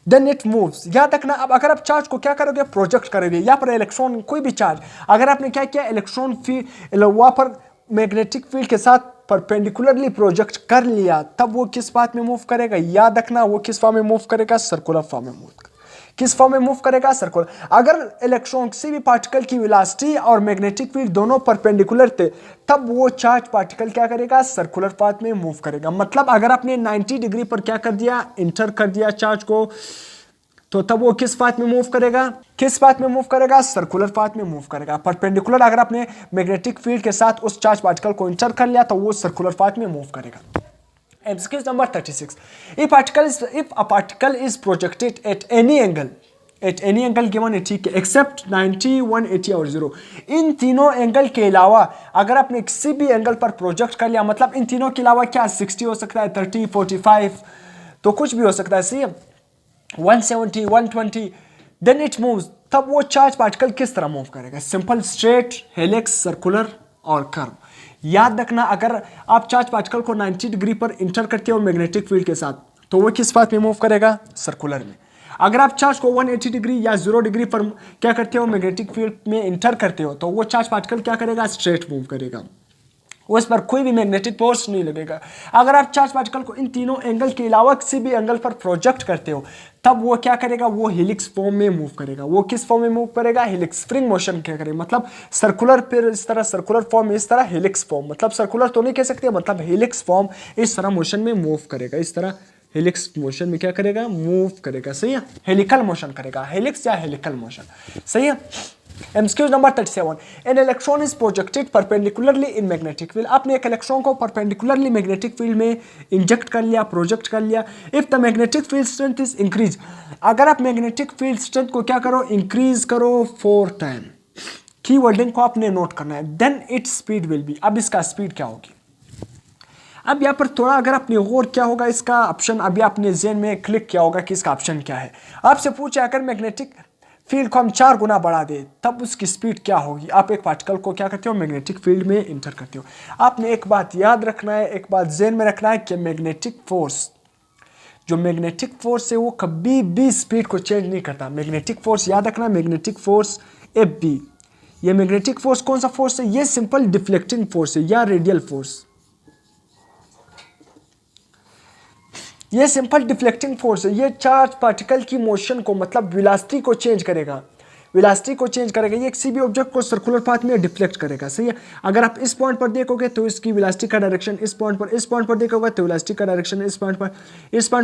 then it moves. याद रखना, अब अगर आप चार्ज को क्या करोगे प्रोजेक्ट करोगे, यहाँ पर इलेक्ट्रॉन कोई भी चार्ज अगर आपने क्या किया इलेक्ट्रॉन वहाँ पर मैग्नेटिक फील्ड के साथ परपेंडिकुलरली प्रोजेक्ट कर लिया, तब वो किस पाथ में मूव करेगा, याद रखना वो किस फॉर्म में मूव करेगा सर्कुलर फॉर्म में मूव, किस फॉर्म में मूव करेगा सर्कुलर। अगर इलेक्ट्रॉन किसी भी पार्टिकल की वेलोसिटी और मैग्नेटिक फील्ड दोनों परपेंडिकुलर थे, तब वो चार्ज पार्टिकल क्या करेगा सर्कुलर पाथ में मूव करेगा। मतलब अगर आपने 90 डिग्री पर क्या कर दिया इंटर कर दिया चार्ज को, तो तब वो किस पाथ में मूव करेगा, किस पाथ में मूव करेगा सर्कुलर पाथ में मूव करेगा। परपेंडिकुलर अगर आपने मैग्नेटिक फील्ड के साथ उस चार्ज पार्टिकल को इंटर कर लिया तो वो सर्कुलर पाथ में मूव करेगा। Excuse number 36. If a particle is projected at any angle given है, ठीक है, except 90, 180 और 0, इन तीनों एंगल के अलावा अगर आपने किसी भी एंगल पर प्रोजेक्ट कर लिया, मतलब इन तीनों के अलावा क्या 60 हो सकता है, 30, 45, तो कुछ भी हो सकता है, सही है, 170, 120, देन इट मूव्स, तब वो चार्ज पार्टिकल किस तरह मूव करेगा, सिंपल स्ट्रेट, हेलिक्स, सर्कुलर और कर्व। याद रखना अगर आप चार्ज पार्टिकल को 90 डिग्री पर इंटर करते हो मैग्नेटिक फील्ड के साथ, तो वो किस पाथ में मूव करेगा सर्कुलर में। अगर आप चार्ज को 180 डिग्री या 0 डिग्री पर क्या करते हो मैग्नेटिक फील्ड में इंटर करते हो, तो वो चार्ज पार्टिकल क्या करेगा स्ट्रेट मूव करेगा, उस पर कोई भी मैग्नेटिक फोर्स नहीं लगेगा। अगर आप चार्ज पार्टिकल को इन तीनों एंगल के अलावा किसी भी एंगल पर प्रोजेक्ट करते हो, तब वो क्या करेगा वो हेलिक्स फॉर्म में मूव करेगा। वो किस फॉर्म में मूव करेगा हेलिक्स, स्प्रिंग मोशन क्या करेगा, मतलब सर्कुलर, फिर इस तरह सर्कुलर फॉर्म, इस तरह हेलिक्स फॉर्म, मतलब सर्कुलर तो नहीं कह सकते, मतलब हेलिक्स फॉर्म इस तरह मोशन में मूव करेगा, इस तरह हेलिक्स मोशन में क्या करेगा मूव करेगा, सही है, हेलिकल मोशन करेगा, हेलिक्स या हेलिकल मोशन, सही है। MCQ number 37, N electron is projected perpendicularly in magnetic field. आपने एक इलेक्ट्रॉन को परपेंडिकुलरली मैग्नेटिक फील्ड में इंजेक्ट कर लिया, प्रोजेक्ट कर लिया। If the magnetic field strength is increase, अगर आप मैग्नेटिक फील्ड स्ट्रेंथ को क्या करो इंक्रीज करो 4 टाइम, की वर्डिंग को आपने नोट करना है, then its speed will be, अब इसका स्पीड क्या होगी। अब यहाँ पर थोड़ा अगर आपने गौर किया होगा इसका ऑप्शन, अभी आपने ज़हन में क्लिक किया होगा कि इसका ऑप्शन क्या है। आपसे पूछे अगर मैग्नेटिक फील्ड को हम 4 गुना बढ़ा दे तब उसकी स्पीड क्या होगी। आप एक पार्टिकल को क्या करते हो, मैग्नेटिक फील्ड में इंटर करते हो। आपने एक बात याद रखना है, एक बात ज़हन में रखना है कि मैग्नेटिक फोर्स, जो मैग्नेटिक फोर्स है वो कभी भी स्पीड को चेंज नहीं करता। मैग्नेटिक फोर्स याद रखना, मैग्नेटिक फोर्स एफ बी, ये मैग्नेटिक फोर्स कौन सा फोर्स है, ये सिंपल डिफ्लेक्टिंग फोर्स है या रेडियल फोर्स। ये सिंपल डिफ्लेक्टिंग फोर्स है, ये चार्ज पार्टिकल की मोशन को मतलब वेलोसिटी को चेंज करेगा, वेलोसिटी को चेंज करेगा। ये किसी भी ऑब्जेक्ट को सर्कुलर पाथ में डिफ्लेक्ट करेगा, सही है। अगर आप इस पॉइंट पर देखोगे तो इसकी वेलोसिटी का डायरेक्शन इस पॉइंट पर देखोगे तो वेलोसिटी का डायरेक्शन इस पॉइंट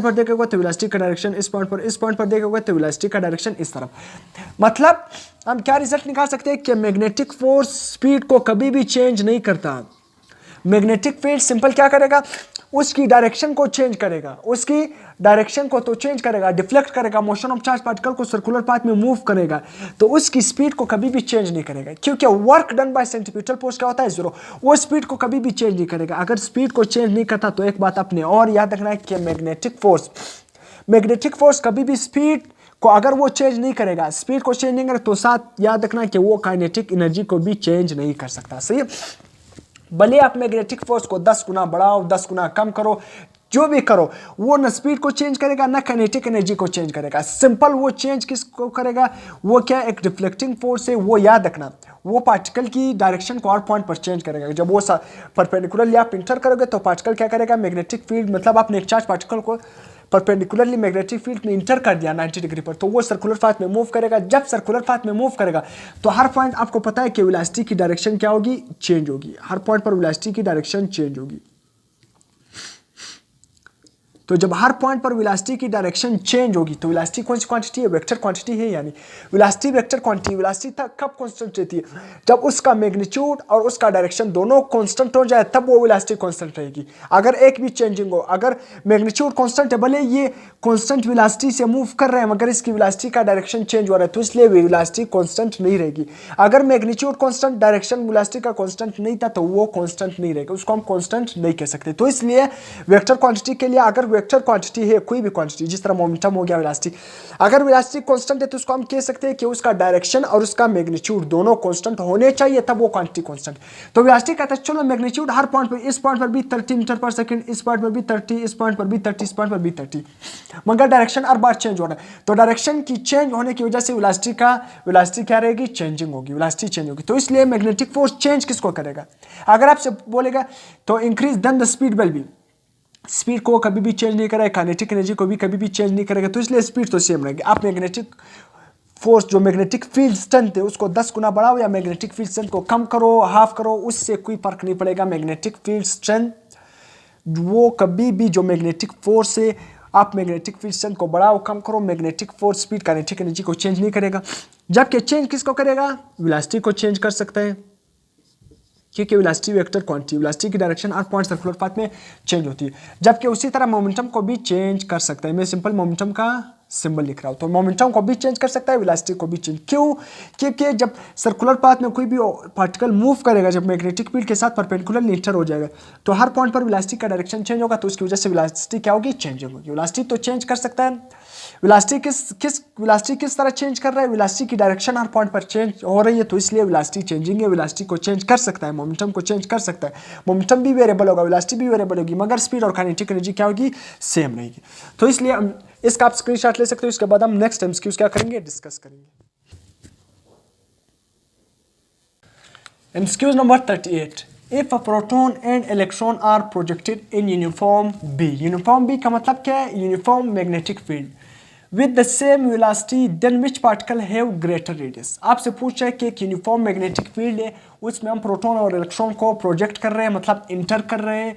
पर देखोगे तो वेलोसिटी का डायरेक्शन इस पॉइंट पर देखोगे तो वेलोसिटी का डायरेक्शन इस तरफ। मतलब हम क्या रिजल्ट निकाल सकते हैं कि मैग्नेटिक फोर्स स्पीड को कभी भी चेंज नहीं करता। मैग्नेटिक फील्ड सिंपल क्या करेगा, उसकी डायरेक्शन को चेंज करेगा, उसकी डायरेक्शन को तो चेंज करेगा, डिफ्लेक्ट करेगा, मोशन ऑफ चार्ज पार्टिकल को सर्कुलर पाथ में मूव करेगा, तो उसकी स्पीड को कभी भी चेंज नहीं करेगा, क्योंकि work done bye centrifugal force क्या होता है, 0। वो स्पीड को कभी भी चेंज नहीं करेगा। अगर स्पीड को चेंज नहीं करता तो एक बात आपने और याद रखना है कि मैग्नेटिक फोर्स कभी भी स्पीड को अगर वो चेंज नहीं करेगा, स्पीड को चेंज नहीं करेगा, तो साथ याद रखना कि वो काइनेटिक एनर्जी को भी चेंज नहीं कर सकता, सही है। भले आप मैग्नेटिक फोर्स को 10 गुना बढ़ाओ, 10 गुना कम करो, जो भी करो, वो न स्पीड को चेंज करेगा ना काइनेटिक एनर्जी को चेंज करेगा। सिंपल वो चेंज किसको करेगा, वो क्या एक डिफ्लेक्टिंग फोर्स है, वो याद रखना, वो पार्टिकल की डायरेक्शन को और पॉइंट पर चेंज करेगा। जब वो परपेंडिकुलरली आप इंटर करोगे तो पार्टिकल क्या करेगा, मैग्नेटिक फील्ड मतलब आपने एक चार्ज पार्टिकल को परपेंडिकुलरली मैग्नेटिक फील्ड में इंटर कर दिया 90 डिग्री पर, तो वो सर्कुलर पाथ में मूव करेगा। जब सर्कुलर पाथ में मूव करेगा तो हर पॉइंट आपको पता है कि वेलोसिटी की डायरेक्शन क्या होगी, चेंज होगी। हर पॉइंट पर वेलोसिटी की डायरेक्शन चेंज होगी। तो जब हर पॉइंट पर वेलोसिटी की डायरेक्शन चेंज होगी तो वेलोसिटी कौन सी क्वांटिटी है, वेक्टर क्वांटिटी है। यानी वेलोसिटी वेक्टर क्वांटिटी, वेलोसिटी कब कांस्टेंट रहती है, जब उसका मैग्नीट्यूड और उसका डायरेक्शन दोनों कांस्टेंट हो जाए तब वो वेलोसिटी कांस्टेंट रहेगी। अगर एक भी चेंजिंग हो, अगर मैग्नीट्यूड कांस्टेंट है, भले ये कांस्टेंट वेलोसिटी से मूव कर रहे हैं मगर इसकी वेलोसिटी का डायरेक्शन चेंज हो रहा है, तो इसलिए वेलोसिटी कांस्टेंट नहीं रहेगी। अगर मैग्नीट्यूड कांस्टेंट, डायरेक्शन वेलोसिटी का कांस्टेंट नहीं था तो वो कांस्टेंट नहीं रहेगा, उसको हम कांस्टेंट नहीं कह सकते। तो इसलिए वेक्टर क्वांटिटी के लिए अगर वेक्टर क्वांटिटी है, कोई भी क्वांटिटी, जिस तरह मोमेंटम हो गया, वेलोसिटी, अगर वेलोसिटी कांस्टेंट है तो उसको हम कह सकते हैं कि उसका डायरेक्शन और उसका मैग्नीट्यूड दोनों कांस्टेंट होने चाहिए, तब वो क्वांटिटी कांस्टेंट। तो वेलोसिटी कहता है चलो मैग्नीट्यूड हर पॉइंट पर, इस पॉइंट पर भी 30 मीटर पर सेकंड, इस पॉइंट पर भी 30, इस पॉइंट पर भी 30, इस पॉइंट पर भी 30, मगर डायरेक्शन हर बार चेंज हो रहा है। तो डायरेक्शन की चेंज होने की वजह से वेलोसिटी क्या रहेगी, चेंजिंग होगी, वेलोसिटी चेंज होगी। तो इसलिए मैग्नेटिक फोर्स चेंज किसको करेगा, अगर आपसे बोलेगा तो increase then the speed will be, speed को कभी भी चेंज नहीं करेगा, काइनेटिक एनर्जी को भी कभी भी चेंज नहीं करेगा, तो इसलिए स्पीड तो सेम रहेगी। आप मैग्नेटिक फोर्स जो मैग्नेटिक फील्ड स्ट्रेंथ है उसको 10 गुना बढ़ाओ या मैग्नेटिक फील्ड स्ट्रेंथ को कम करो, हाफ करो, उससे कोई फर्क नहीं पड़ेगा। मैग्नेटिक फील्ड स्ट्रेंथ वो कभी भी, जो मैग्नेटिक फोर्स है, आप मैग्नेटिक फील्ड स्ट्रेंथ को बढ़ाओ कम करो, magnetic force speed kinetic energy को चेंज नहीं करेगा। जबकि चेंज किसको करेगा, वेलोसिटी को चेंज कर सकता है, क्योंकि वेलोसिटी वेक्टर क्वांटिटी, वेलोसिटी की डायरेक्शन हर पॉइंट सर्कुलर पाथ में चेंज होती है। जबकि उसी तरह मोमेंटम को भी चेंज कर सकता है। मैं सिंपल मोमेंटम का सिंबल लिख रहा हूं, तो मोमेंटम को भी चेंज कर सकता है, वेलोसिटी को भी चेंज। क्यों, क्योंकि जब सर्कुलर पाथ में कोई भी पार्टिकल मूव करेगा, जब मैग्नेटिक फील्ड के साथ परपेंडिकुलर इंटर हो जाएगा तो हर पॉइंट पर वेलोसिटी का डायरेक्शन चेंज होगा, तो उसकी वजह से वेलोसिटी क्या होगी, चेंज होगी। वेलोसिटी तो चेंज कर सकता है। वेलोसिटी किस तरह चेंज कर रहा है, वेलोसिटी की डायरेक्शन हर पॉइंट पर चेंज हो रही है, तो इसलिए वेलोसिटी चेंजिंग है। वेलोसिटी को चेंज कर सकता है, मोमेंटम को चेंज कर सकता है, मोमेंटम भी वेरिएबल होगा, वेलोसिटी भी वेरिएबल होगी, मगर स्पीड और काइनेटिक एनर्जी क्या होगी, सेम रहेगी। तो इसलिए हम इसका आप स्क्रीनशॉट ले सकते हो। इसके बाद हम नेक्स्ट एमसीक्यूज क्या करेंगे, डिस्कस करेंगे। MCQs number 38, If a proton and electron are projected in uniform B, uniform B का मतलब क्या है, uniform magnetic field with the same velocity, then which particle have greater radius। आपसे पूछा है कि एक यूनिफॉर्म मैग्नेटिक फील्ड है, उसमें हम प्रोटॉन और इलेक्ट्रॉन को प्रोजेक्ट कर रहे हैं, मतलब इंटर कर रहे हैं,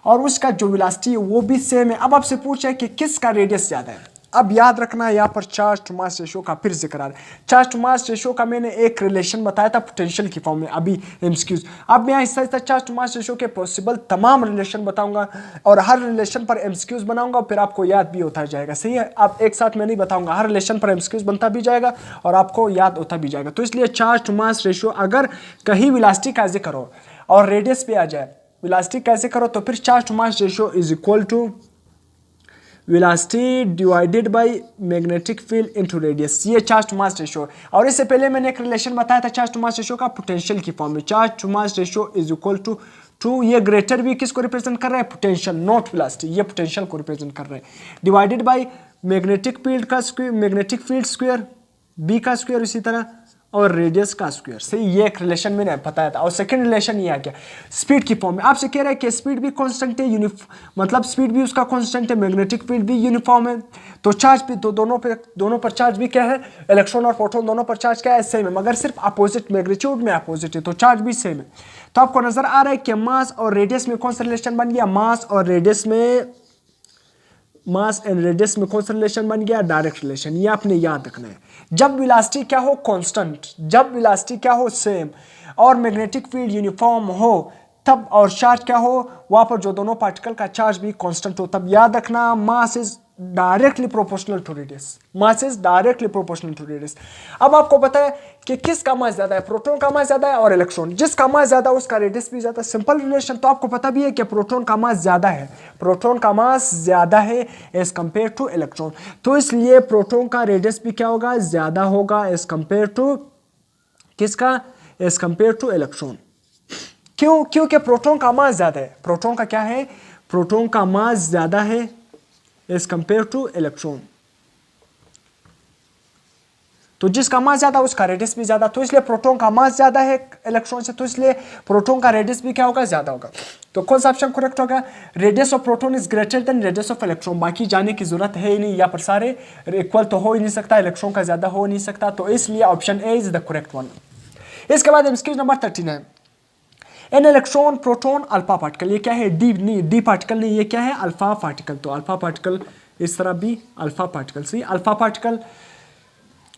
और उसका जो वेलोसिटी है वो भी सेम है। अब आपसे पूछा है कि किसका रेडियस ज़्यादा है। अब याद रखना है यहाँ पर चार्ज टू मास रेशियो का फिर जिक्र आ रहा है। चार्ज टू मास रेशियो का मैंने एक रिलेशन बताया था पोटेंशियल की फॉर्म में, अभी एमसीक्यूज। अब मैं Aahista Aahista charge to mass ratio के पॉसिबल तमाम रिलेशन बताऊंगा और हर रिलेशन पर एमसीक्यूज बनाऊंगा, फिर आपको याद भी होता जाएगा, सही है। आप एक साथ मैं नहीं बताऊंगा, हर रिलेशन पर एमसीक्यूज बनता भी जाएगा और आपको याद होता भी जाएगा। तो इसलिए चार्ज टू मास रेशियो, अगर कहीं वेलोसिटी का जिक्र हो और रेडियस पे आ जाए वेलोसिटी कैसे करो, तो फिर charge to mass ratio is equal to velocity divided by magnetic field into radius, ये चार्ज टू मास रेशियो। और इससे पहले मैंने एक रिलेशन बताया था चार्ज टू मास रेशियो का पोटेंशियल की फॉर्म में, charge to mass ratio is equal to ये ग्रेटर भी किसको रिप्रेजेंट कर रहा है, पोटेंशियल, नॉट वेलोसिटी, ये पोटेंशियल को रिप्रेजेंट कर रहा है, डिवाइडेड बाय मैग्नेटिक फील्ड का square, magnetic field square B का स्क्वायर इसी तरह, और रेडियस का स्क्वायर से, ये एक रिलेशन मैंने बताया था। और सेकंड रिलेशन ये आ गया स्पीड की फॉर्म में, आपसे कह रहा है कि स्पीड भी कांस्टेंट है, मतलब स्पीड भी उसका कांस्टेंट है, मैग्नेटिक फील्ड भी यूनिफॉर्म है, तो चार्ज भी तो दोनों पर चार्ज भी क्या है, इलेक्ट्रॉन और प्रोटॉन दोनों पर चार्ज क्या है, सेम है, मगर सिर्फ अपोजिट मैग्नीट्यूड में अपोजिट है, तो चार्ज भी सेम है। तो आपको नजर आ रहा है कि मास और रेडियस में कौन सा रिलेशन बन गया, मास एंड रेडियस में कौन सा रिलेशन बन गया, डायरेक्ट रिलेशन। ये आपने याद रखना है। जब वेलोसिटी क्या हो, कांस्टेंट, जब वेलोसिटी क्या हो, सेम, और मैग्नेटिक फील्ड यूनिफॉर्म हो तब, और चार्ज क्या हो, वहां पर जो दोनों पार्टिकल का चार्ज भी कांस्टेंट हो, तब याद रखना mass is directly proportional to radius, mass is directly proportional to radius. अब आपको पता है कि किसका मास ज्यादा है, प्रोटॉन का मास ज्यादा है और इलेक्ट्रॉन, जिसका मास ज्यादा है उसका रेडियस भी ज्यादा, सिंपल रिलेशन। तो आपको पता भी है कि प्रोटॉन का मास ज्यादा है, प्रोटॉन का मास ज्यादा है एज कंपेयर टू इलेक्ट्रॉन, तो इसलिए प्रोटॉन का रेडियस भी क्या होगा, ज्यादा होगा एज कंपेयर टू किसका, एज कंपेयर टू इलेक्ट्रॉन। क्यों, क्योंकि प्रोटॉन का मास ज्यादा है, प्रोटॉन का क्या है, प्रोटॉन का मास ज्यादा है एज कंपेयर टू इलेक्ट्रॉन, तो जिसका मास ज्यादा उसका रेडियस भी ज्यादा, तो इसलिए प्रोटॉन का मास ज्यादा है इलेक्ट्रॉन से, तो इसलिए प्रोटॉन का रेडियस भी क्या होगा, ज्यादा होगा। तो कौन सा ऑप्शन करेक्ट होगा, radius of proton is greater than radius of electron. बाकी जाने की जरूरत है ही नहीं, यहाँ पर सारे इक्वल तो हो ही नहीं सकता, इलेक्ट्रॉन का ज्यादा हो नहीं सकता, तो इसलिए option A is the correct one. इसके बाद MCQ number 39, N electron proton alpha particle, ये क्या है, डी पार्टिकल नहीं, ये क्या है, अल्फा पार्टिकल। तो अल्फा पार्टिकल इस तरह भी alpha particle, C alpha particle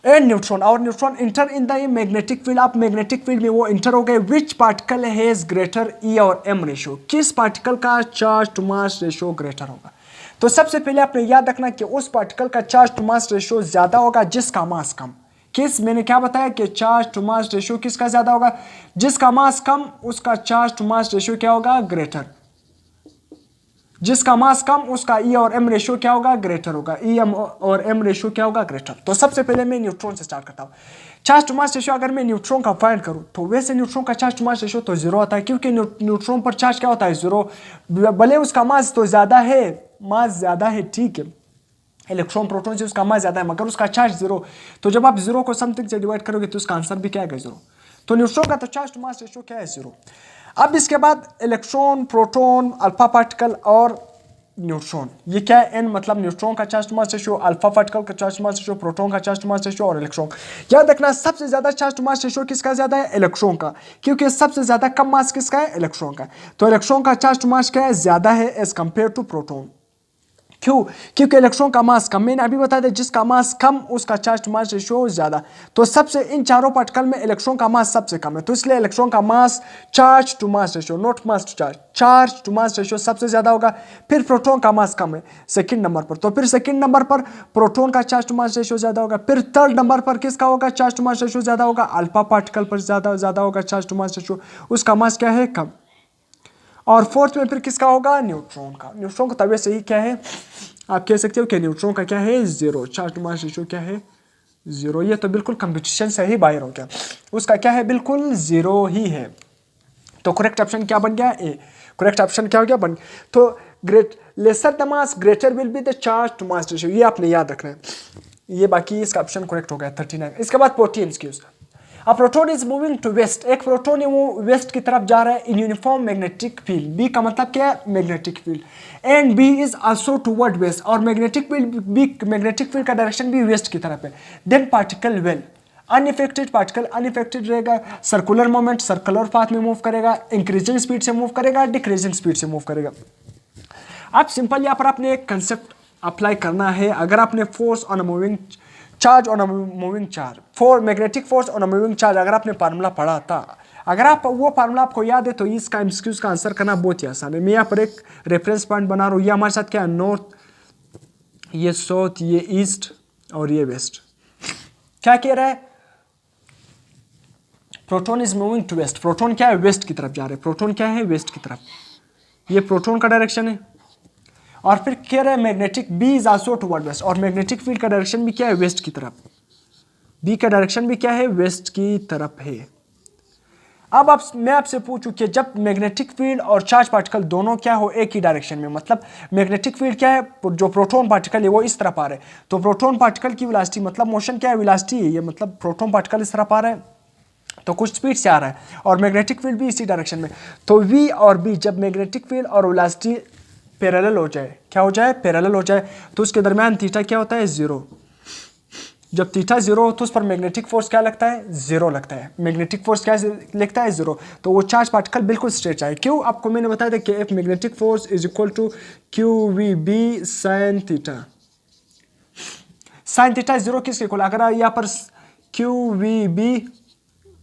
and neutron, और neutron enter in the magnetic field, आप मैग्नेटिक फील्ड में वो इंटर हो गए। Which particle has greater e और एम रेशियो, किस पार्टिकल का charge to mass ratio greater होगा। तो सबसे पहले आपने याद रखना कि उस पार्टिकल का चार्ज टू मास रेशियो ज्यादा होगा जिसका मास कम। किस, मैंने क्या बताया कि चार्ज टू मास रेशियो किसका ज्यादा होगा, जिसका मास कम उसका चार्ज टू मास रेशियो क्या होगा, ग्रेटर, जिसका मास कम उसका ई और एम रेशियो क्या होगा, ग्रेटर होगा, ई एम और एम रेशियो क्या होगा, ग्रेटर। तो सबसे पहले मैं न्यूट्रॉन से स्टार्ट करता हूँ। चार्ज टू मास रेशियो अगर मैं न्यूट्रॉन का फाइंड करूँ तो वैसे न्यूट्रॉन का चार्ज टू मास रेशियो तो जीरो आता है, क्योंकि न्यूट्रॉन पर चार्ज क्या होता है, जीरो, भले उसका मास तो ज्यादा है, मास ज्यादा है, ठीक है, इलेक्ट्रॉन प्रोटॉन से उसका मास ज्यादा है, मगर उसका चार्ज जीरो, तो जब आप जीरो को समथिंग से डिवाइड करोगे तो उसका आंसर भी क्या आएगा, जीरो। तो न्यूट्रॉन का तो चार्ज टू मास रेशियो क्या है, जीरो। अब इसके बाद इलेक्ट्रॉन, प्रोटॉन, अल्फा पार्टिकल और न्यूट्रॉन, ये क्या है, एन मतलब न्यूट्रॉन का charge to mass ratio, alpha particle का charge to mass ratio, proton का चार्ज टू मास रेशियो और इलेक्ट्रॉन। याद रखना सबसे ज्यादा चार्ज टू मास रेशियो किसका ज्यादा है, इलेक्ट्रॉन का, क्योंकि सबसे ज्यादा कम मास किसका है, इलेक्ट्रॉन का। तो इलेक्ट्रॉन का चार्ज टू मास क्या है, ज्यादा है एज कंपेयर टू प्रोटॉन। क्यों, क्योंकि इलेक्ट्रॉन का मास कम, मैंने अभी बताया था जिसका मास कम उसका चार्ज टू मास रेशियो ज्यादा। तो सबसे इन चारों पार्टिकल में इलेक्ट्रॉन का मास सबसे कम है, तो इसलिए इलेक्ट्रॉन का mass charge to mass ratio, not mass to charge, charge to mass ratio सबसे ज्यादा होगा। फिर प्रोटॉन का मास कम है सेकंड नंबर पर, तो फिर सेकंड नंबर पर प्रोटॉन का चार्ज टू मास रेशियो ज्यादा होगा। फिर थर्ड नंबर पर किसका होगा, चार्ज टू मास रेशियो ज्यादा होगा, अल्फा पार्टिकल पर ज्यादा होगा चार्ज टू मास रेशियो, उसका मास क्या है, कम। और फोर्थ में फिर किसका होगा, न्यूट्रॉन का। न्यूट्रॉन का तभी से ही क्या है, आप कह सकते हो कि न्यूट्रॉन का क्या है, zero, charge to mass ratio क्या है, जीरो। ये तो बिल्कुल कंपटीशन से ही बाहर हो गया, उसका क्या है, बिल्कुल जीरो ही है। तो करेक्ट ऑप्शन क्या बन गया, ए। करेक्ट ऑप्शन क्या हो गया, बन। तो great lesser the mass greater will be the charge to mass ratio, ये आपने याद रखना है। ये बाकी इसका ऑप्शन करेक्ट हो गया 39। इसके बाद 14 की उसका, A proton is moving to west, एक प्रोटॉन है वो वेस्ट की तरफ जा रहा है in uniform magnetic field, B का मतलब क्या है, magnetic field, and B is also toward west, और magnetic field B, magnetic field का डायरेक्शन भी वेस्ट की तरफ है। Then particle well unaffected, particle unaffected रहेगा, सर्कुलर मोमेंट सर्कुलर पाथ में मूव करेगा, इंक्रीजिंग स्पीड से मूव करेगा, डिक्रीजिंग स्पीड से मूव करेगा। आप सिंपल यहाँ पर आपने एक कंसेप्ट अप्लाई करना है। अगर आपने force on a moving charge on a moving charge, for magnetic force on a moving charge, अगर आपने फार्मूला पढ़ा था, अगर आप वो फार्मूला आपको याद है तो इसका एमसीक्यूज का आंसर करना बहुत ही आसान है। मैं यहाँ पर एक रेफरेंस पॉइंट बना रहा हूँ, ये हमारे साथ क्या है, नॉर्थ, ये साउथ, ये ईस्ट और ये वेस्ट। क्या कह रहा है, proton is moving to west, proton क्या है, वेस्ट की तरफ जा रहे हैं, प्रोटॉन क्या है, वेस्ट की तरफ। ये प्रोटॉन का डायरेक्शन है। और फिर कह रहा है magnetic B is also toward west, और मैग्नेटिक फील्ड का डायरेक्शन भी क्या है, वेस्ट की तरफ। बी का डायरेक्शन भी क्या है, वेस्ट की तरफ है। अब आप मैं आपसे पूछूं कि जब मैग्नेटिक फील्ड और चार्ज पार्टिकल दोनों क्या हो एक ही डायरेक्शन में, मतलब मैग्नेटिक फील्ड क्या है, जो प्रोटॉन पार्टिकल है वो इस तरफ आ रहे हैं, तो प्रोटॉन पार्टिकल की वेलोसिटी मतलब मोशन क्या है, वेलोसिटी है ये, मतलब प्रोटॉन पार्टिकल इस तरफ आ रहा है तो कुछ स्पीड से आ रहा है, और मैग्नेटिक फील्ड भी इसी डायरेक्शन में। तो वी और बी जब मैग्नेटिक फील्ड और वेलोसिटी पैरेलल हो जाए, क्या हो जाए, पैरेलल हो जाए, तो उसके दरमियान थीटा क्या होता है, जीरो। जब थीटा जीरो हो तो उस पर मैग्नेटिक फोर्स क्या लगता है, जीरो लगता है। मैग्नेटिक फोर्स क्या लिखता है, जीरो। तो वो चार्ज पार्टिकल बिल्कुल स्ट्रेट आए। क्यों, आपको मैंने बताया था कि if magnetic force is equal to Q V B sine theta. Sine theta zero किसके इक्वल, अगर यहाँ पर क्यू वी बी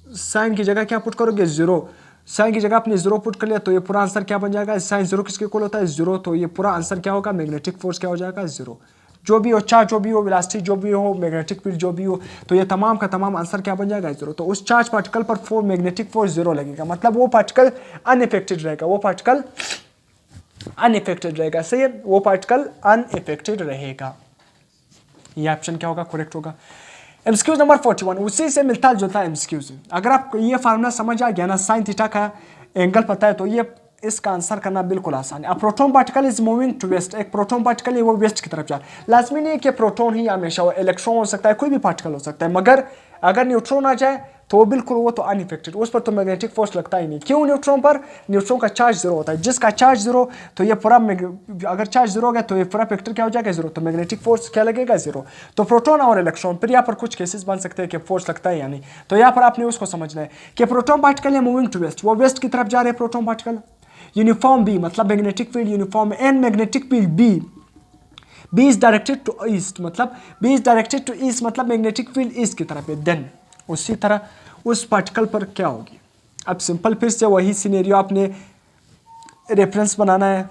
साइन की जगह क्या पुट करोगे, जीरो, साइन की जगह आपने जीरो पुट कर लिया तो ये पूरा आंसर क्या बन जाएगा, साइन जीरो किसके इक्वल होता है, जीरो। तो ये पूरा आंसर क्या होगा, मैग्नेटिक फोर्स क्या हो जाएगा, जीरो। जो भी हो, चार्ज जो भी हो, वेलोसिटी जो भी हो, मैग्नेटिक फील्ड जो भी हो, तो ये तमाम का तमाम आंसर क्या बन जाएगा, जीरो। तो उस चार्ज पार्टिकल पर मैग्नेटिक फोर्स जीरो लगेगा, मतलब वो पार्टिकल अनइफेक्टेड रहेगा, वो पार्टिकल अनइफेक्टेड रहेगा। सही है, वो पार्टिकल अनइफेक्टेड रहेगा। ये ऑप्शन क्या होगा, करेक्ट होगा। एमसीक्यूज नंबर 41 उसी से मिलता जुलता है एमसीक्यूज। अगर आपको ये फार्मूला समझ आ गया ना, साइन थीटा का एंगल पता है, तो ये इसका आंसर करना बिल्कुल आसान है। अब proton particle is moving to west, एक प्रोटॉन पार्टिकल है वो वेस्ट की तरफ जा रहा है। लाजमी नहीं है कि प्रोटॉन ही हमेशा हो, इलेक्ट्रॉन हो सकता है, कोई भी पार्टिकल हो सकता है, मगर अगर न्यूट्रॉन आ जाए तो वो बिल्कुल, वो तो अनइफेक्टेड, उस पर तो मैग्नेटिक फोर्स लगता ही नहीं। क्यों, न्यूट्रॉन पर, न्यूट्रॉन का चार्ज जीरो होता है, जिसका चार्ज जीरो, तो ये पूरा अगर चार्ज जीरो हो गया तो ये पूरा वेक्टर क्या हो जाएगा, जीरो, तो मैग्नेटिक फोर्स क्या लगेगा, जीरो। तो प्रोटॉन और इलेक्ट्रॉन, फिर यहाँ पर कुछ केसेस बन सकते हैं कि फोर्स लगता है या नहीं, तो यहाँ पर आपने उसको समझना है कि प्रोटॉन पार्टिकल है मूविंग टू वेस्ट, वो वेस्ट की तरफ जा रहे हैं प्रोटॉन पार्टिकल। यूनिफॉर्म बी मतलब magnetic field uniform, and magnetic field B is directed to east, मतलब B is directed to east, मतलब मैग्नेटिक फील्ड ईस्ट की तरफ है। देन उसी तरह उस पार्टिकल पर क्या होगी। अब सिंपल फिर से वही सिनेरियो आपने रेफरेंस बनाना है,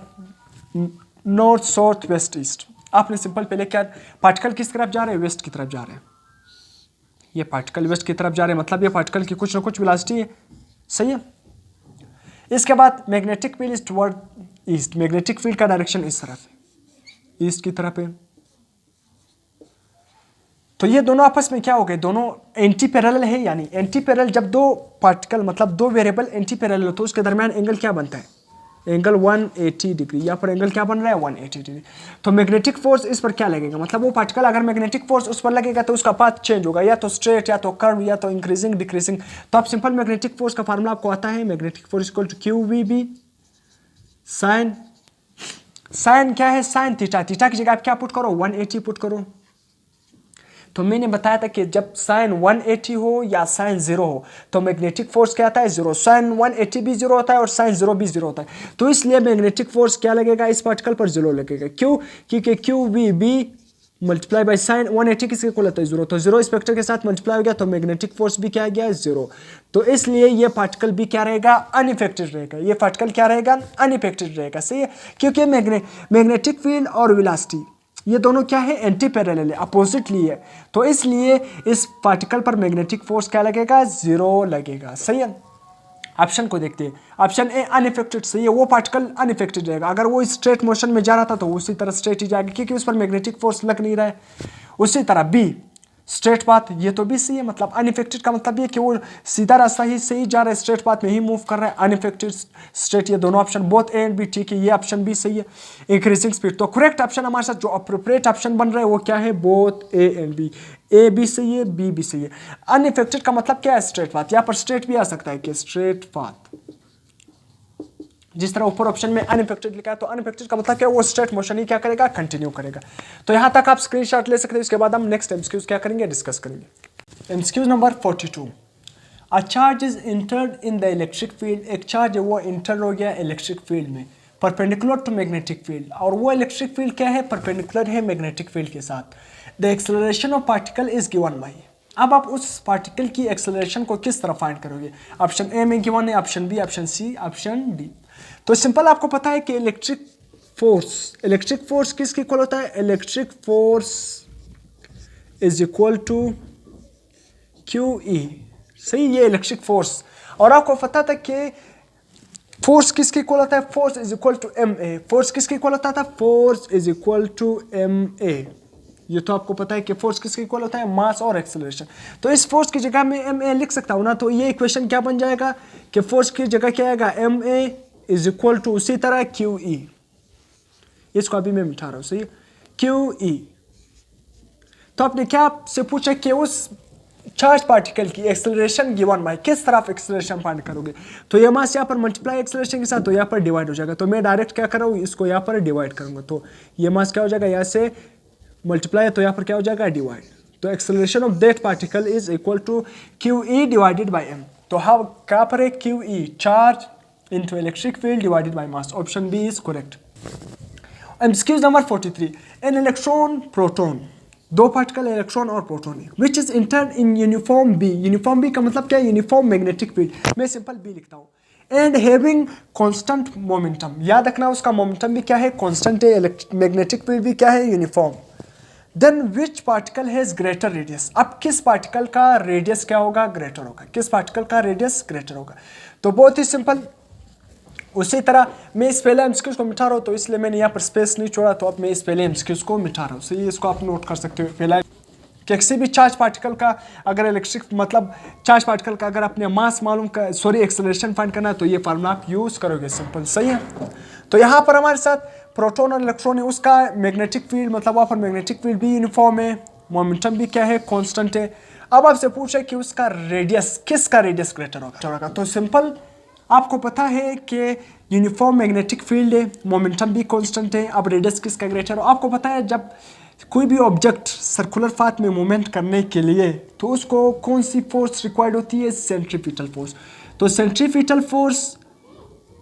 नॉर्थ साउथ वेस्ट ईस्ट। आपने सिंपल पहले क्या, पार्टिकल किस तरफ जा रहे हैं, वेस्ट की तरफ जा रहे हैं। ये पार्टिकल वेस्ट की तरफ जा रहे हैं, मतलब ये पार्टिकल की कुछ ना कुछ वेलोसिटी है। सही है। इसके बाद magnetic field is toward east, magnetic field का डायरेक्शन इस तरफ है, ईस्ट की तरफ है। तो ये दोनों आपस में क्या हो गए, दोनों एंटी पैरेलल है, यानी एंटी पैरेलल जब दो पार्टिकल मतलब दो वेरिएबल एंटी पैरेलल हो तो उसके दरमियान एंगल क्या बनता है, एंगल 180 डिग्री। यहाँ पर एंगल क्या बन रहा है, 180 डिग्री। तो मैग्नेटिक फोर्स इस पर क्या लगेगा, मतलब वो पार्टिकल अगर मैग्नेटिक फोर्स उस पर लगेगा तो उसका पाथ चेंज होगा, या तो स्ट्रेट, या तो कर्व, या तो इंक्रीजिंग डिक्रीजिंग। तो आप सिंपल मैग्नेटिक फोर्स का फार्मूला आपको आता है, magnetic force equal to Q V B sine, sine क्या है, साइन थीटा, थीटा की जगह आप क्या पुट करो, 180 पुट करो। तो मैंने बताया था कि जब साइन 180 हो या साइन 0 हो तो मैग्नेटिक फोर्स क्या आता है, जीरो। साइन 180 भी जीरो होता है और साइन 0 भी जीरो होता है। तो इसलिए मैग्नेटिक फोर्स क्या लगेगा, इस पार्टिकल पर जीरो लगेगा। क्यों, क्योंकि Q V B multiply by sine 180 किसके इक्वल होता है, जीरो। तो जीरो इस वेक्टर के साथ मल्टीप्लाई हो गया तो मैग्नेटिक फोर्स भी क्या आ गया, जीरो। तो इसलिए ये पार्टिकल भी क्या रहेगा, अनइफेक्टेड रहेगा। ये पार्टिकल क्या रहेगा, अनइफेक्टेड रहेगा। सही है, क्योंकि मैग्नेटिक फील्ड और वेलोसिटी ये दोनों क्या है, एंटी पैरेलल है, अपोजिटली है। तो इसलिए इस पार्टिकल पर मैग्नेटिक फोर्स क्या लगेगा, जीरो लगेगा। सही है। ऑप्शन को देखते हैं, ऑप्शन ए अनइफेक्टेड सही है, वो पार्टिकल अनइफेक्टेड रहेगा। अगर वो स्ट्रेट मोशन में जा रहा था तो उसी तरह स्ट्रेट ही जाएगा क्योंकि उस पर मैग्नेटिक फोर्स लग नहीं रहा है। उसी तरह बी स्ट्रेट पाथ, ये तो भी सही है, मतलब अनइफेक्टेड का मतलब ये कि वो सीधा रास्ता ही सही जा रहा है, स्ट्रेट पाथ में ही मूव कर रहा है। अनइफेक्टेड स्ट्रेट, ये दोनों option both A and B ठीक है, ये ऑप्शन भी सही है। इंक्रीजिंग स्पीड, तो करेक्ट ऑप्शन हमारे साथ जो अप्रोप्रिएट ऑप्शन बन रहा है वो क्या है, बोथ ए एंड बी। ए भी सही है, बी भी सही है। अनइफेक्टेड का मतलब क्या है, स्ट्रेट पाथ। यहाँ पर स्ट्रेट भी आ सकता है कि स्ट्रेट पाथ, जिस तरह ऊपर ऑप्शन में अनइफेक्टेड लिखा है तो अनइफेक्टेड का मतलब क्या है, वो स्ट्रेट मोशन ही क्या करेगा, कंटिन्यू करेगा। तो यहां तक आप स्क्रीनशॉट ले सकते हैं। उसके बाद हम नेक्स्ट एमसीक्यूज क्या करेंगे, डिस्कस करेंगे। MCQs number 42, a charge is entered in the electric field, एक चार्ज है वो इंटर हो गया इलेक्ट्रिक फील्ड में परपेंडिकुलर टू मैग्नेटिक फील्ड, और वो इलेक्ट्रिक फील्ड क्या है, परपेंडिकुलर है मैग्नेटिक फील्ड के साथ। The acceleration of particle is given by, अब आप उस पार्टिकल की एक्सेलरेशन को किस तरह फाइंड करोगे। ऑप्शन ए में गिवन है, option B, option C, option D. तो सिंपल आपको पता है कि इलेक्ट्रिक फोर्स किसके इक्वल होता है, electric force is equal to Q E. सही, ये इलेक्ट्रिक फोर्स। और आपको पता था कि फोर्स किसके इक्वल होता है? Force is equal to M A. Force किसके इक्वल होता था? Force is equal to M A. ये तो आपको पता है कि फोर्स किसके इक्वल होता है? मास और एक्सेलरेशन। तो इस फोर्स की जगह में एम ए लिख सकता हूँ ना, तो ये इक्वेशन क्या बन जाएगा कि फोर्स की जगह क्या आएगा? M A is equal to उसी तरह क्यू ई। इसको अभी मैं मिटा रहा हूँ, सही, क्यू ई। तो आपने क्या आपसे पूछा कि उस चार्ज पार्टिकल की एक्सेलरेशन गिवन बाय, किस तरफ एक्सेलरेशन फाइंड करोगे? तो ये मास यहाँ पर मल्टीप्लाई एक्सेलरेशन के साथ, तो यहाँ पर डिवाइड हो जाएगा। तो मैं डायरेक्ट क्या कर रहा हूँ, इसको यहाँ पर डिवाइड करूंगा। तो ये मास क्या हो जाएगा, यहाँ से मल्टीप्लाई, तो यहाँ पर क्या हो जाएगा? डिवाइड। तो acceleration of that particle is equal to Q E divided by M. तो हाँ, क्या पर है? Q E, charge into electric field divided by mass. Option B is correct. MCQs number 43, an electron proton, दो पार्टिकल इलेक्ट्रॉन और प्रोटॉन है, which is entered in uniform B. Uniform B का मतलब क्या है? Uniform magnetic field. मैं सिंपल बी लिखता हूँ। एंड हैविंग कांस्टेंट मोमेंटम, याद रखना उसका मोमेंटम भी क्या है? कांस्टेंट है। मैग्नेटिक फील्ड भी क्या है? Uniform. Then which particle has greater radius. अब किस पार्टिकल का रेडियस क्या होगा? ग्रेटर होगा। किस पार्टिकल का रेडियस ग्रेटर होगा? तो बहुत ही सिंपल। उसी तरह मैं इस पहले एमसीक्यूज को मिटा रहा हूँ, तो इसलिए मैंने यहाँ पर स्पेस नहीं छोड़ा, तो अब मैं इस पहले एमसीक्यूज को मिटा रहा हूँ। सही, इसको आप नोट कर सकते हो। पहला किसी भी चार्ज पार्टिकल का अगर इलेक्ट्रिक मतलब चार्ज पार्टिकल का अगर अपने मास मालूम का एक्सेलरेशन फाइंड करना है, तो ये फार्मूला आप यूज करोगे, सिंपल। सही है। तो यहाँ पर हमारे साथ प्रोटॉन और इलेक्ट्रॉन है, उसका मैग्नेटिक फील्ड मतलब वहाँ पर मैग्नेटिक फील्ड भी यूनिफॉर्म है, मोमेंटम भी क्या है? कांस्टेंट है। अब आपसे पूछे कि उसका रेडियस, किसका रेडियस ग्रेटर होगा? तो सिंपल, आपको पता है कि यूनिफॉर्म मैग्नेटिक फील्ड है, मोमेंटम भी कांस्टेंट है। अब रेडियस किसका ग्रेटर हो? आपको पता है जब कोई भी ऑब्जेक्ट सर्कुलर पाथ में मूवमेंट करने के लिए, तो उसको कौन सी फोर्स रिक्वायर्ड होती है? Centripetal force. तो centripetal force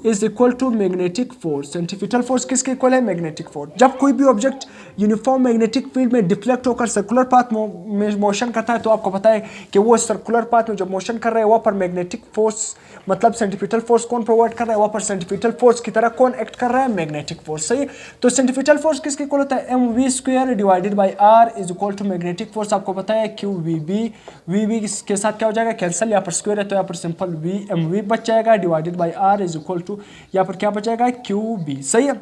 is equal to magnetic force. Centripetal force किसके इक्वल है? Magnetic force. जब कोई भी ऑब्जेक्ट यूनिफॉर्म मैग्नेटिक फील्ड में डिफ्लेक्ट होकर सर्कुलर पाथ में मोशन करता है, तो आपको पता है कि वो सर्कुलर पाथ में जो मोशन कर रहा है, वहाँ पर मैग्नेटिक फोर्स मतलब सेंट्रीपिटल फोर्स कौन प्रोवाइड कर रहा है? वहाँ पर सेंट्रीपिटल फोर्स की तरह कौन एक्ट कर रहा है? Magnetic force. सही। तो सेंट्रीपिटल फोर्स किसके इक्वल होता है? M V square divided by R is equal to magnetic force. आपको पता है Q V B, V B के साथ क्या हो जाएगा? कैंसिल। यहाँ पर स्क्वायर है, तो यहाँ पर सिंपल वी एम वी बच जाएगा divided by R is equal to, यहाँ पर क्या बचेगा? Q B. सही है।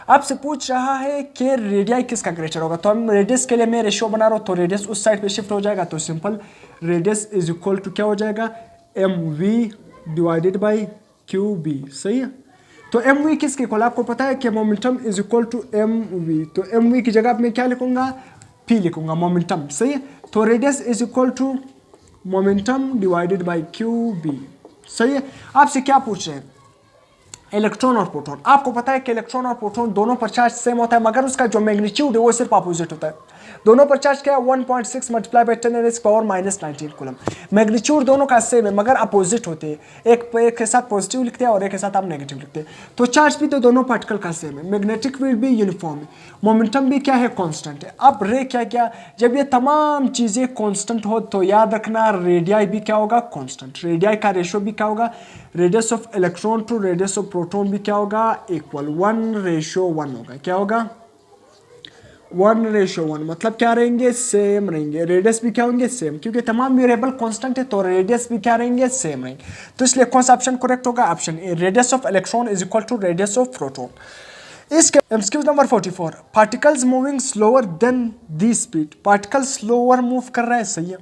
आपसे पूछ रहा है कि रेडियाई किसका ग्रेटर होगा, तो हम रेडियस के लिए मैं रेशियो बना रहा हूँ, तो रेडियस उस साइड पे शिफ्ट हो जाएगा। तो simple radius is equal to क्या हो जाएगा? M V divided by Q B. सही है। तो एम वी किसके इक्वल? आपको पता है कि momentum is equal to M V. तो एम वी की जगह मैं क्या लिखूंगा? पी लिखूंगा, मोमेंटम। सही है। तो radius is equal to momentum divided by Q B. सही है। आपसे क्या पूछ रहे हैं? इलेक्ट्रॉन और प्रोटॉन। आपको पता है कि इलेक्ट्रॉन और प्रोटॉन दोनों पर चार्ज सेम होता है, मगर उसका जो मैग्नीट्यूड है वो सिर्फ अपोजिट होता है। दोनों पर चार्ज क्या है? 1.6 मल्टीप्लाई बाई 10⁻⁻⁻⁹ कूलम। मैग्नीट्यूड दोनों का सेम है, मगर अपोजिट होते हैं। एक के साथ पॉजिटिव लिखते हैं और एक के साथ आप नेगेटिव लिखते हैं। तो चार्ज भी तो दोनों पार्टिकल का सेम है, मैग्नेटिक फील्ड भी यूनिफॉर्म है, मोमेंटम भी क्या है? कांस्टेंट है। अब रे क्या जब ये तमाम चीजें कांस्टेंट हो, तो याद रखना रेडियाई भी क्या होगा? कांस्टेंट। रेडियाई का रेशियो भी क्या होगा? Radius of electron to radius of proton भी क्या होगा? इक्वल 1:1 होगा। क्या होगा? 1:1। मतलब क्या रहेंगे? सेम रहेंगे। रेडियस भी क्या होंगे? सेम, क्योंकि तमाम वेरिएबल कांस्टेंट है, तो रेडियस भी क्या रहेंगे? सेम रहेंगे। तो इसलिए कौन सा ऑप्शन करेक्ट होगा? Option A, radius of electron is equal to radius of proton. इसके MCQ number 44, particles moving slower than the speed. Particle slower move कर रहा है, सही है,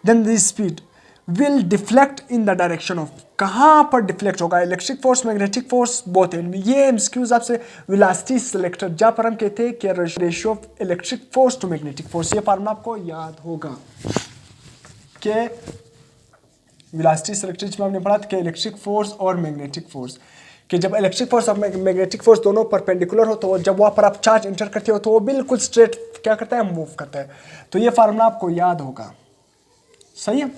then the speed will deflect in the direction of. कहाँ पर डिफ्लेक्ट होगा? Electric force, magnetic force, both and. ये एमसीक्यूज आपसे वेलोसिटी सिलेक्टर, जहाँ पर हम कहते हैं कि ratio of electric force to magnetic force, ये फार्मूला आपको याद होगा कि वेलोसिटी सिलेक्टर जिसमें हमने पढ़ा था कि इलेक्ट्रिक फोर्स और मैग्नेटिक फोर्स, कि जब इलेक्ट्रिक फोर्स और मैग्नेटिक फोर्स दोनों परपेंडिकुलर हो, तो जब वहाँ पर आप चार्ज इंटर करते हो, तो वो बिल्कुल स्ट्रेट क्या करता है? मूव करता है। तो ये फार्मूला आपको याद होगा। सही है।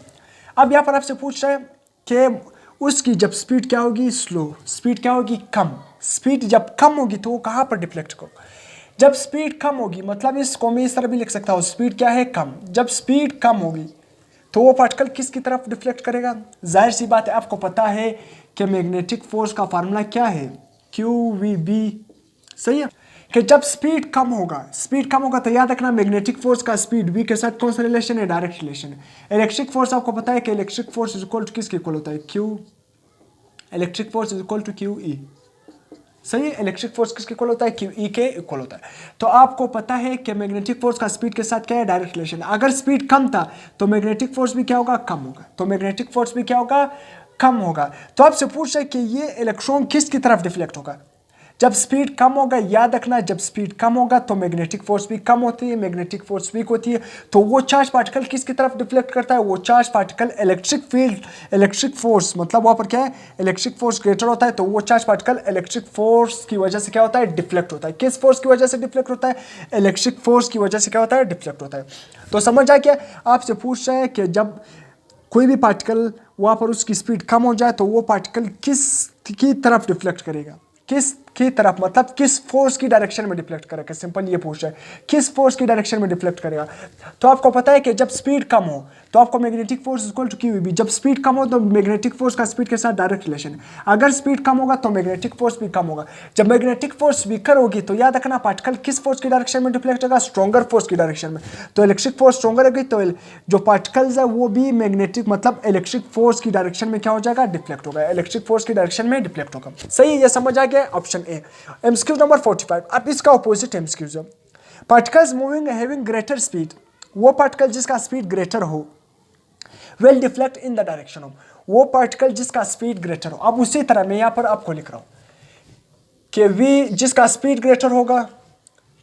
अब यहाँ पर आपसे पूछ रहे हैं कि उसकी जब स्पीड क्या होगी? स्लो। स्पीड क्या होगी? कम। स्पीड जब कम होगी तो वो कहाँ पर डिफ्लेक्ट होगा? जब स्पीड कम होगी, मतलब इसको मैं इस तरह भी लिख सकता हूँ, स्पीड क्या है? कम। जब स्पीड कम होगी तो वो पार्टिकल किसकी तरफ डिफ्लेक्ट करेगा? जाहिर सी बात है, आपको पता है कि मैग्नेटिक फोर्स का फार्मूला क्या है? Q V B. सही है। कि जब स्पीड कम होगा तो याद रखना मैग्नेटिक फोर्स का स्पीड v के साथ कौन सा रिलेशन है? डायरेक्ट रिलेशन है। इलेक्ट्रिक फोर्स आपको पता है कि electric force is equal to किसके इक्वल होता है? q electric force is equal to Q E. सही है, इलेक्ट्रिक फोर्स किसके इक्वल होता है? क्यू ई के इक्वल होता है। तो आपको पता है कि मैग्नेटिक फोर्स का स्पीड के साथ क्या है? Direct relation. अगर स्पीड कम था तो मैग्नेटिक फोर्स भी क्या होगा? कम होगा। तो मैग्नेटिक फोर्स भी क्या होगा? कम होगा। तो आपसे पूछ रहे कि ये इलेक्ट्रॉन किसकी तरफ डिफ्लेक्ट होगा? जब स्पीड कम होगा, याद रखना, जब स्पीड कम होगा तो मैग्नेटिक फोर्स भी कम होती है, मैग्नेटिक फोर्स वीक होती है। तो वो चार्ज पार्टिकल किसकी तरफ डिफ्लेक्ट करता है? वो charge particle electric field, electric force, मतलब वहां पर क्या है? इलेक्ट्रिक फोर्स ग्रेटर होता है, तो वो चार्ज पार्टिकल इलेक्ट्रिक फोर्स की वजह से क्या होता है? डिफ्लेक्ट होता है। किस फोर्स की वजह से डिफ्लेक्ट होता है? इलेक्ट्रिक फोर्स की वजह से क्या होता है? डिफ्लेक्ट होता है। तो समझ आ गया? आपसे पूछ रहे हैं कि जब कोई भी पार्टिकल वहां पर उसकी स्पीड कम हो जाए तो वो पार्टिकल किस की तरफ डिफ्लेक्ट करेगा? किस की तरफ, मतलब किस फोर्स की डायरेक्शन में डिफ्लेक्ट करेगा? सिंपल ये पूछ रहा है, किस फोर्स की डायरेक्शन में डिफ्लेक्ट करेगा? तो आपको पता है कि जब स्पीड कम हो तो आपको magnetic force equal to Q B. जब स्पीड कम हो तो मैग्नेटिक फोर्स का स्पीड के साथ डायरेक्ट रिलेशन है। अगर स्पीड कम होगा तो मैग्नेटिक फोर्स भी कम होगा। जब मैग्नेटिक फोर्स वीकर होगी तो याद रखना पार्टिकल किस फोर्स की डायरेक्शन में डिफ्लेक्ट होगा? स्ट्रॉन्गर फोर्स की डायरेक्शन में। तो इलेक्ट्रिक फोर्स स्ट्रॉन्गर होगी तो जो पार्टिकल्स है वो भी मैग्नेटिक, मतलब इलेक्ट्रिक फोर्स की डायरेक्शन में क्या हो जाएगा? डिफ्लेक्ट होगा। इलेक्ट्रिक फोर्स की डायरेक्शन में डिफ्लेक्ट होगा। सही, ये समझ आ गया? Option A. MCQ number 45। अब इसका ऑपोजिट एमसीक्यूज है। Particles moving having greater speed, वो पार्टिकल जिसका स्पीड ग्रेटर हो, will deflect in the direction of, वो पार्टिकल जिसका स्पीड ग्रेटर हो। अब उसी तरह मैं यहां पर आपको लिख रहा हूं कि वी जिसका स्पीड ग्रेटर होगा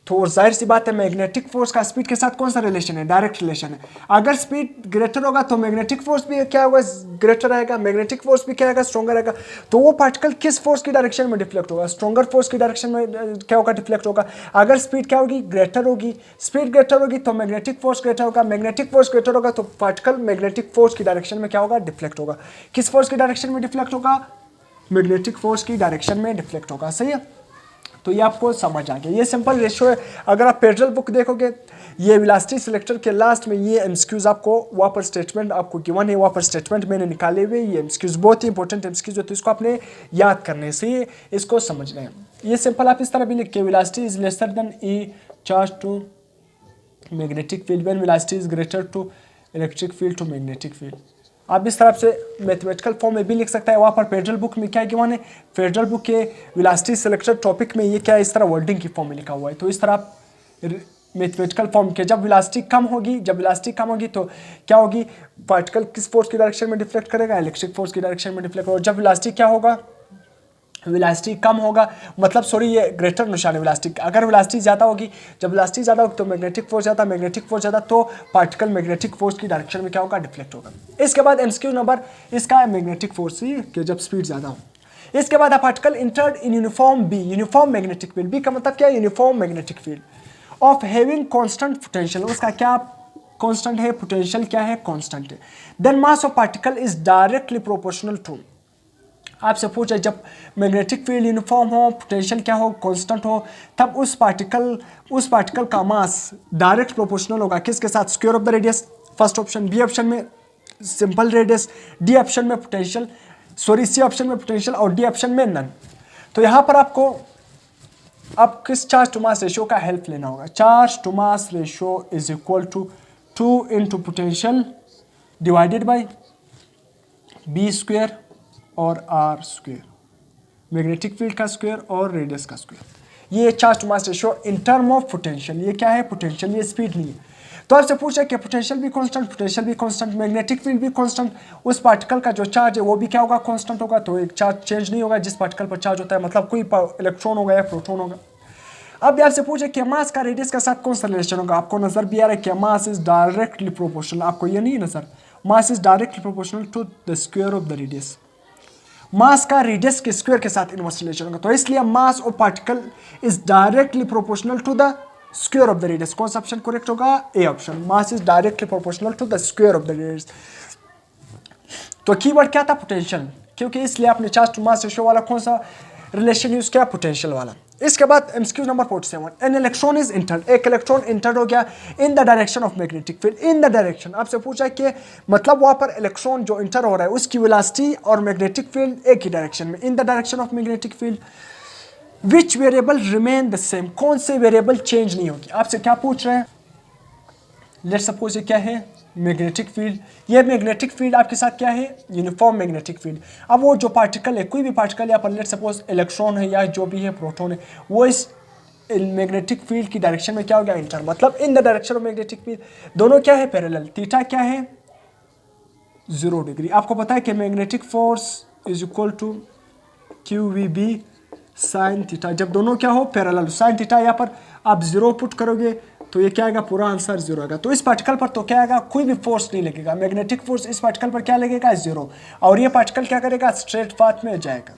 तो जाहिर सी बात है मैग्नेटिक फोर्स का स्पीड के साथ कौन सा रिलेशन है? डायरेक्ट रिलेशन है। अगर स्पीड ग्रेटर होगा तो मैग्नेटिक फोर्स भी क्या होगा? ग्रेटर रहेगा। मैग्नेटिक फोर्स भी क्या रहेगा? स्ट्रॉन्गर रहेगा। तो वो पार्टिकल किस फोर्स की डायरेक्शन में डिफ्लेक्ट होगा? स्ट्रॉन्गर फोर्स की डायरेक्शन में क्या होगा? डिफ्लेक्ट होगा। अगर स्पीड क्या होगी? ग्रेटर होगी। स्पीड ग्रेटर होगी तो मैग्नेटिक फोर्स ग्रेटर होगा। मैग्नेटिक फोर्स ग्रेटर होगा तो पार्टिकल मैग्नेटिक फोर्स की डायरेक्शन में क्या होगा? डिफ्लेक्ट होगा। किस फोर्स की डायरेक्शन में डिफ्लेक्ट होगा? मैग्नेटिक फोर्स की डायरेक्शन में डिफ्लेक्ट होगा। सही है, तो ये आपको समझ आ गया। ये सिंपल रेशियो है। अगर आप पेड्रल बुक देखोगे, ये वेलोसिटी सिलेक्टर के लास्ट में ये एमसीक्यूज आपको वहाँ पर स्टेटमेंट आपको गिवन है, वहाँ पर स्टेटमेंट मैंने निकाले हुए। ये एमसीक्यूज बहुत ही इंपॉर्टेंट एमसीक्यूज होते हैं, इसको आपने याद करने से इसको समझना है। ये सिंपल आप इस तरह भी लिख के, velocity is lesser than E charge to magnetic field when velocity is greater to electric field to magnetic field. आप इस तरह से मैथमेटिकल फॉर्म में भी लिख सकता है। वहाँ पर फेडरल बुक में क्या गिवन है? फेडरल बुक के वेलोसिटी सिलेक्टर टॉपिक में ये क्या है? इस तरह वर्डिंग की फॉर्म में लिखा हुआ है। तो इस तरह आप मैथमेटिकल फॉर्म के, जब वेलोसिटी कम होगी, जब वेलोसिटी कम होगी तो क्या होगी? पार्टिकल किस फोर्स की डायरेक्शन में डिफ्लेक्ट करेगा? इलेक्ट्रिक फोर्स की डायरेक्शन में डिफ्लेक्ट होगा। जब वेलोसिटी क्या होगा? वेलोसिटी कम होगा, मतलब सॉरी ये ग्रेटर निशान है वेलोसिटी। अगर वेलोसिटी ज़्यादा होगी, जब वेलोसिटी ज़्यादा होगी तो मैग्नेटिक फोर्स ज़्यादा, मैग्नेटिक फोर्स ज़्यादा तो पार्टिकल मैग्नेटिक फोर्स की डायरेक्शन में क्या होगा? डिफ्लेक्ट होगा। इसके बाद एमसीक्यू नंबर इसका है मैग्नेटिक फोर्स कि जब स्पीड ज़्यादा हो। इसके बाद a particle entered in uniform B, uniform magnetic field. B का मतलब क्या है? Uniform magnetic field of having constant potential. उसका क्या कांस्टेंट है? पोटेंशियल क्या है? कांस्टेंट है। Then mass of particle is directly proportional to, आपसे पूछा जब मैग्नेटिक फील्ड यूनिफॉर्म हो, पोटेंशियल क्या हो? कांस्टेंट हो, तब उस पार्टिकल का मास डायरेक्ट प्रोपोर्शनल होगा किसके साथ? Square of the radius. First option. B option में सिंपल रेडियस, डी ऑप्शन में पोटेंशियल, सॉरी सी ऑप्शन में पोटेंशियल और डी ऑप्शन में नन। तो यहाँ पर आपको अब किस चार्ज टू मास रेशियो का हेल्प लेना होगा? Charge to mass ratio is equal to 2 into potential divided by B square और आर स्क्वायर, मैग्नेटिक फील्ड का स्क्वायर और रेडियस का स्क्वायर। ये charge to mass ratio in term of potential. ये क्या है? पोटेंशियल, ये स्पीड नहीं है। तो आपसे पूछा कि पोटेंशियल भी कांस्टेंट, मैग्नेटिक फील्ड भी कांस्टेंट, उस पार्टिकल का जो चार्ज है वो भी क्या होगा? कांस्टेंट होगा। तो एक चार्ज चेंज नहीं होगा जिस पार्टिकल पर चार्ज होता है, मतलब कोई इलेक्ट्रॉन होगा या प्रोटॉन होगा। अब आपसे पूछे कि मास का रेडियस के साथ कौन सा रिलेशन होगा? आपको नजर भी आ रहा है कि मास इज डायरेक्टली प्रोपोर्शनल। आपको ये नहीं नजर? Mass is directly proportional to the square of the radius. Mass का रेडियस के स्क्वायर के साथ इनवर्स रिलेशन होगा। तो इसलिए mass of particle is directly proportional to the square of the radius. कौन सा ऑप्शन करेक्ट होगा? A option. Mass is directly proportional to the square of the radius. तो कीवर्ड क्या था? पोटेंशियल, क्योंकि इसलिए आपने चार्ज टू मास रेशियो वाला कौन सा रिलेशन यूज किया? पोटेंशियल वाला। इसके बाद MCQ number 47, N electron is entered, एक इलेक्ट्रॉन इंटर्ड हो गया इन the direction of magnetic field. In the direction आपसे पूछा कि मतलब वहां पर इलेक्ट्रॉन जो इंटर हो रहा है उसकी वेलोसिटी और मैग्नेटिक फील्ड एक ही डायरेक्शन में, इन the direction of magnetic field. Which variable remain the same, कौन से वेरिएबल चेंज नहीं होगी? आपसे क्या पूछ रहे हैं? लेट्स सपोज ये क्या है? मैग्नेटिक फील्ड, ये मैग्नेटिक फील्ड आपके साथ क्या है, यूनिफॉर्म मैग्नेटिक फील्ड। अब वो जो पार्टिकल है, कोई भी पार्टिकल या लेट सपोज इलेक्ट्रॉन है या जो भी है प्रोटॉन है, वो इस मैग्नेटिक फील्ड की डायरेक्शन में क्या हो गया, इंटर, मतलब इन the direction of magnetic field, दोनों क्या है, पैरेलल। थीटा क्या है, 0 डिग्री। आपको पता है कि magnetic force is equal to QVB sine theta, जब दोनों क्या हो, पैरेलल। साइन थीटा यहाँ पर आप 0 पुट करोगे तो ये क्या आएगा, पूरा आंसर 0 आएगा। तो इस पार्टिकल पर तो क्या आएगा, कोई भी फोर्स नहीं लगेगा, मैग्नेटिक फोर्स इस पार्टिकल पर क्या लगेगा, 0, और ये पार्टिकल क्या करेगा, स्ट्रेट पाथ में जाएगा।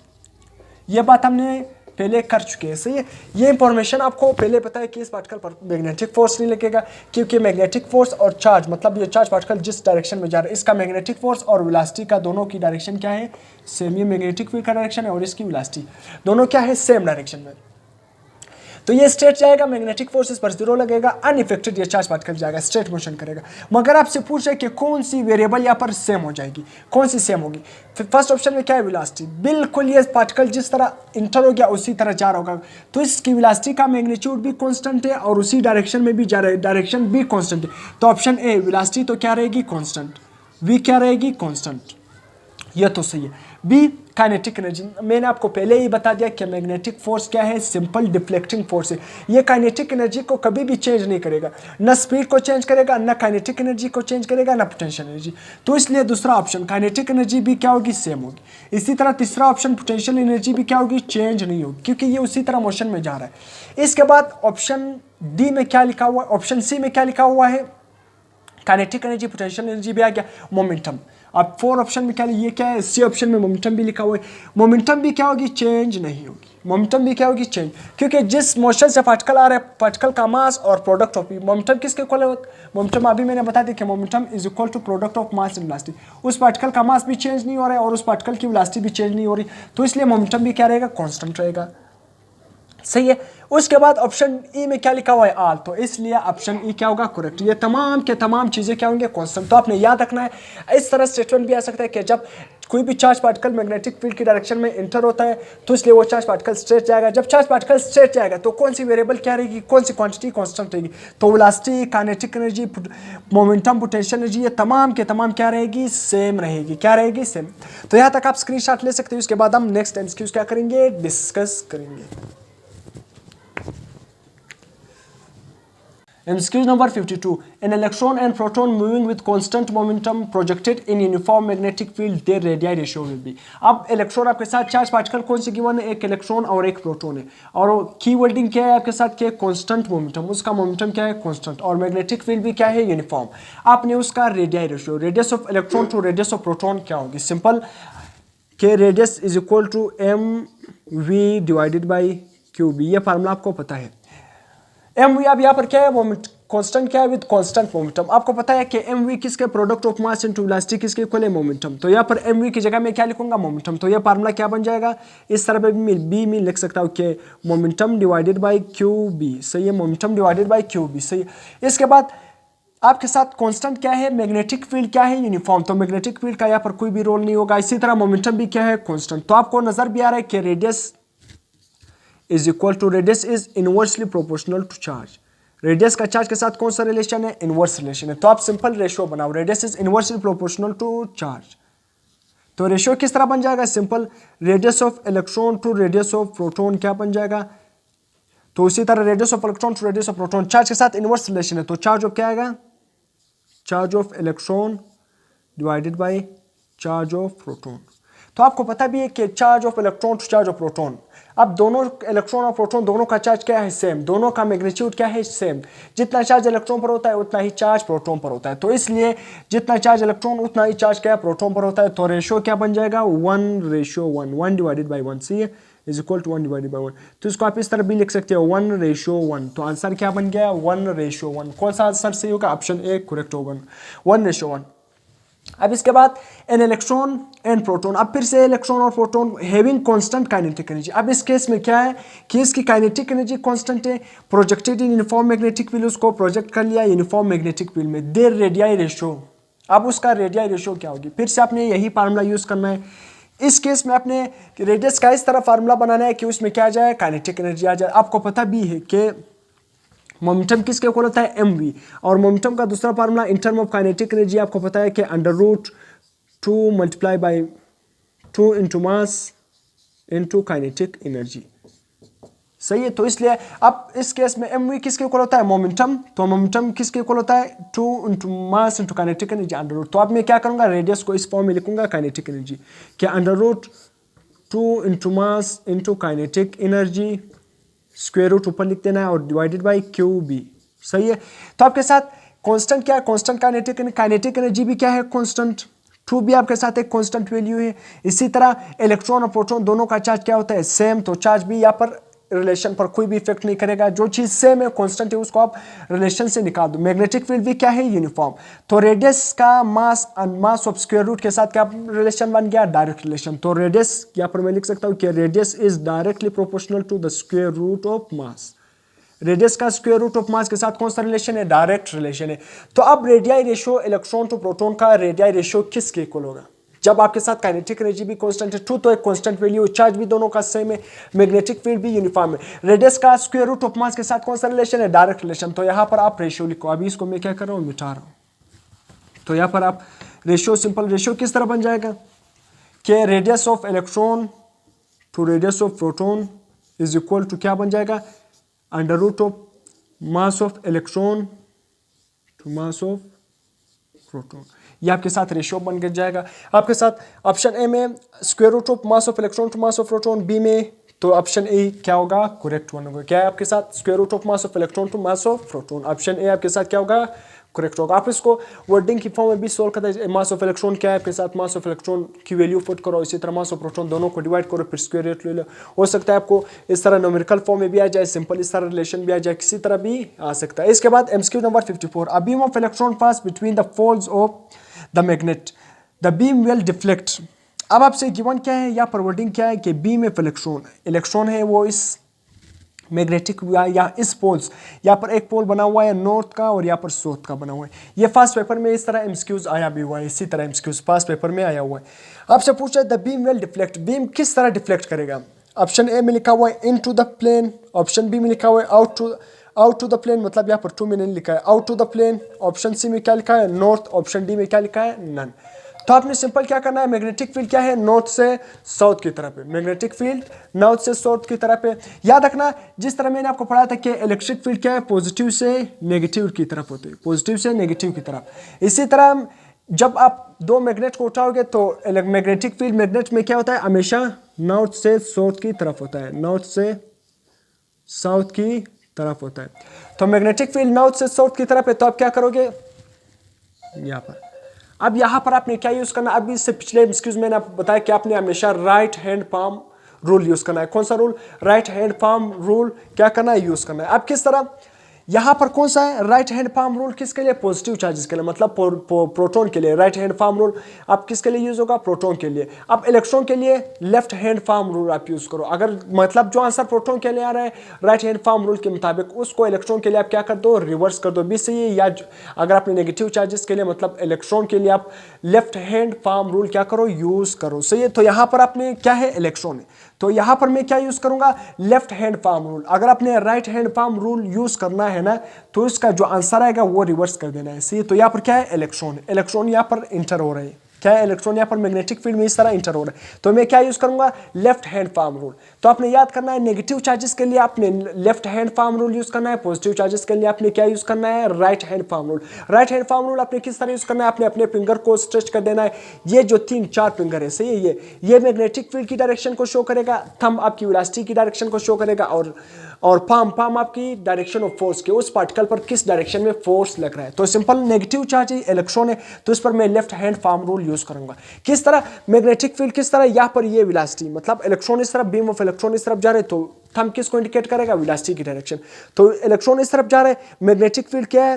ये बात हमने पहले कर चुके हैं, सही है। ये इंफॉर्मेशन आपको पहले पता है कि इस पार्टिकल पर मैग्नेटिक फोर्स नहीं लगेगा, क्योंकि मैग्नेटिक फोर्स और चार्ज, मतलब ये चार्ज पार्टिकल जिस डायरेक्शन में जा रहा है, इसका मैग्नेटिक फोर्स और वेलोसिटी का दोनों की डायरेक्शन क्या है, सेम। ये मैग्नेटिक फील्ड का डायरेक्शन है और इसकी वेलोसिटी दोनों क्या है, सेम डायरेक्शन में। तो ये स्ट्रेट जाएगा, मैग्नेटिक फोर्स इस पर 0 लगेगा, अनइफेक्टेड ये चार्ज पार्टिकल जाएगा, स्ट्रेट मोशन करेगा। मगर आपसे पूछे कि कौन सी वेरिएबल यहाँ पर सेम हो जाएगी, कौन सी सेम होगी। फर्स्ट ऑप्शन में क्या है, वेलोसिटी, बिल्कुल ये पार्टिकल जिस तरह इंटर हो गया उसी तरह जा रहा होगा, तो इसकी वेलोसिटी का मैग्नीट्यूड भी कांस्टेंट है और उसी डायरेक्शन में भी जा रहा है, डायरेक्शन भी कांस्टेंट है। तो ऑप्शन ए, वेलोसिटी तो क्या रहेगी, कांस्टेंट, वी क्या रहेगी, कांस्टेंट, ये तो सही है। बी, काइनेटिक एनर्जी, मैंने आपको पहले ही बता दिया कि मैग्नेटिक फोर्स क्या है, सिंपल डिफ्लेक्टिंग फोर्स है। ये काइनेटिक एनर्जी को कभी भी चेंज नहीं करेगा, ना स्पीड को चेंज करेगा, ना काइनेटिक एनर्जी को चेंज करेगा, ना पोटेंशियल एनर्जी। तो इसलिए दूसरा ऑप्शन काइनेटिक एनर्जी भी क्या होगी, सेम होगी। इसी तरह तीसरा ऑप्शन पोटेंशियल एनर्जी भी क्या होगी, चेंज नहीं होगी, क्योंकि ये उसी तरह मोशन में जा रहा है। इसके बाद ऑप्शन डी में क्या लिखा हुआ है, ऑप्शन सी में क्या लिखा हुआ है, काइनेटिक एनर्जी, पोटेंशियल एनर्जी भी आ गया, मोमेंटम। अब 4 ऑप्शन में क्या, ये क्या है, सी ऑप्शन में मोमेंटम भी लिखा हुआ है। मोमेंटम भी क्या होगी, चेंज नहीं होगी, मोमेंटम भी क्या होगी, चेंज, क्योंकि जिस मोशन से पार्टिकल आ रहा है, पार्टिकल का मास और प्रोडक्ट ऑफ मोमेंटम किसके इक्वल है, मोमेंटम अभी मैंने बता दिया कि momentum is equal to product of mass and velocity. उस पार्टिकल का मास भी चेंज नहीं हो रहा है और उस पार्टिकल की वेलोसिटी भी चेंज नहीं हो रही, तो इसलिए मोमेंटम भी क्या रहेगा, कांस्टेंट रहेगा, सही है। उसके बाद ऑप्शन ई में क्या लिखा हुआ है, आल, तो इसलिए ऑप्शन ई क्या होगा, करेक्ट। ये तमाम के तमाम चीजें क्या होंगे, कांस्टेंट। तो आपने याद रखना है। इस तरह स्टेटमेंट भी आ सकता है कि जब कोई भी चार्ज पार्टिकल मैग्नेटिक फील्ड की डायरेक्शन में इंटर होता है तो इसलिए वो चार्ज पार्टिकल स्ट्रेट जाएगा। जब चार्ज पार्टिकल स्ट्रेट जाएगा तो कौन सी वेरिएबल क्या रहेगी, कौन सी क्वांटिटी कांस्टेंट रहेगी, तो velocity, kinetic energy, momentum, potential energy, ये तमाम के तमाम क्या रहेगी, सेम रहेगी, क्या रहेगी, सेम। तो यहाँ तक आप स्क्रीनशॉट ले सकते हो। इसके बाद हम नेक्स्ट एमसीक्यूज क्या करेंगे, डिस्कस करेंगे। MCQ number 52. An electron and proton moving with constant momentum projected in uniform magnetic field, their radii ratio will be. अब इलेक्ट्रॉन आपके साथ चार्ज पार्टिकल कौन से गिवन है, एक इलेक्ट्रॉन और एक प्रोटॉन है, और की वर्डिंग क्या है आपके साथ, क्या कांस्टेंट मोमेंटम, उसका मोमेंटम क्या है, कांस्टेंट, और मैग्नेटिक फील्ड भी क्या है, यूनिफॉर्म। आपने उसका radii ratio, radius of electron to radius of proton क्या होगी, सिंपल के radius is equal to mv divided by qb, ये फार्मूला आपको पता है। एम वी, अब यहाँ पर क्या है, मोमेंट कांस्टेंट क्या है, विद कांस्टेंट मोमेंटम। आपको पता है कि एम वी किसके, product of mass into velocity किसके इक्वल है, मोमेंटम। तो यहाँ पर एम वी की जगह में क्या लिखूंगा, मोमेंटम। तो ये फार्मूला क्या बन जाएगा, इस तरह पे बी में लिख सकता हूँ कि momentum divided by Q B, सही है, momentum divided by Q B, सही है। इसके बाद आपके साथ कांस्टेंट क्या है, मैग्नेटिक फील्ड क्या है, यूनिफॉर्म, तो मैग्नेटिक फील्ड का यहाँ पर कोई भी रोल नहीं होगा। इसी तरह मोमेंटम भी क्या है, कांस्टेंट। तो आपको नजर भी आ रहा है कि radius is equal to, radius is inversely proportional to charge. Radius का चार्ज के साथ कौन सा रिलेशन है, इनवर्स रिलेशन है। तो आप सिंपल रेशियो बनाओ, radius is inversely proportional to charge. तो रेशियो किस तरह बन जाएगा, simple radius of electron to radius of proton क्या बन जाएगा, तो उसी तरह radius of electron to radius of proton, charge के साथ इनवर्स रिलेशन है, तो चार्ज ऑफ क्या आएगा, charge of electron divided by charge of proton. तो आपको पता भी है कि charge of electron to charge of proton, अब दोनों इलेक्ट्रॉन और प्रोटॉन दोनों का चार्ज क्या है, सेम, दोनों का मैग्नीट्यूड क्या है, सेम। जितना चार्ज इलेक्ट्रॉन पर होता है उतना ही चार्ज प्रोटॉन पर होता है, तो इसलिए जितना चार्ज इलेक्ट्रॉन उतना ही चार्ज क्या है, प्रोटॉन पर होता है। तो रेशियो क्या बन जाएगा, 1:1, 1 डिवाइडेड बाई 1, सी है, is equal to 1 divided by 1। तो इसको आप इस तरह भी लिख सकते हो, 1:1। तो आंसर क्या बन गया, 1:1। कौन सा आंसर सही होगा, ऑप्शन ए करेक्ट होगा, 1:1। अब इसके बाद एन इलेक्ट्रॉन एंड प्रोटॉन, अब फिर से इलेक्ट्रॉन और proton having constant kinetic energy. अब इस केस में क्या है कि इसकी काइनेटिक एनर्जी कांस्टेंट है, projected in uniform magnetic field, उसको प्रोजेक्ट कर लिया यूनिफॉर्म मैग्नेटिक फील्ड में, देयर रेडियाई रेशियो। अब उसका रेडियाई रेशियो क्या होगी, फिर से आपने यही फार्मूला यूज करना है। इस केस में आपने रेडियस का इस तरह फार्मूला बनाना है कि उसमें क्या आ जाए, काइनेटिक एनर्जी आ जाए। आपको पता भी है कि मोमेंटम किसके इक्वल होता है, mv। और मोमेंटम का दूसरा formula in term of kinetic energy आपको पता है कि √2 multiply by 2 into mass into kinetic energy, सही है। तो इसलिए अब इस केस में mv किसके इक्वल होता है, मोमेंटम। तो मोमेंटम किसके इक्वल होता है, 2 into mass into kinetic energy √। तो अब मैं क्या करूंगा, रेडियस को इस फॉर्म में लिखूंगा काइनेटिक एनर्जी, क्या √2 into mass into kinetic energy, square root ऊपर लिख देना है और डिवाइडेड बाई QB, सही है। तो आपके साथ कांस्टेंट क्या है, कांस्टेंट काइनेटिक एनर्जी भी क्या है, कांस्टेंट। 2 भी आपके साथ एक कांस्टेंट वैल्यू है। इसी तरह इलेक्ट्रॉन और प्रोटॉन दोनों का चार्ज क्या होता है, सेम। तो चार्ज भी यहाँ पर रिलेशन पर कोई भी इफेक्ट नहीं करेगा, जो चीज सेम है कांस्टेंट है उसको आप रिलेशन से निकाल दो। मैग्नेटिक फील्ड भी क्या है, यूनिफॉर्म। तो रेडियस का मास ऑफ स्क्वायर रूट के साथ क्या रिलेशन बन गया, डायरेक्ट रिलेशन। तो रेडियस यहाँ पर मैं लिख सकता हूँ कि radius is directly proportional to the square root of mass. Radius का स्क्वायर रूट ऑफ मास के साथ कौन सा रिलेशन है, डायरेक्ट रिलेशन है। तो अब radii ratio electron to proton का रेडियाई रेशियो किसके इक्वल होगा, जब आपके साथ काइनेटिक एनर्जी भी कांस्टेंट है, 2 तो एक कांस्टेंट वैल्यू, चार्ज भी दोनों का सेम है, मैग्नेटिक फील्ड भी यूनिफॉर्म है। रेडियस का स्क्वायर रूट ऑफ मास के साथ कौन सा रिलेशन है, डायरेक्ट रिलेशन। तो यहां पर आप रेशियो लिखो, अभी इसको मैं क्या कर रहा हूं, मिटा रहा हूं। तो यहां पर आप रेशियो, सिंपल रेशियो किस तरह बन जाएगा कि radius of electron to radius of proton is equal to क्या बन जाएगा, √ of mass of electron to mass of proton. ये आपके साथ रेशियो बन के जाएगा। आपके साथ ऑप्शन ए में square root of mass of electron to mass of proton, B में तो ऑप्शन ए क्या होगा, करेक्ट वन होगा। क्या है आपके साथ, square root of mass of electron to mass of proton, option A आपके साथ क्या होगा, करेक्ट होगा। आप इसको वर्डिंग की फॉर्म में भी सोल्व करते हैं। मास ऑफ इलेक्ट्रॉन क्या है आपके साथ, मास ऑफ इलेक्ट्रॉन की वैल्यू पुट करो, इसी तरह मास ऑफ प्रोटॉन दोनों को डिवाइड करो, फिर स्क्वायर रूट ले लो। हो सकता है आपको इस तरह न्यूमेरिकल फॉर्म में भी आ जाए, सिंपल इस तरह रिलेशन भी आ जाए, किसी तरह भी आ सकता है। इसके बाद MCQ number 54, a beam of electron pass between the poles of the magnet, the beam will deflect. अब आपसे गिवन क्या है या वर्डिंग क्या है कि बीम ऑफ इलेक्ट्रॉन है वो इस मैग्नेटिक या इस पोल्स, यहाँ पर एक पोल बना हुआ है नॉर्थ का और यहाँ पर साउथ का बना हुआ है। ये फर्स्ट पेपर में इस तरह MCQs आया भी हुआ है, इसी तरह MCQs फर्स्ट पेपर में आया हुआ है। आपसे पूछा है the beam will deflect, beam किस तरह डिफ्लेक्ट करेगा। ऑप्शन ए में लिखा हुआ है into the plane, option B में लिखा हुआ है आउट टू द प्लेन, मतलब यहाँ पर 2 में नहीं लिखा है, out to the plane. Option C में क्या लिखा है, नॉर्थ। ऑप्शन डी में क्या लिखा है, नन। तो आपने सिंपल क्या करना है, मैग्नेटिक फील्ड क्या है, नॉर्थ से साउथ की तरफ है। मैग्नेटिक फील्ड नॉर्थ से साउथ की तरफ है। याद रखना जिस तरह मैंने आपको पढ़ा था कि इलेक्ट्रिक फील्ड क्या है, पॉजिटिव से नेगेटिव की तरफ होती है, पॉजिटिव से नेगेटिव की तरफ। इसी तरह जब आप 2 मैग्नेट को उठाओगे तो मैग्नेटिक फील्ड मैग्नेट में क्या होता है, हमेशा नॉर्थ से साउथ की तरफ होता है, नॉर्थ से साउथ की तरफ होता है। तो मैग्नेटिक फील्ड नॉर्थ से साउथ की तरफ है, तो आप क्या करोगे यहाँ पर। अब यहाँ पर आपने क्या यूज करना, अभी इससे पिछले MCQs मैंने आपको बताया कि आपने हमेशा right hand palm rule use करना है। कौन सा rule, right hand palm rule क्या करना है, यूज करना है। अब किस तरह, यहाँ पर कौन सा है, राइट हैंड पाम रूल किसके लिए, पॉजिटिव चार्जेस के लिए, मतलब प्रोटॉन के लिए। राइट हैंड पाम रूल आप किसके लिए यूज होगा, प्रोटॉन के लिए। अब इलेक्ट्रॉन के लिए लेफ्ट हैंड पाम रूल आप यूज करो। अगर मतलब जो आंसर प्रोटॉन के लिए आ रहा है राइट हैंड पाम रूल के मुताबिक, उसको इलेक्ट्रॉन के लिए आप क्या कर दो, रिवर्स कर दो, भी सही है। या अगर आपने नेगेटिव चार्जेस के लिए मतलब इलेक्ट्रॉन के लिए आप लेफ्ट हैंड पाम रूल क्या करो, यूज करो, सही है। तो यहाँ पर आपने क्या है, इलेक्ट्रॉन है, तो यहां पर मैं क्या यूज करूंगा, लेफ्ट हैंड पाम रूल। अगर आपने right hand palm rule use करना है ना, तो इसका जो आंसर आएगा वो रिवर्स कर देना है, सही। तो यहां पर क्या है, इलेक्ट्रॉन, इलेक्ट्रॉन यहां पर इंटर हो रहे हैं, क्या है, इलेक्ट्रॉन यहां पर मैग्नेटिक फील्ड में इस तरह इंटर हो रहा है। तो मैं क्या यूज करूंगा, लेफ्ट हैंड पाम रूल। तो आपने याद करना है, नेगेटिव चार्जेस के लिए आपने left hand palm rule use करना है, पॉजिटिव चार्जेस के लिए आपने क्या यूज करना है, right hand palm rule. Right hand palm rule आपने किस तरह यूज करना है, आपने अपने फिंगर को स्ट्रेच कर देना है। ये जो 3-4 फिंगर है, सही है, ये मैग्नेटिक फील्ड की डायरेक्शन को शो करेगा, थंब आपकी वेलोसिटी की डायरेक्शन को शो करेगा, और पाम आपकी डायरेक्शन ऑफ फोर्स के, उस पार्टिकल पर किस डायरेक्शन में फोर्स लग रहा है। तो सिंपल नेगेटिव चार्ज इलेक्ट्रॉन है, तो इस पर मैं left hand palm rule use करूंगा। किस तरह, मैग्नेटिक फील्ड किस तरह, यहाँ पर ये वेलोसिटी, मतलब इलेक्ट्रॉन इस तरफ, बीम ऑफ इलेक्ट्रॉन इस तरफ जा रहे, तो थंब किसको इंडिकेट करेगा, वेलोसिटी की डायरेक्शन। तो इलेक्ट्रॉन इस तरफ जा रहे, मैग्नेटिक फील्ड क्या है,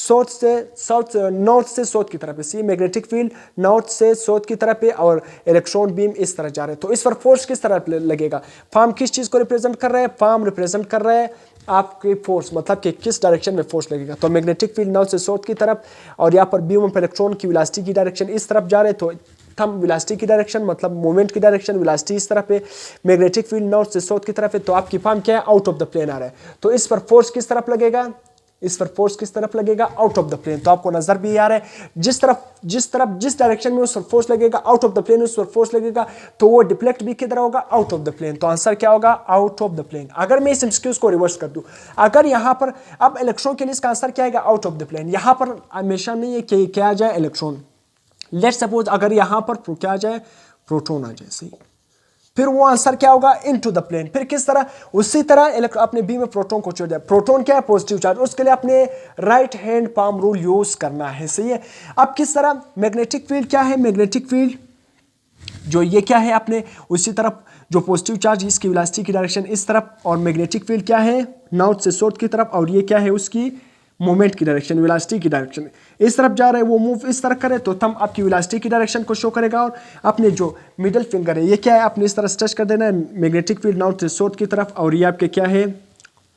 नॉर्थ से साउथ की तरफ है, सी मैग्नेटिक फील्ड नॉर्थ से साउथ की तरफ है, और इलेक्ट्रॉन बीम इस तरह जा रहे हैं। तो इस पर फोर्स किस तरह लगेगा, पाम किस चीज को रिप्रेजेंट कर रहा है, पाम रिप्रेजेंट कर रहा है आपकी फोर्स, मतलब कि किस डायरेक्शन में फोर्स लगेगा। तो मैग्नेटिक फील्ड नॉर्थ से साउथ की तरफ, और यहाँ पर बीम ऑफ इलेक्ट्रॉन की वेलोसिटी की डायरेक्शन इस तरफ जा रहे, तो थंब वेलोसिटी की डायरेक्शन, मतलब मूवमेंट की डायरेक्शन, वेलोसिटी इस तरफ है, मैग्नेटिक फील्ड नॉर्थ से साउथ की तरफ है, तो आपकी पाम क्या है, आउट ऑफ द प्लेन आ रहा है। तो इस पर फोर्स किस तरफ लगेगा, इस पर फोर्स किस तरफ लगेगा, आउट ऑफ द प्लेन। तो आपको नजर भी आ रहा है जिस डायरेक्शन में उस पर फोर्स लगेगा आउट ऑफ द प्लेन, उस पर फोर्स लगेगा तो वो डिफ्लेक्ट भी किधर होगा, आउट ऑफ द प्लेन। तो आंसर क्या होगा, आउट ऑफ द प्लेन। अगर मैं इस एमसीक्यूज को रिवर्स कर दूं, अगर यहां पर अब इलेक्ट्रॉन के लिए इसका आंसर क्या आएगा, आउट ऑफ द प्लेन। यहां पर हमेशा नहीं है कि क्या आ जाए, इलेक्ट्रॉन। लेट सपोज अगर यहां पर क्या आ जाए, प्रोटॉन आ जाए, सही, फिर वो आंसर क्या होगा, इनटू द प्लेन। फिर किस तरह, उसी तरह अपने बी में प्रोटॉन को छोड़ दिया। प्रोटॉन क्या है, पॉजिटिव चार्ज, उसके लिए अपने right hand palm rule use करना है, सही है। अब किस तरह, मैग्नेटिक फील्ड क्या है, मैग्नेटिक फील्ड जो ये क्या है, अपने उसी तरफ जो पॉजिटिव चार्ज इसकी वेलोसिटी की डायरेक्शन इस तरफ, और मैग्नेटिक फील्ड क्या है, नॉर्थ से साउथ की तरफ, और ये क्या है उसकी मूवमेंट की डायरेक्शन, वेलोसिटी की डायरेक्शन इस तरफ जा रहा है, वो मूव इस तरफ करे तो थंब आपकी वेलोसिटी की डायरेक्शन को शो करेगा। और अपने जो मिडिल फिंगर है ये क्या है, आपने इस तरह स्ट्रेच कर देना है मैग्नेटिक फील्ड नॉर्थ से साउथ की तरफ, और ये आपके क्या है,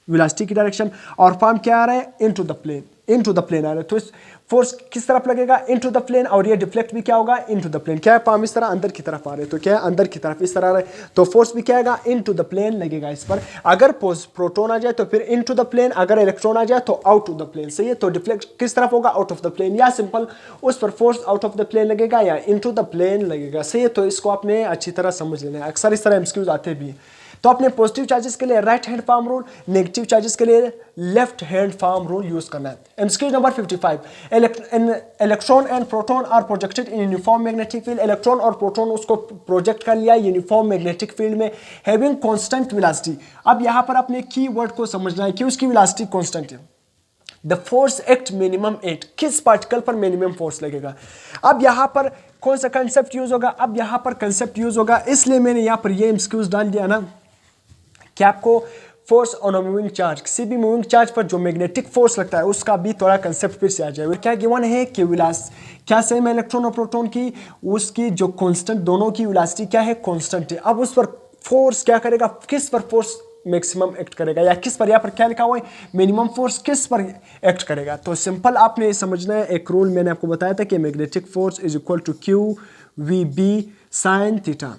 वेलोसिटी की डायरेक्शन। और फॉर्म क्या आ रहा है, into the plane, into the plane आ रहा है। तो इस फोर्स किस तरफ लगेगा, इनटू द प्लेन, और ये डिफ्लेक्ट भी क्या होगा, इनटू द प्लेन। क्या है, पाम इस तरह अंदर की तरफ आ रहे हैं, तो क्या है, अंदर की तरफ इस तरह आ रहा है, तो फोर्स भी क्या आएगा, इनटू द प्लेन लगेगा इस पर। अगर प्रोटॉन आ जाए तो फिर इनटू द प्लेन, अगर इलेक्ट्रॉन आ जाए तो आउट ऑफ द प्लेन, सही है। तो डिफ्लेक्ट किस तरफ होगा, आउट ऑफ द प्लेन, या सिंपल उस पर force out of the plane लगेगा या इनटू द प्लेन लगेगा, सही है। तो इसको आपने अच्छी तरह समझ लेना है, अक्सर इस तरह एमसीक्यूज आते भी हैं। तो अपने पॉजिटिव चार्जेस के लिए right hand palm rule, negative charges के लिए left hand palm rule use करना है। MCQ number 55, electron and proton are projected in uniform magnetic field. Electron और प्रोटॉन उसको प्रोजेक्ट कर लिया यूनिफॉर्म मैग्नेटिक फील्ड में, हैविंग कांस्टेंट वेलोसिटी। अब यहां पर अपने की वर्ड को समझना है कि उसकी वेलोसिटी कांस्टेंट है। द फोर्स एक्ट मिनिमम 8, किस पार्टिकल पर मिनिमम फोर्स लगेगा। अब यहां पर कौन सा कंसेप्ट यूज होगा, अब यहां पर कंसेप्ट यूज होगा, इसलिए मैंने यहां पर ये एमसीक्यूज डाल दिया ना कि आपको force on a moving charge, किसी भी मूविंग चार्ज पर जो मैग्नेटिक फोर्स लगता है उसका भी थोड़ा कंसेप्ट फिर से आ जाए। क्या गिवन है कि क्या सेम है इलेक्ट्रॉन और प्रोटॉन की, उसकी जो कांस्टेंट दोनों की वेलोसिटी क्या है, कांस्टेंट है। अब उस पर फोर्स क्या करेगा, किस पर फोर्स मैक्सिमम एक्ट करेगा, या किस पर, यहाँ पर क्या लिखा हुआ है, मिनिमम फोर्स किस पर एक्ट करेगा। तो सिंपल आपने समझना है, एक रूल मैंने आपको बताया था कि magnetic force is equal to Q V B sine theta.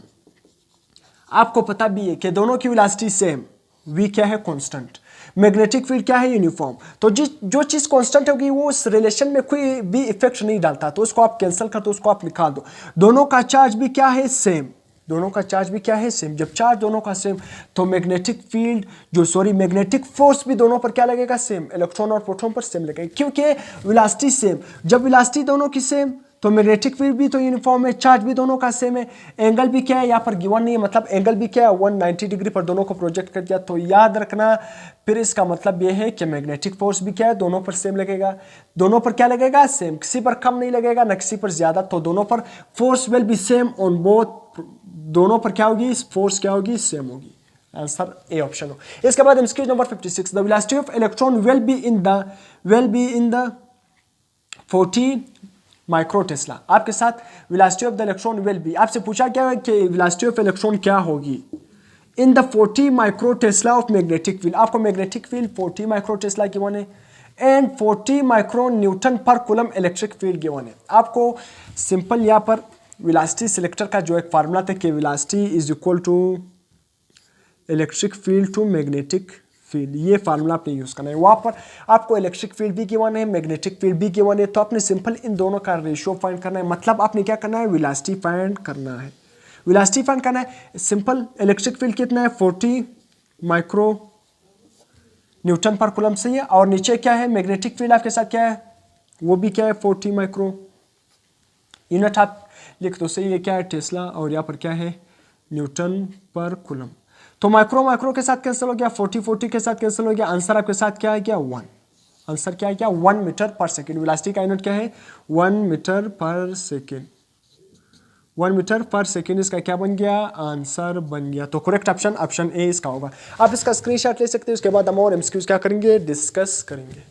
आपको पता भी है कि दोनों की वेलोसिटी सेम, v क्या है, कांस्टेंट, मैग्नेटिक फील्ड क्या है, यूनिफॉर्म। तो जो चीज कांस्टेंट होगी वो उस रिलेशन में कोई भी इफेक्ट नहीं डालता, तो उसको आप कैंसिल कर दो, उसको आप निकाल दो। दोनों का चार्ज भी क्या है, सेम, दोनों का चार्ज भी क्या है, सेम। जब चार्ज दोनों का सेम तो मैग्नेटिक फील्ड मैग्नेटिक फोर्स भी दोनों पर क्या लगेगा, सेम, इलेक्ट्रॉन और प्रोटॉन पर सेम लगेगा, क्योंकि वेलोसिटी सेम। जब वेलोसिटी दोनों की सेम तो मैग्नेटिक फील्ड भी तो यूनिफॉर्म है, चार्ज भी दोनों का सेम है। एंगल भी क्या है, यहाँ पर गिवन नहीं है, मतलब एंगल भी क्या है, 190 डिग्री पर दोनों को प्रोजेक्ट कर दिया। तो याद रखना, फिर इसका मतलब ये है कि मैग्नेटिक फोर्स भी क्या है, दोनों पर सेम लगेगा। दोनों पर क्या लगेगा, सेम, किसी पर कम नहीं लगेगा न किसी पर ज्यादा। तो दोनों पर force will be same on both, दोनों पर क्या होगी, फोर्स क्या होगी, सेम होगी। आंसर ए ऑप्शन हो। इसके बाद MCQ number 56, the velocity of electron will be in the 40 micro Tesla. आपके साथ velocity of the electron will be, आपसे पूछा क्या है कि वेलोसिटी ऑफ इलेक्ट्रॉन क्या होगी, in the 40 micro tesla of magnetic field. आपको magnetic field 40 micro tesla given है and 40 micro newton per coulomb electric field given है। आपको सिंपल यहाँ पर वेलोसिटी सिलेक्टर का जो एक फार्मूला था कि velocity is equal to electric field to magnetic field, ये फार्मूला आपने यूज करना है। वहां पर आपको इलेक्ट्रिक फील्ड भी गिवन है, मैग्नेटिक फील्ड भी गिवन है, तो आपने सिंपल इन दोनों का रेशियो फाइंड करना है। मतलब आपने क्या करना है, वेलोसिटी फाइंड करना है, वेलोसिटी फाइंड करना है। सिंपल इलेक्ट्रिक फील्ड कितना है, 40 माइक्रो न्यूटन पर कूलम, सही है। और नीचे क्या है, मैग्नेटिक फील्ड आपके साथ क्या है, वो भी क्या है, 40 माइक्रो। यूनिट आप लिख दो, सही है, क्या है, टेस्ला, और यहाँ पर क्या है, न्यूटन पर कूलम। तो माइक्रो के साथ कैंसिल हो गया, 40 के साथ कैंसिल हो गया। आंसर आपके साथ क्या है, क्या 1। आंसर क्या है, क्या 1 मीटर पर सेकेंड। वेलोसिटी का यूनिट क्या है, 1 मीटर पर सेकेंड। 1 मीटर पर सेकेंड इसका क्या बन गया, आंसर बन गया। तो करेक्ट ऑप्शन ए इसका होगा। आप इसका स्क्रीनशॉट ले सकते हैं, उसके बाद हम और एमसीक्यूज क्या करेंगे, डिस्कस करेंगे।